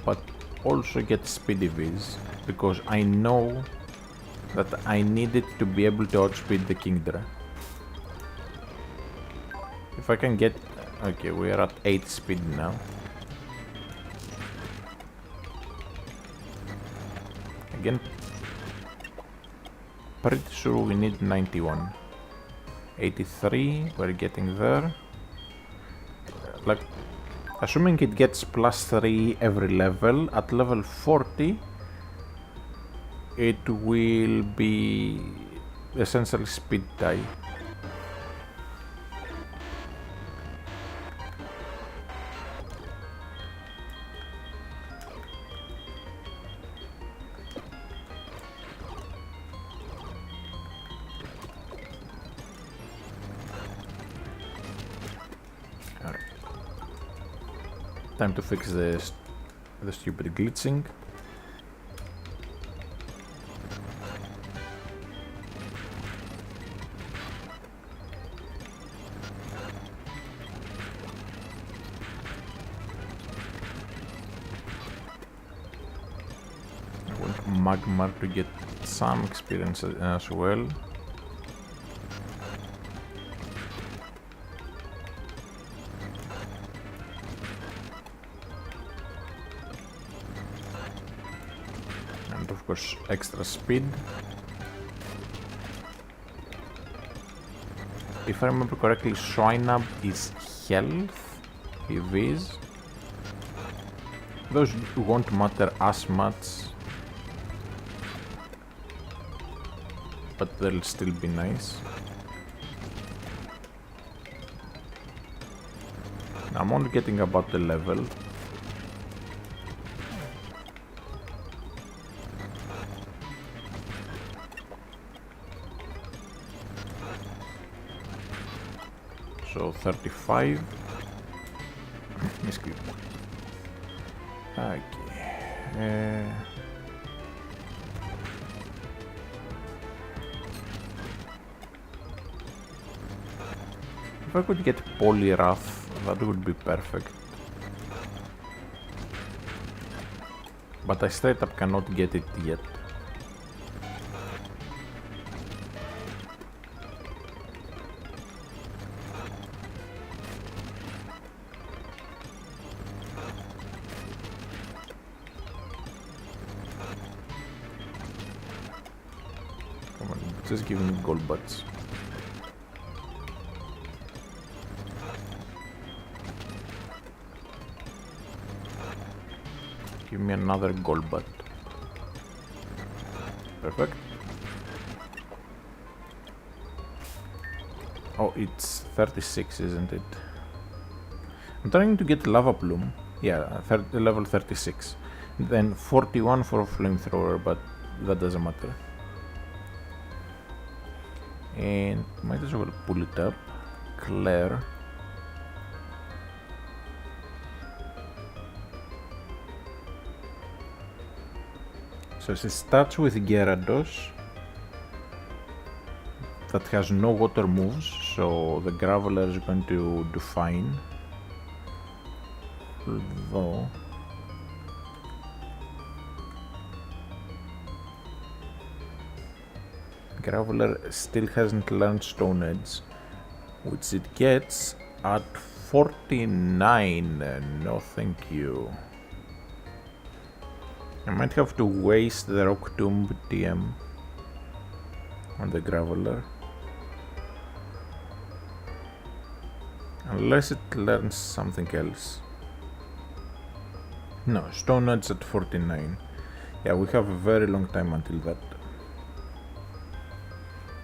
But also get speedy viz, because I know that I need it to be able to outspeed the Kingdra. If I can get... okay, we are at 8 speed now. again. Pretty sure we need 91. 83, we're getting there. Like, assuming it gets +3 every level, at level 40, it will be essentially speed tie. Time to fix the stupid glitching. I want Magmar to get some experience as well. Of course, extra speed. If I remember correctly, Swinub is health. It is. Those won't matter as much, but they'll still be nice. I'm only getting about the level. So 35. Misclick. Okay. If I could get Polyrath, that would be perfect. But I straight up cannot get it yet. Just give me gold butts. Give me another gold butt. Perfect. Oh, it's 36, isn't it? I'm trying to get Lava Plume. Yeah, level 36. Then 41 for a flamethrower, but that doesn't matter. And might as well pull it up. Claire. So she starts with Gyarados that has no water moves, so the Graveler is going to do fine. Although Graveler still hasn't learned Stone Edge, which it gets at 49. No thank you. I might have to waste the Rock Tomb TM on the Graveler. Unless it learns something else. No, Stone Edge at 49. Yeah, we have a very long time until that.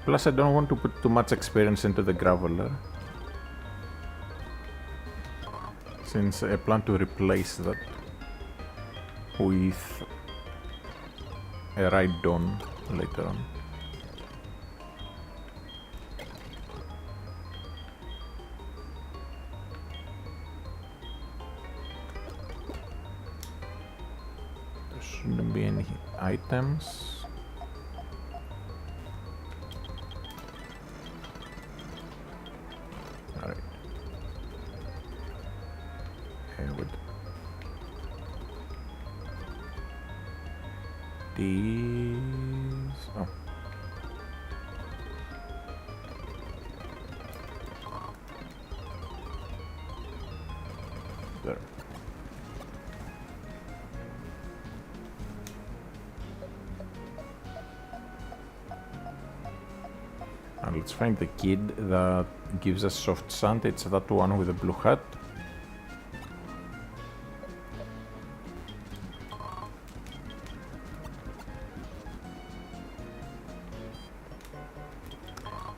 Plus, I don't want to put too much experience into the Graveler, since I plan to replace that with a Rhydon later on. There shouldn't be any items. Alright. With these. Oh. There. Now let's find the kid that gives us soft sand. It's that one with the blue hat.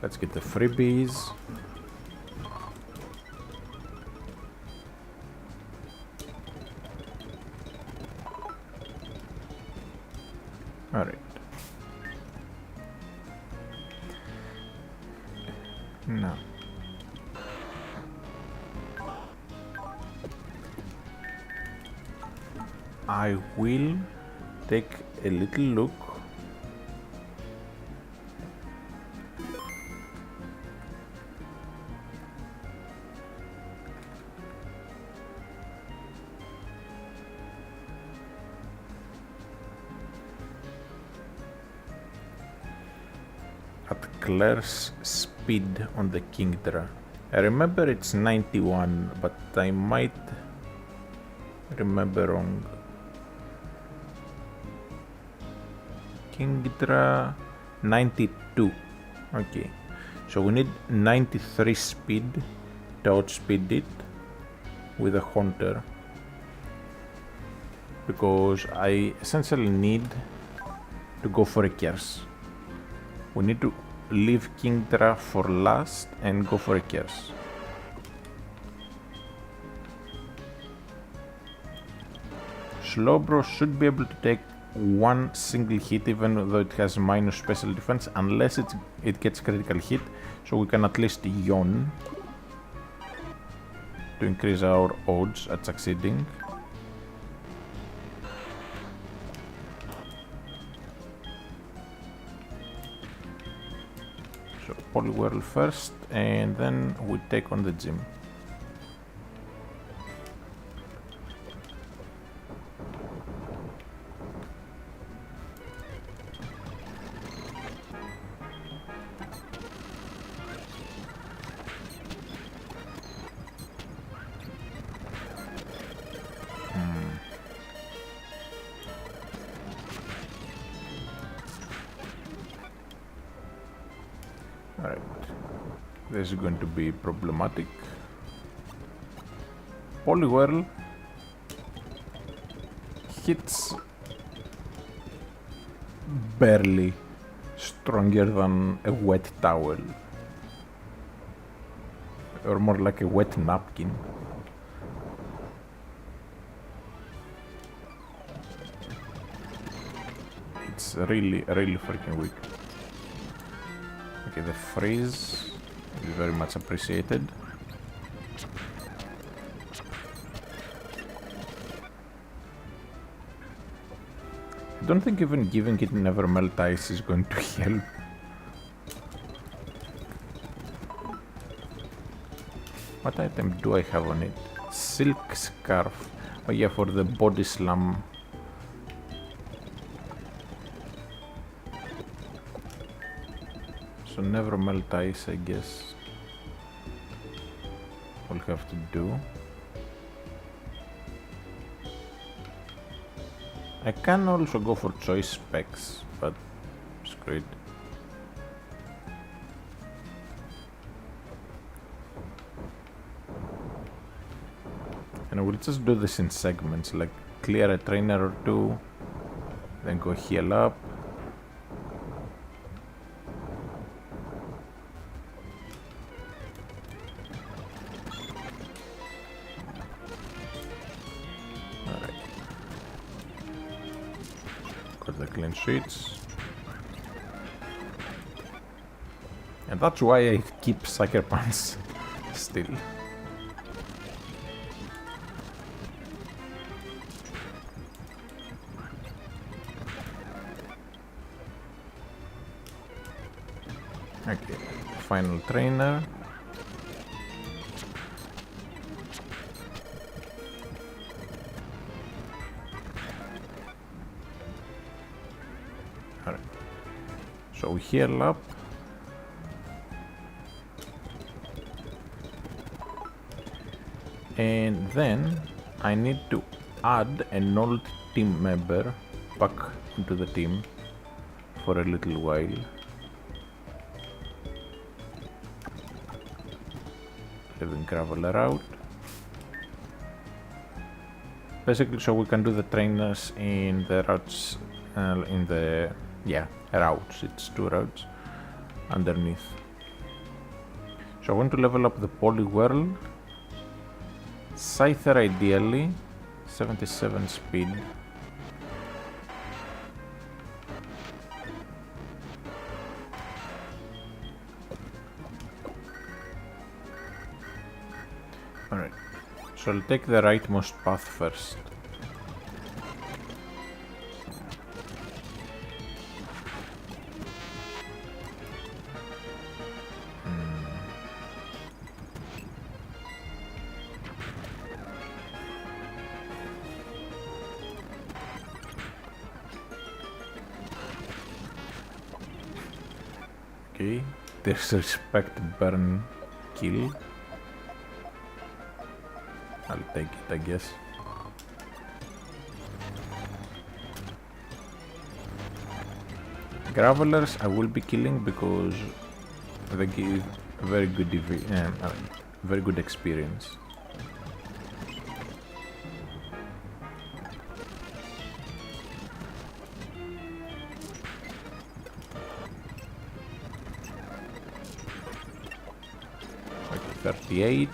Let's get the freebies. Alright. Now. I will take a little look at Claire's speed on the Kingdra. I remember it's 91, but I might remember wrong. Kingdra 92. Okay, so we need 93 speed to outspeed it with a Haunter, because I essentially need to go for a curse. We need to leave Kingdra for last and go for a curse. Slowbro should be able to take one single hit, even though it has minus special defense, unless it gets critical hit, so we can at least yawn to increase our odds at succeeding. So Poliwhirl first, and then we take on the gym. Alright, this is going to be problematic. Poliwhirl hits barely, stronger than a wet towel, or more like a wet napkin. It's really freaking weak. Okay, the freeze is very much appreciated. I don't think even giving it Never Melt Ice is going to help. What item do I have on it? Silk Scarf. Oh yeah, for the body slam. So Never Melt Ice, I guess we'll have to do. I can also go for choice specs, but screw it. And I will just do this in segments, like clear a trainer or two, then go heal up. Got the clean sheets. And that's why I keep Sucker Punch still. Okay, final trainer. Alright, so we heal up. And then I need to add an old team member back into the team for a little while. leaving Graveler out. Basically, so we can do the trainers in the routes, routes, it's 2 routes underneath. So I want to level up the Poly Whirl, Scyther ideally, 77 speed. Alright, so I'll take the rightmost path first. Okay, disrespect, burn, kill. I'll take it, I guess. Gravelers I will be killing because they give very good experience. Like 38.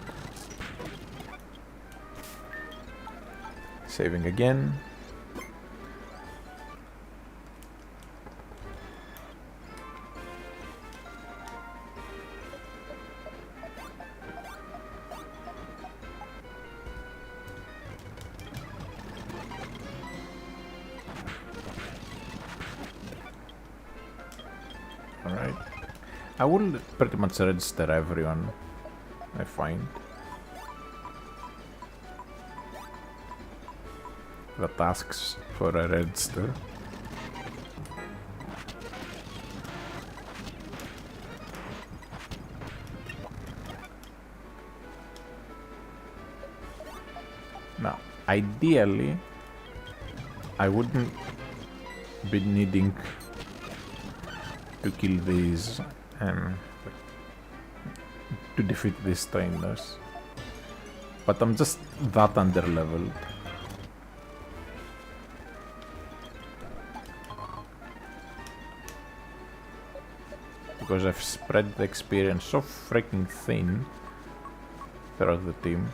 Saving again. Alright. I will pretty much register everyone I find that asks for a register. Now, ideally, I wouldn't be needing to kill these to defeat these trainers, but I'm just that underleveled. Because I've spread the experience so freaking thin throughout the team.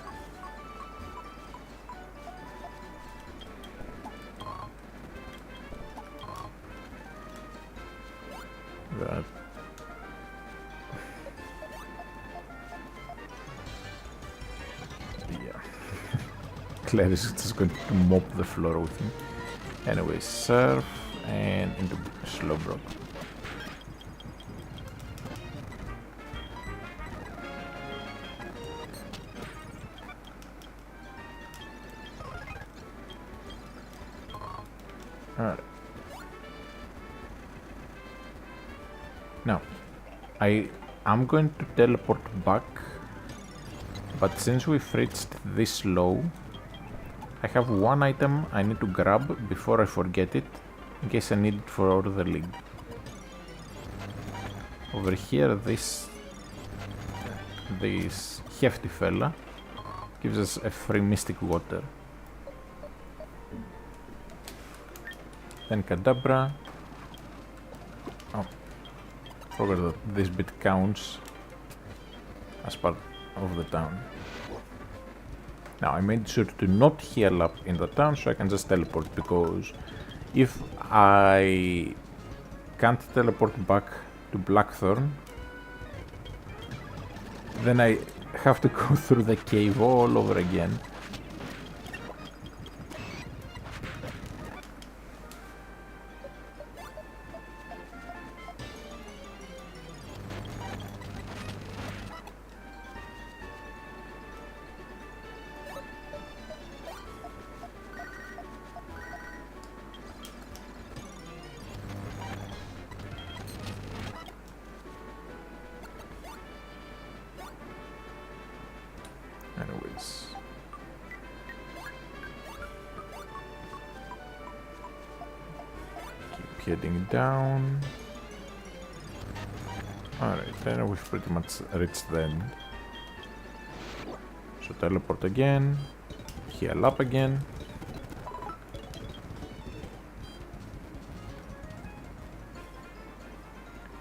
That yeah. Claire is just going to mop the floor with me. Anyway, surf and into Slowbro. Alright. Now, I am going to teleport back, but since we've reached this low, I have one item I need to grab before I forget it, in case I need it for the league. Over here, this hefty fella gives us a free mystic water. Then Kadabra. Oh, forgot that this bit counts as part of the town. Now I made sure to not heal up in the town so I can just teleport, because if I can't teleport back to Blackthorn, then I have to go through the cave all over again. Anyways. Keep heading down. Alright, then we've pretty much reached the end. So teleport again, heal up again.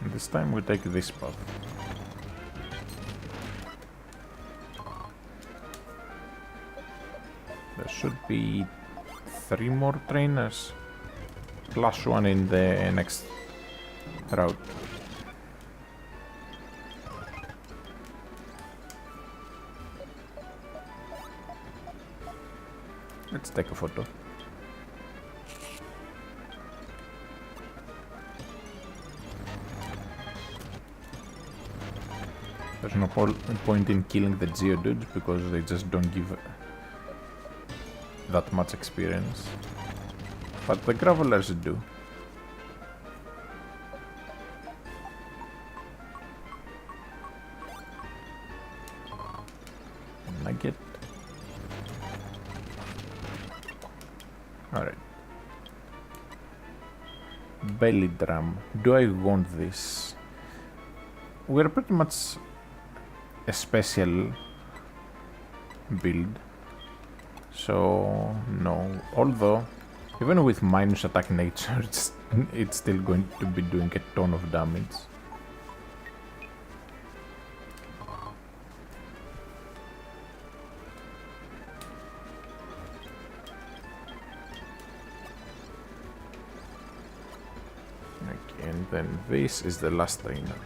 And this time we take this path. There should be 3 more trainers, plus 1 in the next route. Let's take a photo. There's no point in killing the Geodudes because they just don't give that much experience. But the Gravelers do. Nugget. Alright. Belly drum. Do I want this? We're pretty much a special build. So, no. Although, even with minus attack nature, it's still going to be doing a ton of damage. Okay, and then this is the last trainer.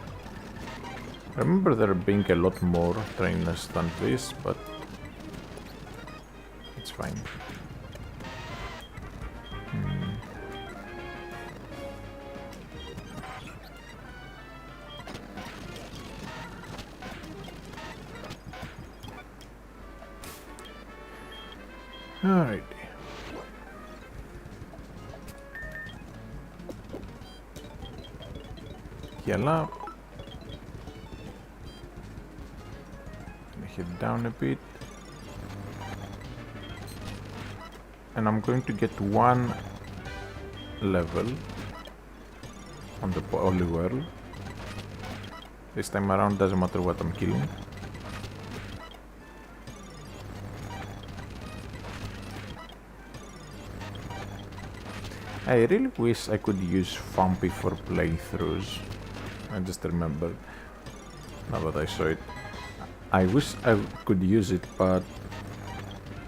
I remember there being a lot more trainers than this, but it's fine. Alrighty. Heal up. Head down a bit. And I'm going to get 1 level on the Holy World. This time around doesn't matter what I'm killing. I really wish I could use Fumpy for playthroughs. I just remembered now that I saw it. I wish I could use it, but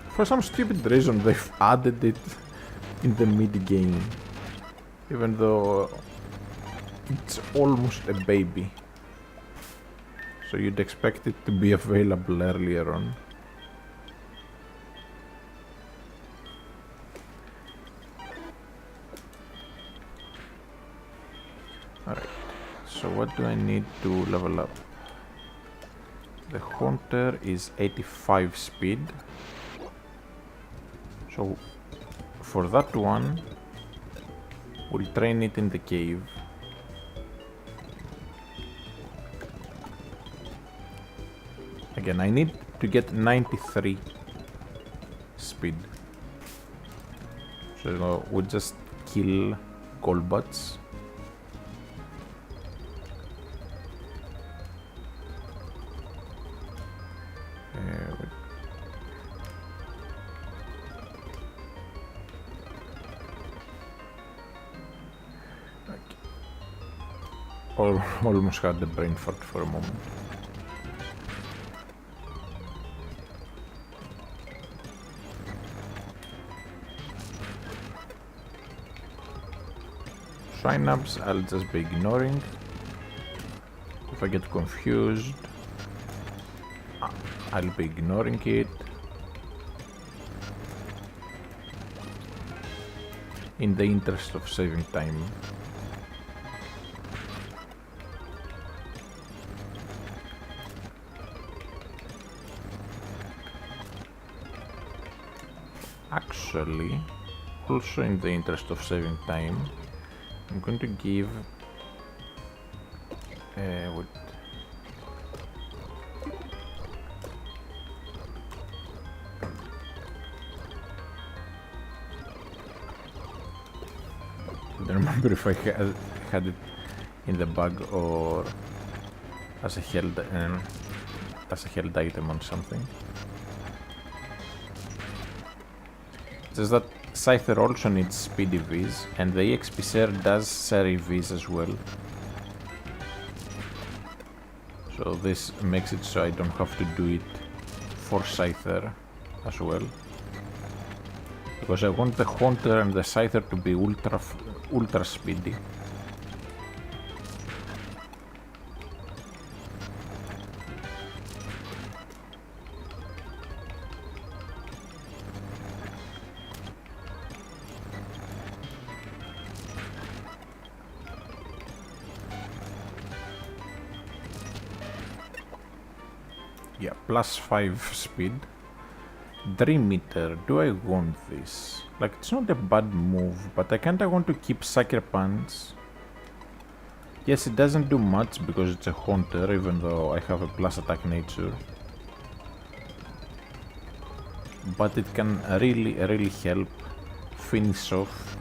for some stupid reason they've added it in the mid-game, even though it's almost a baby. So you'd expect it to be available earlier on. Alright, so what do I need to level up? The Haunter is 85 speed. So for that one, we'll train it in the cave. Again, I need to get 93 speed. So we'll just kill Golbats. Almost had the brain fart for a moment. Synapse I'll just be ignoring. If I get confused, I'll be ignoring it. In the interest of saving time. Actually, also in the interest of saving time, I'm going to give what? I don't remember if I had it in the bag or as a held item on something. Just that Scyther also needs speedy Vs, and the EXP share does share Vs as well. So this makes it so I don't have to do it for Scyther as well. Because I want the Haunter and the Scyther to be ultra speedy. Yeah, +5 speed. Dream Meter, do I want this? Like, it's not a bad move, but I kinda want to keep Sucker Punch. Yes, it doesn't do much because it's a Haunter, even though I have a plus attack nature. But it can really help finish off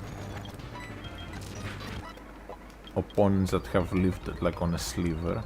opponents that have lived like on a sliver.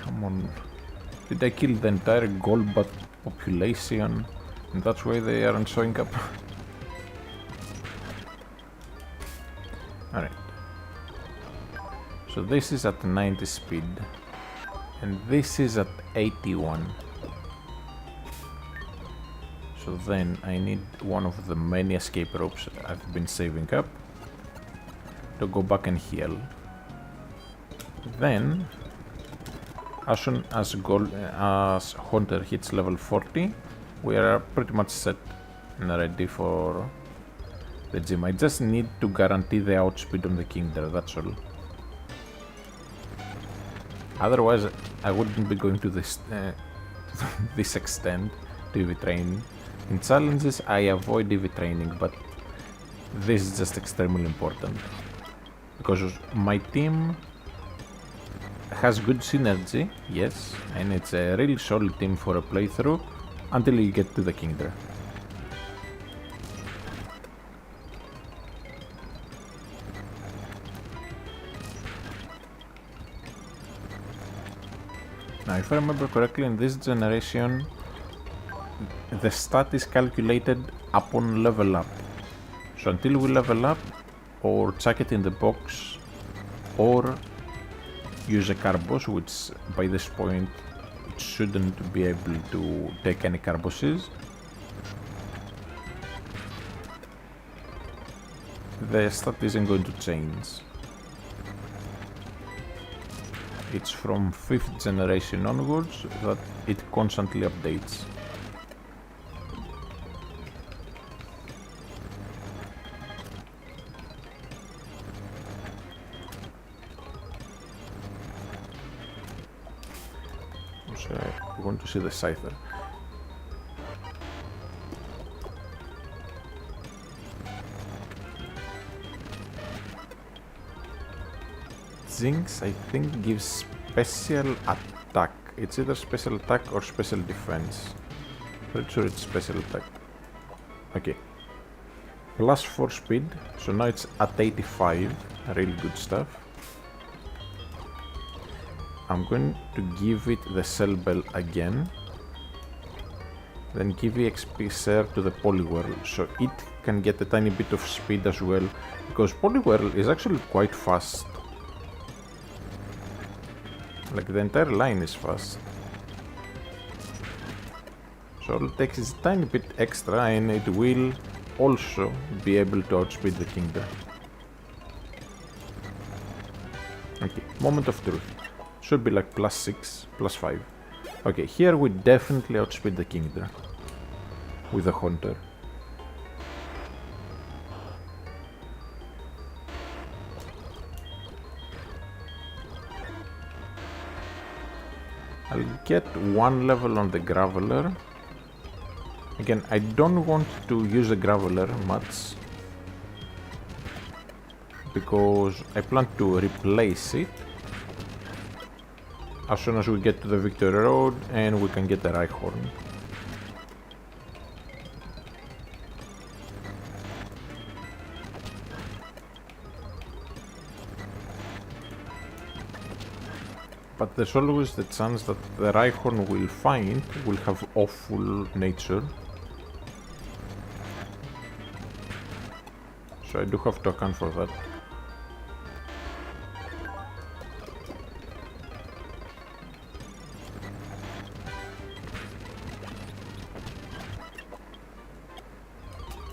Come on. Did I kill the entire Golbat population? And that's why they aren't showing up? Alright. So this is at 90 speed. And this is at 81. So then I need one of the many escape ropes I've been saving up to go back and heal. Then, as soon as Haunter hits level 40, we are pretty much set and ready for the gym. I just need to guarantee the outspeed on the Kingdra, that's all. Otherwise, I wouldn't be going to this this extent to EV training. In challenges, I avoid EV training, but this is just extremely important. Because my team has good synergy, yes, and it's a really solid team for a playthrough until you get to the Kingdra. Now, if I remember correctly, in this generation, the stat is calculated upon level up. So until we level up, or chuck it in the box, or use a Carbos, which by this point it shouldn't be able to take any Carboses, the stat isn't going to change. It's from 5th generation onwards that it constantly updates. So I want to see the Scyther. Jinx, I think, gives special attack. It's either special attack or special defense. Pretty sure it's special attack. Okay. +4 speed, so now it's at 85. Really good stuff. I'm going to give it the Cell Bell again. Then give EXP share to the Poliwhirl, so it can get a tiny bit of speed as well, because Poliwhirl is actually quite fast. Like, the entire line is fast. So all it takes is a tiny bit extra and it will also be able to outspeed the Kingdra. Okay, moment of truth. Should be like +6, +5. Okay, here we definitely outspeed the Kingdra with the Haunter. I'll get 1 level on the Graveler. Again, I don't want to use the Graveler much. because I plan to replace it as soon as we get to the Victory Road and we can get the Reichhorn. But there's always the chance that the Reichhorn will have awful nature. So I do have to account for that.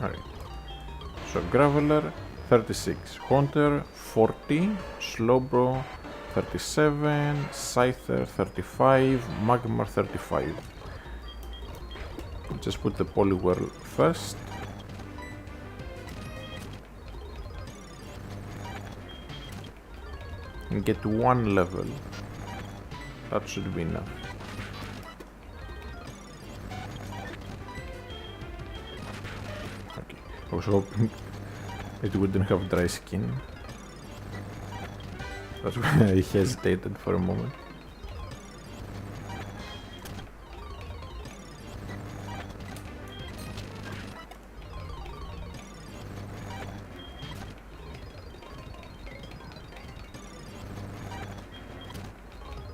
Alright. So Graveler 36, Haunter 40, Slowbro 37, Scyther 35, Magmar 35. Just put the Poliwhirl first. And get one level. That should be enough. Okay, I was hoping it wouldn't have dry skin. That's why I hesitated for a moment.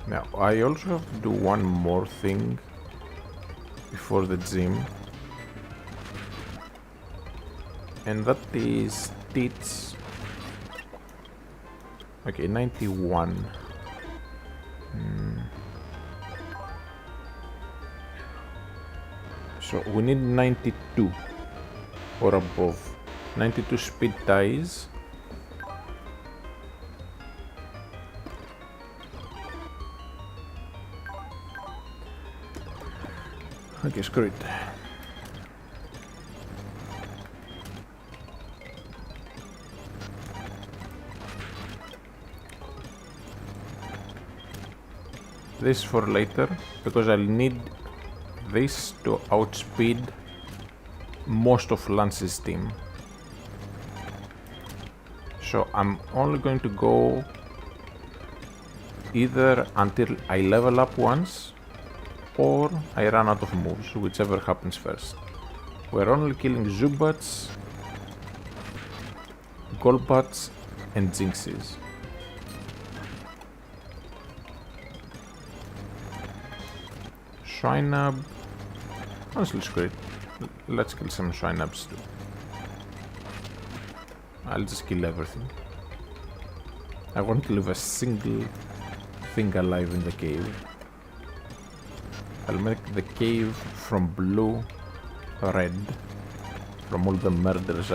Now, I also have to do one more thing before the gym, and that is teach. Okay, 91. So we need 92 or above. 92 speed ties. Okay, screw it. This for later, because I'll need this to outspeed most of Lance's team. So I'm only going to go either until I level up once or I run out of moves, whichever happens first. We're only killing Zubats, Golbats and Jinxes. Shinab. Honestly, screw it. Let's kill some Shinabs too. I'll just kill everything. I won't leave a single thing alive in the cave. I'll make the cave from blue red from all the murders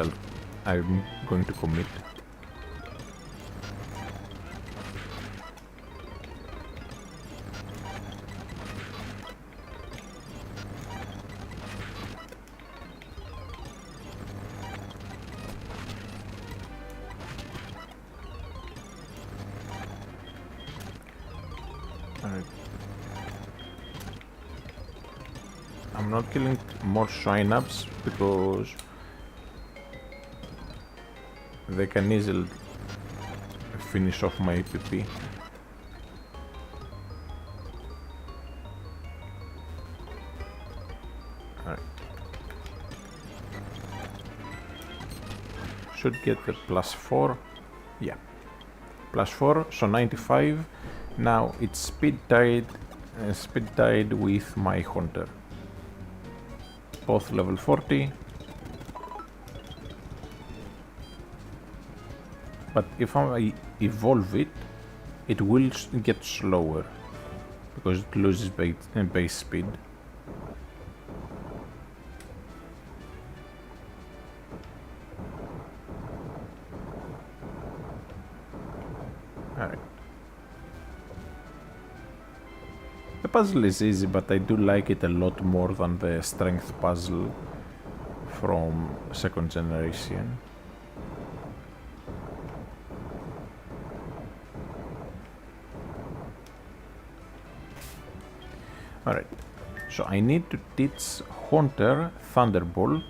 I'm going to commit. Alright. I'm not killing more Shinabs because they can easily finish off my APP. Alright. Should get the +4. Yeah. +4, so 95. Now it's speed tied with my Haunter. Both level 40. But if I evolve it, it will get slower because it loses base speed. Alright. The puzzle is easy, but I do like it a lot more than the strength puzzle from second generation. Alright, so I need to teach Haunter Thunderbolt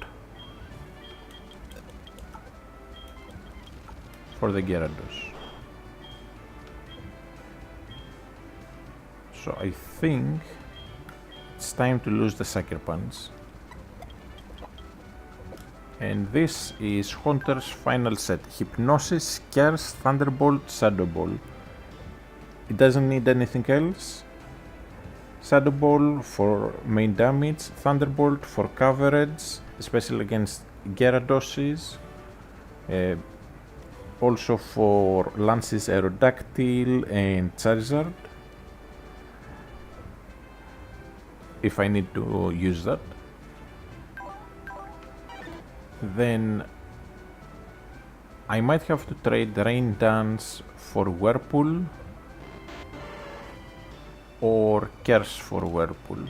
for the Gyarados. So I think it's time to lose the Sucker Punch. And this is Haunter's final set. Hypnosis, Curse, Thunderbolt, Shadow Ball. It doesn't need anything else. Shadow Ball for main damage, Thunderbolt for coverage, especially against Gyaradoses. Also for Lance's Aerodactyl and Charizard, if I need to use that. Then I might have to trade Rain Dance for Whirlpool or Curse for Whirlpool.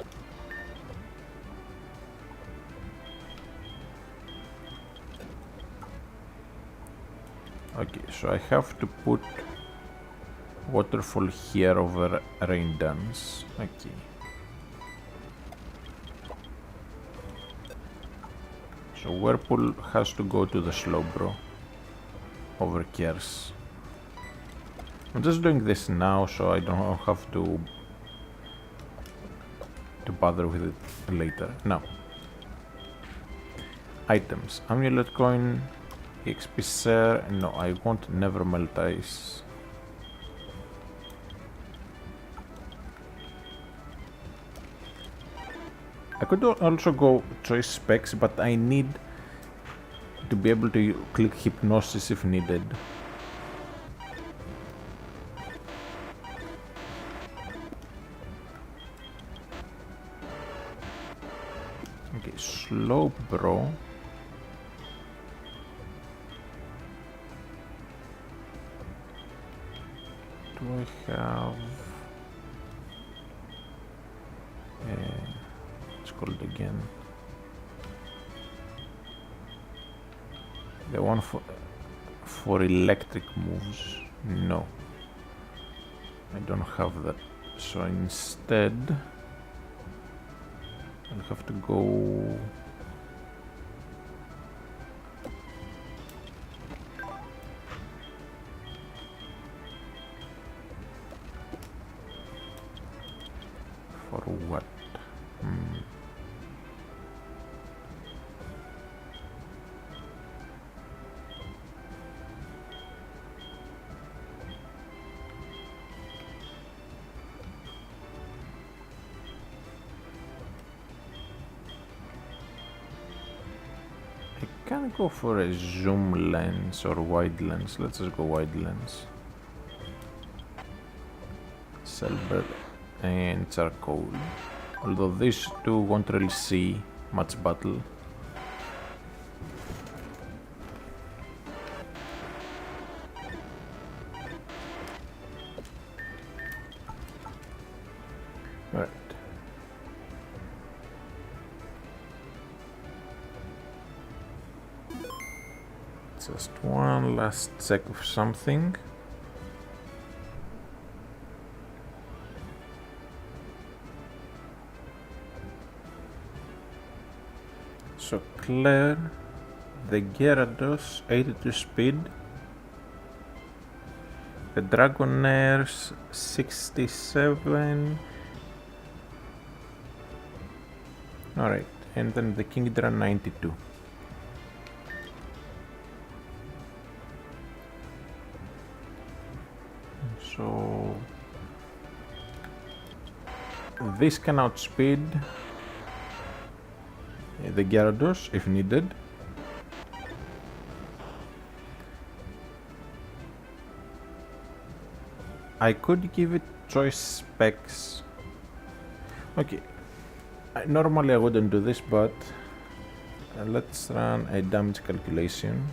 Okay, so I have to put Waterfall here over Rain Dance. Okay. So Whirlpool has to go to the Slowbro over Curse. I'm just doing this now so I don't have to bother with it later. Now, items. Amulet Coin, XP Share. No, I want Never Melt Ice. I could also go Choice Specs, but I need to be able to click Hypnosis if needed. Okay, Slowbro. Do I have... it's called again. The one for electric moves. No, I don't have that. So instead, I'll have to go. For what? I can go for a zoom lens or wide lens. Let's just go wide lens. Silver and charcoal. Although these two won't really see much battle. Right. Just one last check of something. So Claire, the Gyarados 82 speed, the Dragonairs 67. Alright, and then the Kingdra 92. So this can outspeed the Gyarados if needed. I could give it choice specs. Okay, normally I wouldn't do this, but let's run a damage calculation.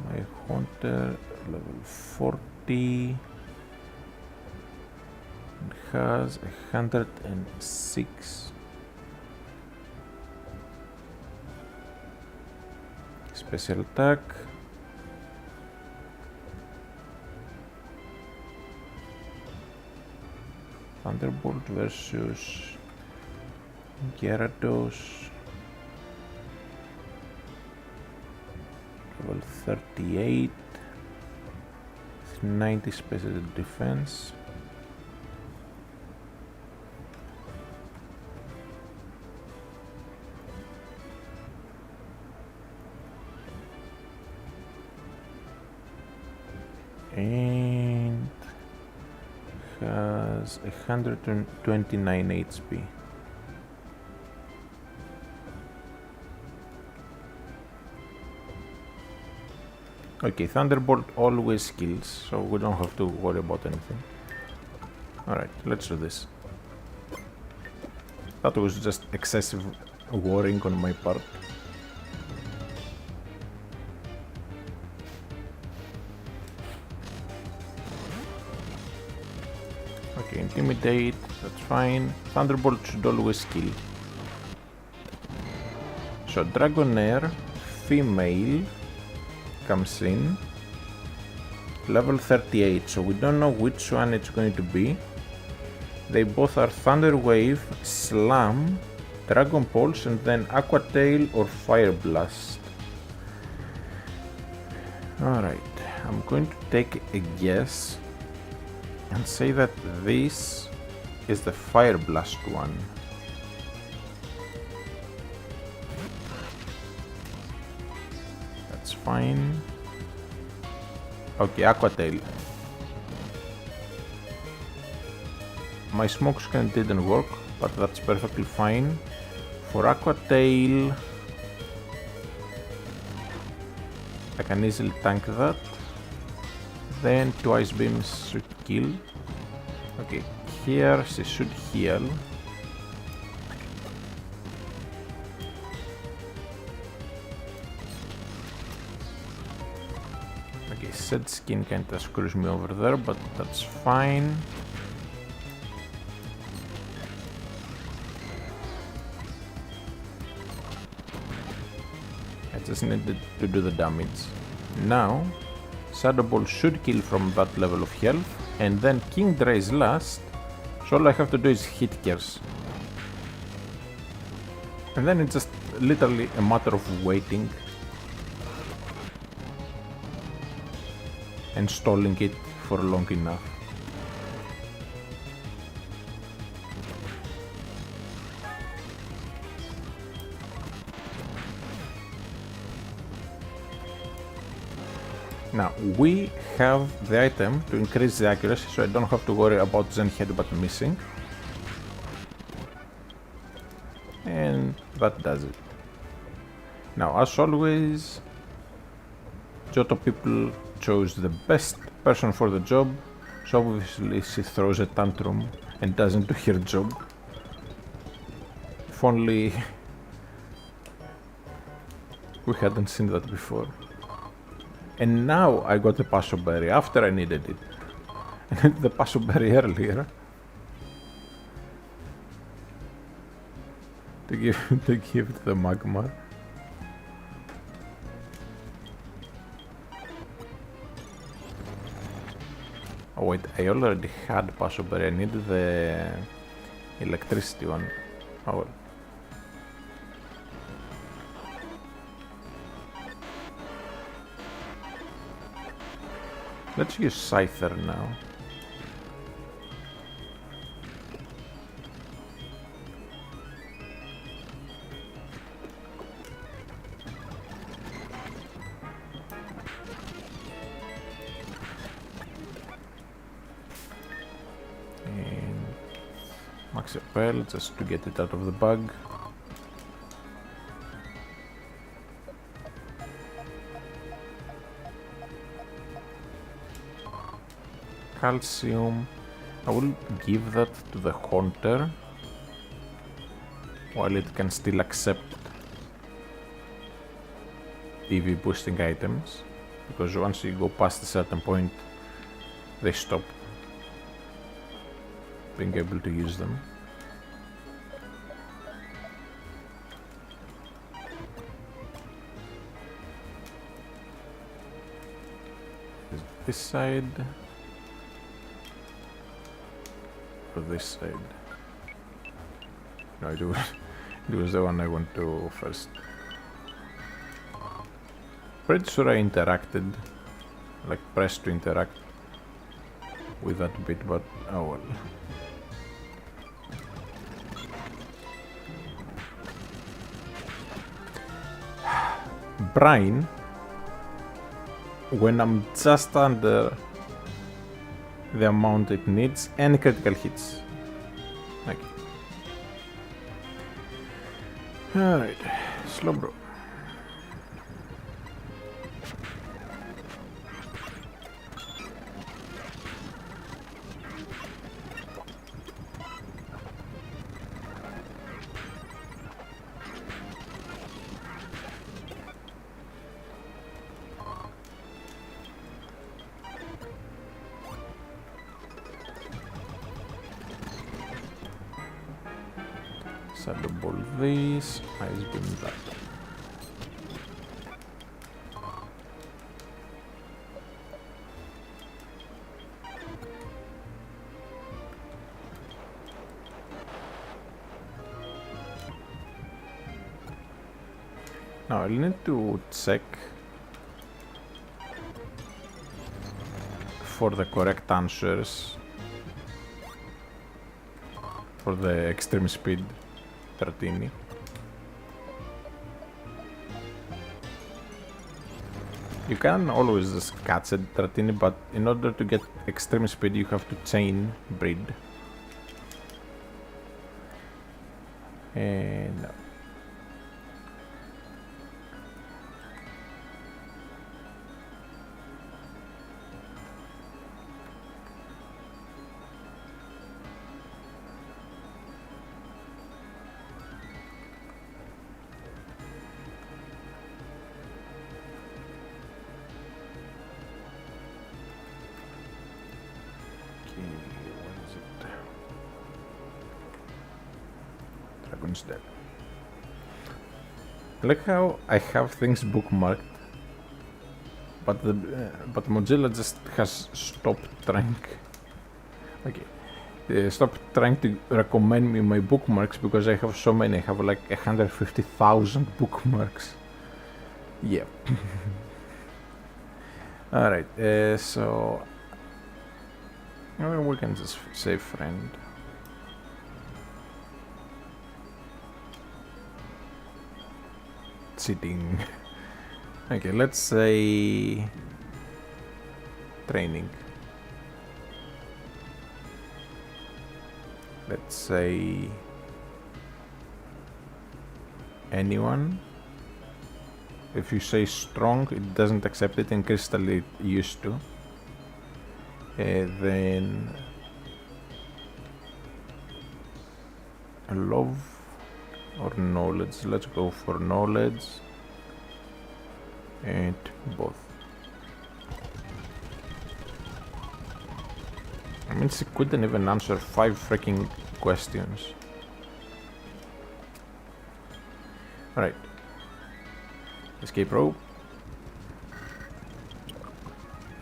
My Haunter level 40 and has 106 special attack. Thunderbolt versus Gyarados. Level 38. 90 special defense. And has 129 HP. Okay, Thunderbolt always kills, so we don't have to worry about anything. Alright, let's do this. That was just excessive worrying on my part. Okay, Intimidate, that's fine. Thunderbolt should always kill. So, Dragonair, female, comes in. Level 38, so we don't know which one it's going to be. They both are Thunder Wave, Slam, Dragon Pulse, and then Aqua Tail or Fire Blast. Alright, I'm going to take a guess and say that this is the Fire Blast one. That's fine. Okay, Aqua Tail. My Smoke Screen didn't work, but that's perfectly fine. For Aqua Tail, I can easily tank that. Then 2 Ice Beams should kill. Okay, here she should heal. Okay, Sedge Skin kinda screws me over there, but that's fine. I just needed to do the damage. Now, Shadow Ball should kill from that level of health, and then Kingdra is last, so all I have to do is hit Curse. And then it's just literally a matter of waiting and stalling it for long enough. Now, we have the item to increase the accuracy, so I don't have to worry about Zen Headbutt missing. And that does it. Now, as always, Johto people chose the best person for the job, so obviously she throws a tantrum and doesn't do her job. If only we hadn't seen that before. And now I got the Paso Berry after I needed it. I needed the Paso Berry earlier to give it the Magmar. Oh wait, I already had Paso Berry. I needed the electricity one. Oh well. Let's use Scyther now. And Max Repel just to get it out of the bag. Calcium, I will give that to the Haunter while it can still accept EV boosting items, because once you go past a certain point they stop being able to use them. this side or this side? No, it was the one I went to first. Pretty sure I interacted, like pressed to interact with that bit, but oh well. Brine, when I'm just under the amount it needs, and critical hits. Okay. Alright, slow bro. Shadow Ball this, Ice Beam that. Now I'll need to check for the correct answers for the extreme speed Tratini. You can always just catch a Tratini, but in order to get extreme speed you have to chain breed. And no. Instead. Like how I have things bookmarked, but Mozilla just has stopped trying. Okay, stopped trying to recommend me my bookmarks because I have so many. I have like 150,000 bookmarks. Yeah. All right. So we can just say friend. Sitting. Okay, let's say training. Let's say anyone. If you say strong, it doesn't accept it, and Crystal it used to. Then love or knowledge. Let's go for knowledge and both. I mean, she couldn't even answer 5 freaking questions. Alright. Escape rope.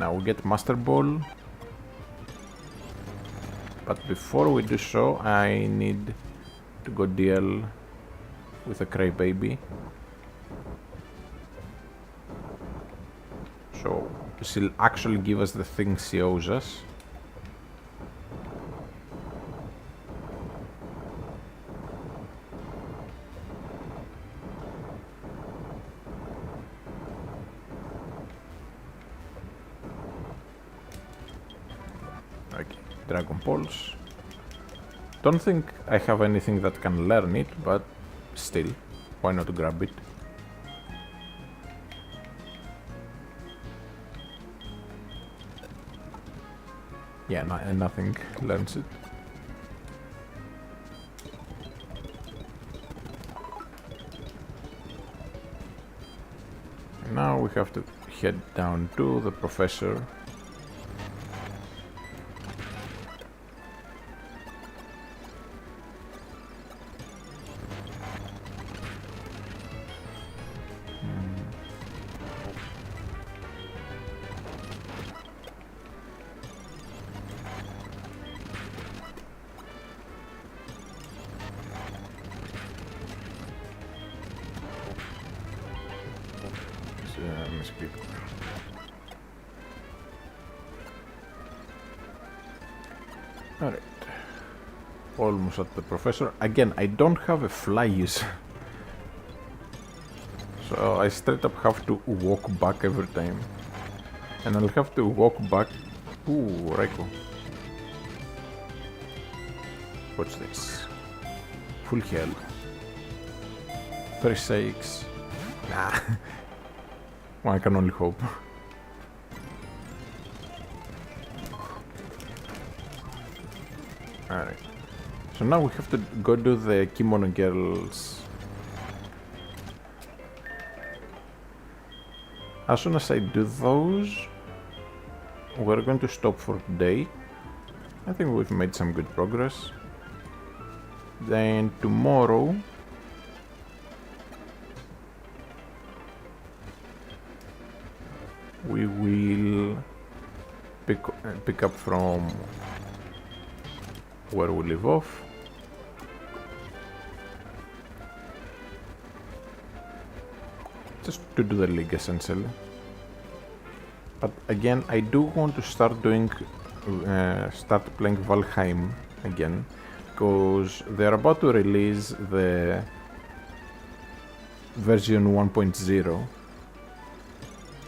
Now we get Master Ball. But before we do so, I need to go deal with a crybaby. So she'll actually give us the thing she owes us. Okay, Dragon Pulse. Don't think I have anything that can learn it, but still, why not grab it? Yeah, nothing learns it. Now we have to head down to the professor. skip. Alright. Almost at the professor. Again, I don't have a fly user. So I straight up have to walk back every time. And I'll have to walk back. Ooh, Reiko. What's this? Full health. 36. Nah. Well, I can only hope. Alright. So now we have to go do the Kimono Girls. As soon as I do those, we're going to stop for today. I think we've made some good progress. Then tomorrow we will pick up from where we leave off. Just to do the league essentially. But again, I do want to start doing start playing Valheim again, because they're about to release the version 1.0,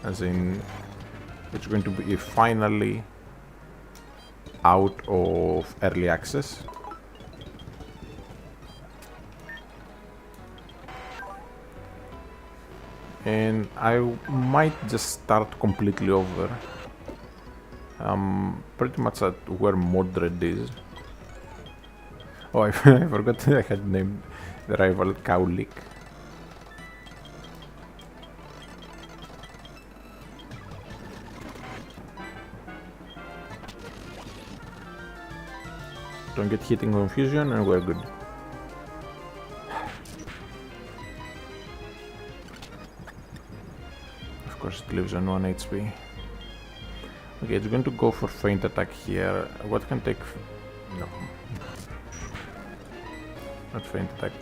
as in it's going to be finally out of early access. And I might just start completely over. Pretty much at where Modred is. Oh, I forgot I had named the rival Kaulik. Don't get hit in confusion and we're good. Of course it lives on 1 HP. Okay, it's going to go for feint attack here. What can take... no. Not feint attack.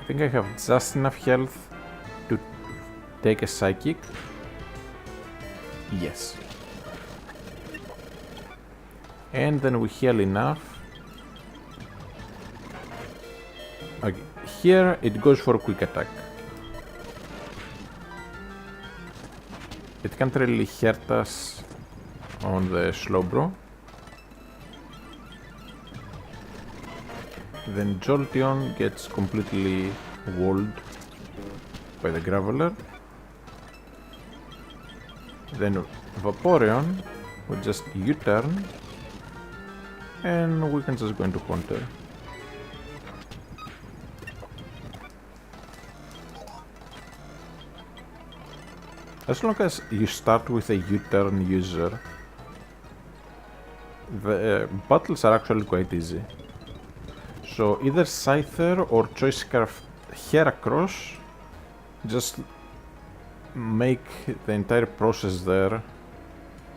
I think I have just enough health to take a psychic. Yes. And then we heal enough. Okay, here it goes for quick attack. It can't really hurt us on the Slowbro. Then Jolteon gets completely walled by the Graveler. Then Vaporeon will just U-turn and we can just go into counter. As long as you start with a U-turn user, the battles are actually quite easy. So either Scyther or Choice Scarf Heracross, just make the entire process there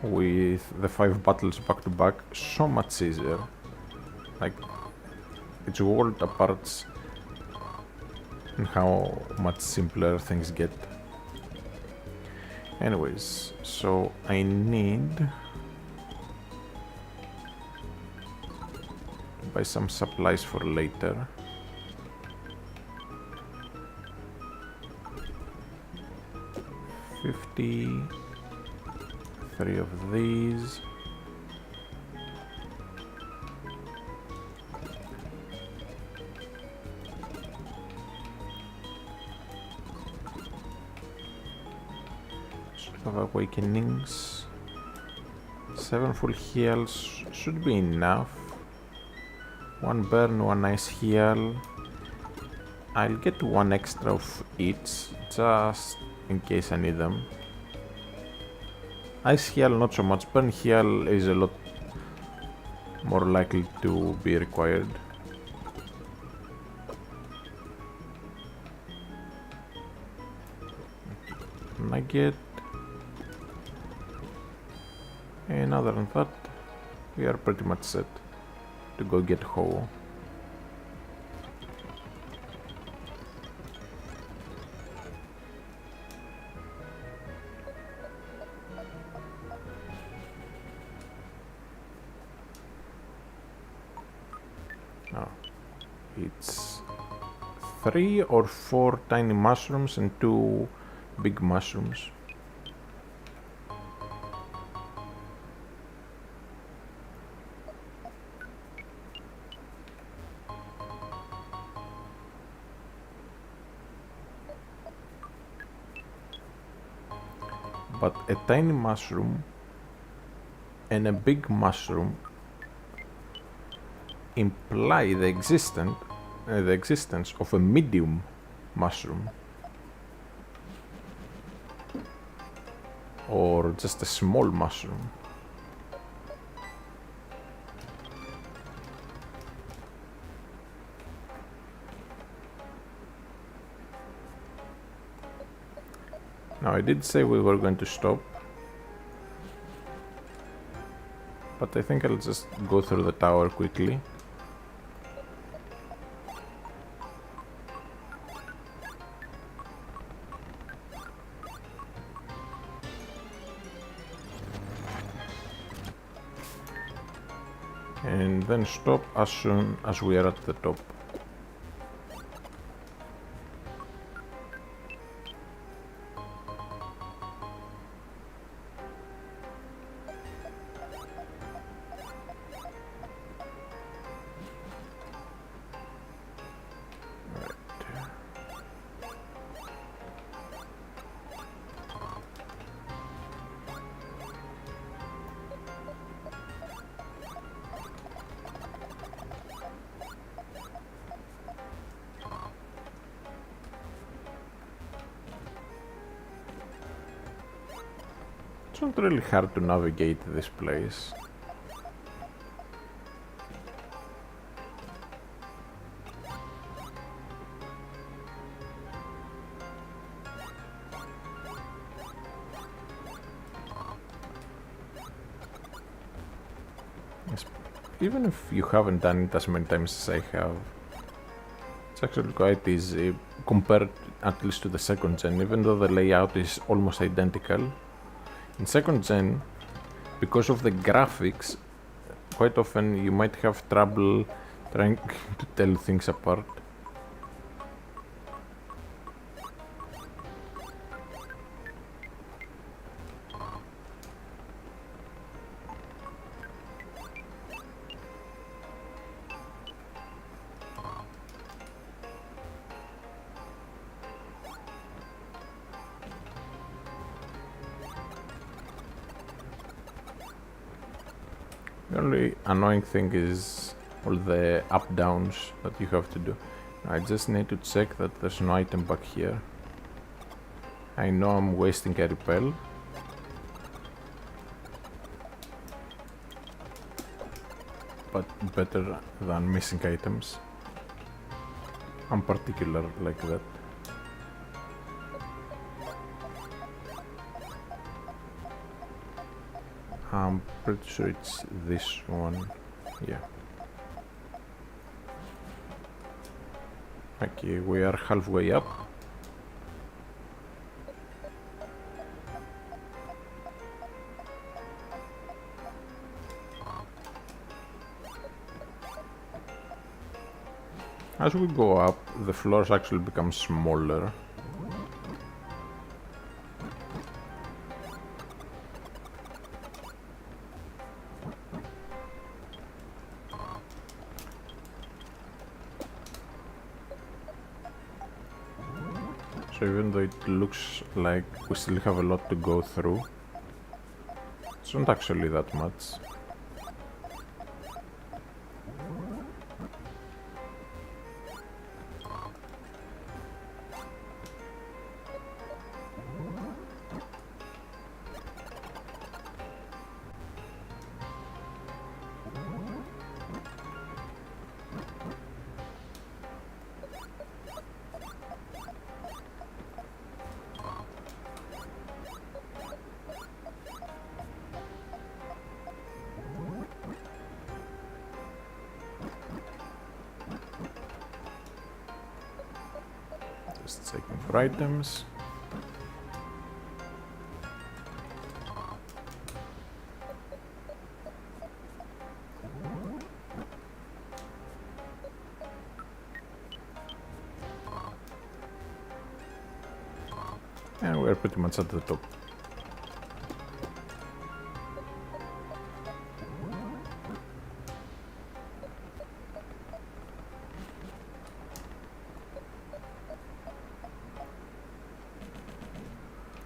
with the 5 battles back to back so much easier. Like, it's world apart in how much simpler things get. Anyways, so I need to buy some supplies for later. Three of these. Of awakenings. 7 full heals should be enough. 1 burn, 1 ice heal. I'll get 1 extra of each just in case I need them. Ice heal not so much, burn heal is a lot more likely to be required. Nugget. And other than that, we are pretty much set to go get Ho. Oh, it's 3 or 4 tiny mushrooms and 2 big mushrooms. But a tiny mushroom and a big mushroom imply the existence of a medium mushroom, or just a small mushroom. Now, I did say we were going to stop, but I think I'll just go through the tower quickly. And then stop as soon as we are at the top. It's not really hard to navigate this place. Even if you haven't done it as many times as I have, it's actually quite easy compared at least to the second gen, even though the layout is almost identical. In second gen, because of the graphics, quite often you might have trouble trying to tell things apart. The only annoying thing is all the up-downs that you have to do. I just need to check that there's no item back here. I know I'm wasting a repel. But better than missing items. I'm particular like that. I'm pretty sure it's this one. Yeah. Okay, we are halfway up. As we go up, the floors actually become smaller. So even though it looks like we still have a lot to go through, it's not actually that much. Just checking for items. we're pretty much at the top.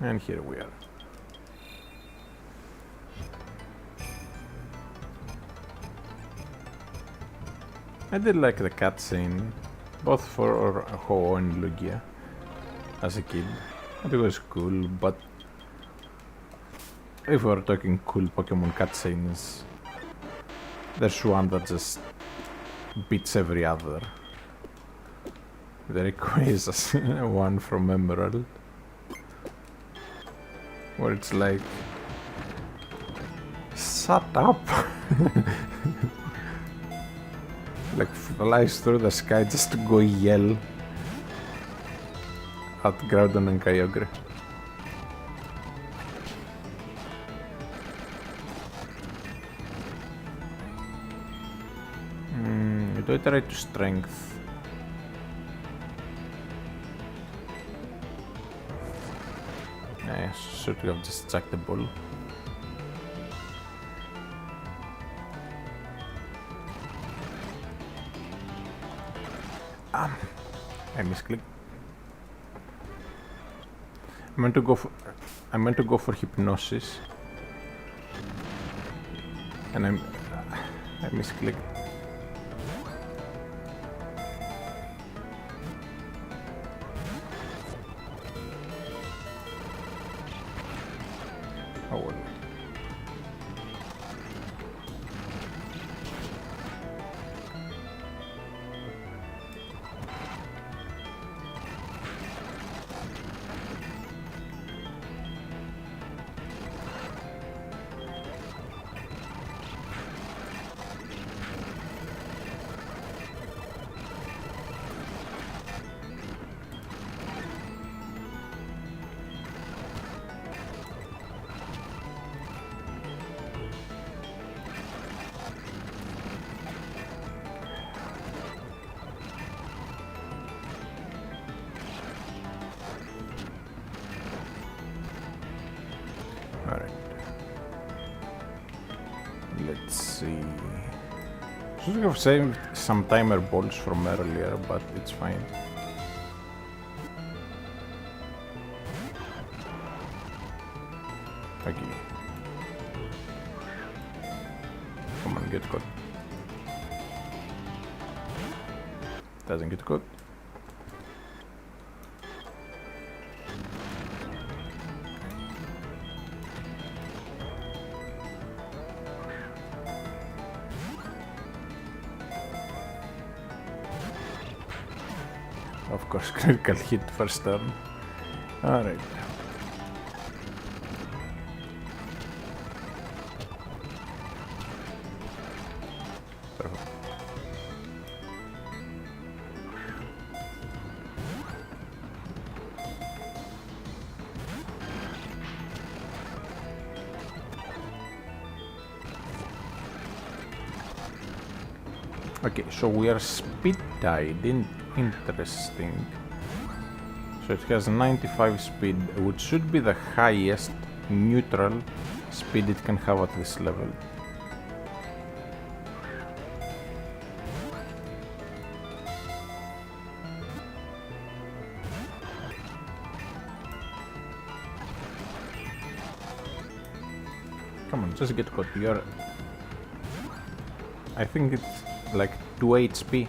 And here we are. I did like the cutscene, both for Ho and Lugia, as a kid. It was cool, but if we're talking cool Pokemon cutscenes, there's one that just beats every other. The Rayquaza one from Emerald, where it's like, shut up! Like flies through the sky just to go yell at Groudon and Kyogre. Do I try to strength? I should have just chucked the ball. I misclicked. I meant to go for hypnosis, and I misclicked. Oh well. Alright. Let's see. Should have saved some timer balls from earlier, but it's fine. Okay. Come on, get caught. Doesn't get caught. Of course, critical hit first turn. Alright. Perfect. Okay, so we are speed tied. Interesting. So it has 95 speed, which should be the highest neutral speed it can have at this level. Come on, just get caught. You're... I think it's like 2 HP.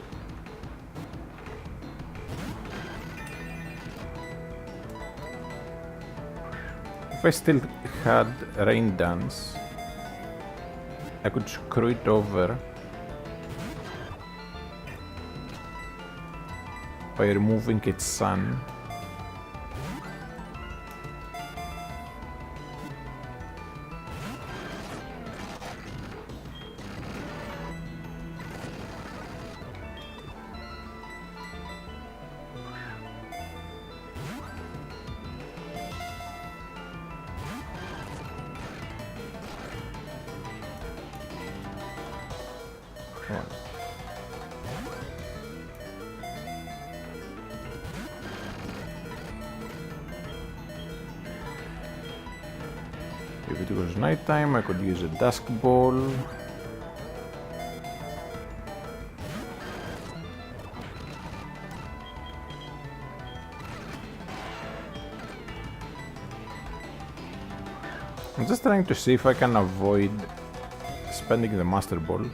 If I still had Rain Dance, I could screw it over by removing its sun. it was nighttime, I could use a dusk ball. I'm just trying to see if I can avoid spending the Master Ball.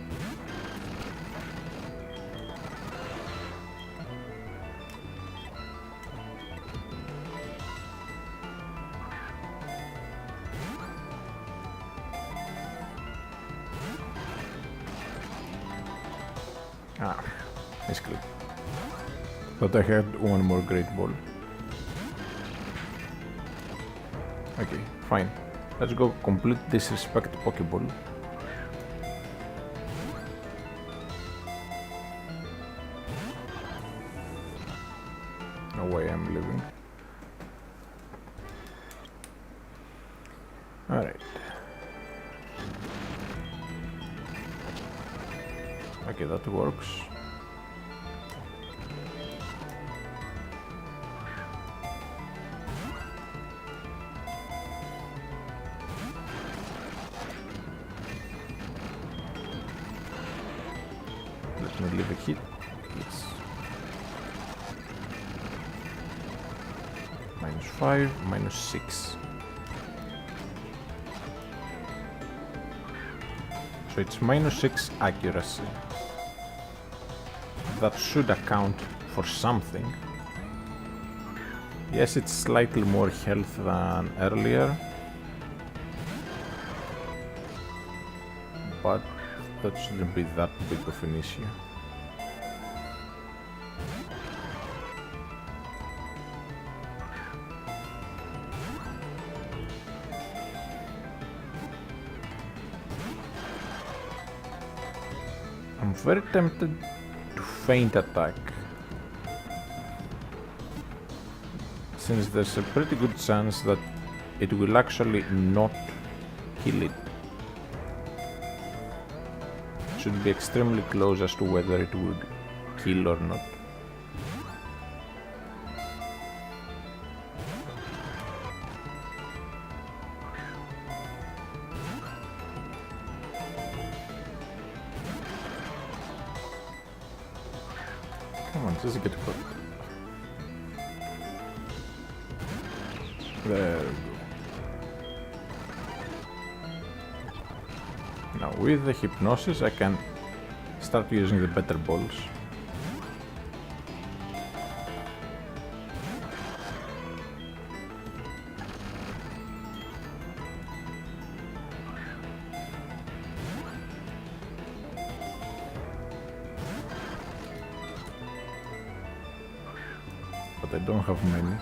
Ah, misclick. Thought I had one more Great Ball. Okay, fine. Let's go complete disrespect Pokeball. No way I'm leaving. Alright. Okay, that works. Let me leave a hit. Yes. -5, -6. So it's -6 accuracy. That should account for something. Yes, it's slightly more health than earlier, but that shouldn't be that big of an issue. I'm very tempted to feint attack, since there's a pretty good chance that it will actually not kill it. Should be extremely close as to whether it would kill or not. Come on, just get caught. There we go. Now with the hypnosis I can start using the better balls. But I don't have many.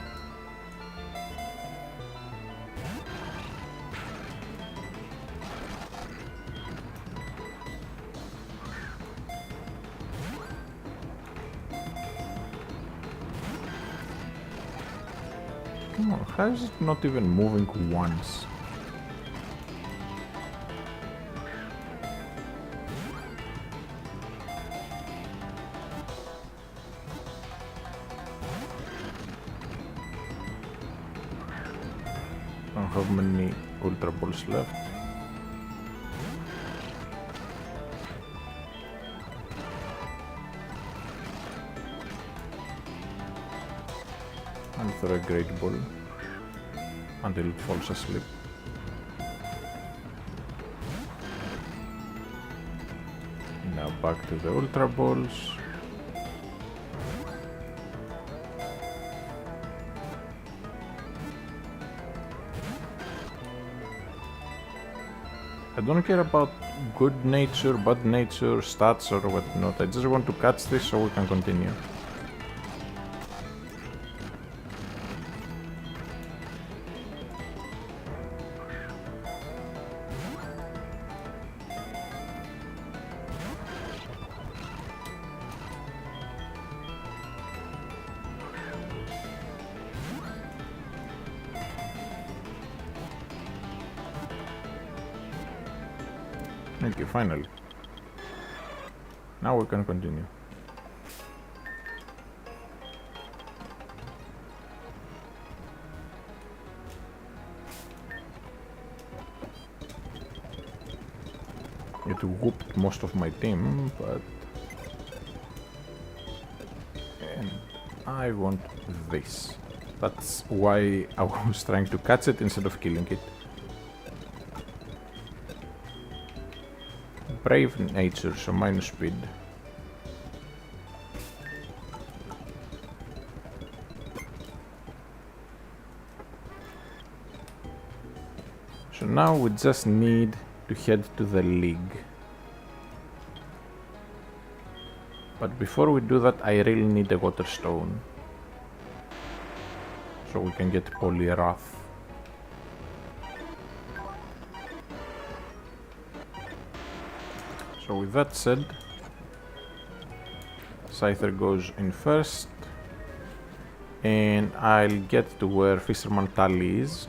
Come on, how is it not even moving once? I don't have many Ultra Balls left. I'll throw a Great Ball until it falls asleep. Now back to the Ultra Balls. I don't care about good nature, bad nature, stats or whatnot. I just want to catch this so we can continue. Okay, finally. Now we can continue. It whooped most of my team, but... And I want this. That's why I was trying to catch it instead of killing it. Brave nature, so minus speed. So now we just need to head to the league. But before we do that, I really need a water stone. So we can get Polyrath. So with that said, Scyther goes in first. And I'll get to where Fisherman Tally is.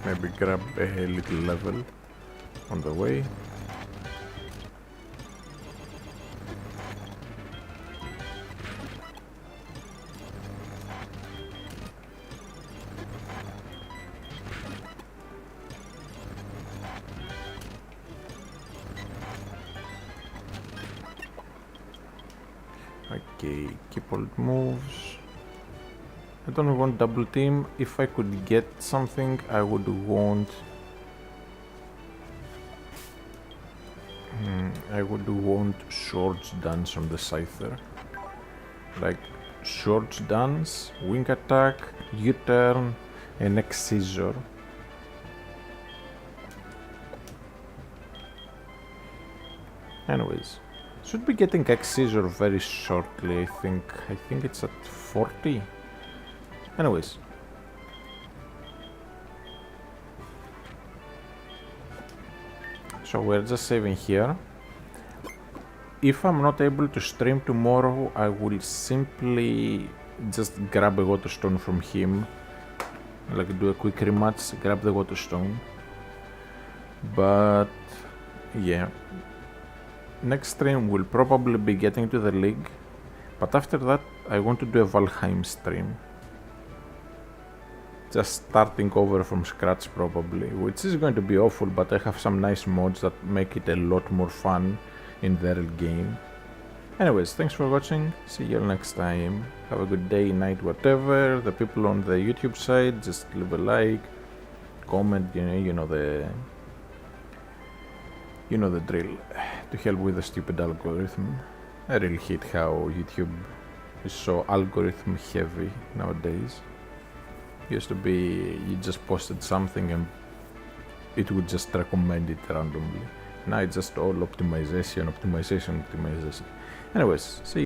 Maybe grab a little level on the way. Okay, keep old moves. I don't want double team. If I could get something, I would want... I would want Swords Dance on the Scyther. Like Swords Dance, Wing Attack, U-Turn, and X-Scissor. Anyways, should be getting X-Scissor very shortly, I think. I think it's at 40. Anyways. So we're just saving here. If I'm not able to stream tomorrow, I will simply just grab a water stone from him. Like do a quick rematch, grab the water stone. But yeah. Next stream will probably be getting to the league. But after that, I want to do a Valheim stream. Just starting over from scratch probably, which is going to be awful, but I have some nice mods that make it a lot more fun in the real game. Anyways, thanks for watching, see you all next time. Have a good day, night, whatever. The people on the YouTube side, just leave a like, comment, you know the drill, to help with the stupid algorithm. I really hate how YouTube is so algorithm heavy nowadays. Used to be you just posted something and it would just recommend it randomly. Now it's just all optimization. Anyways, see you.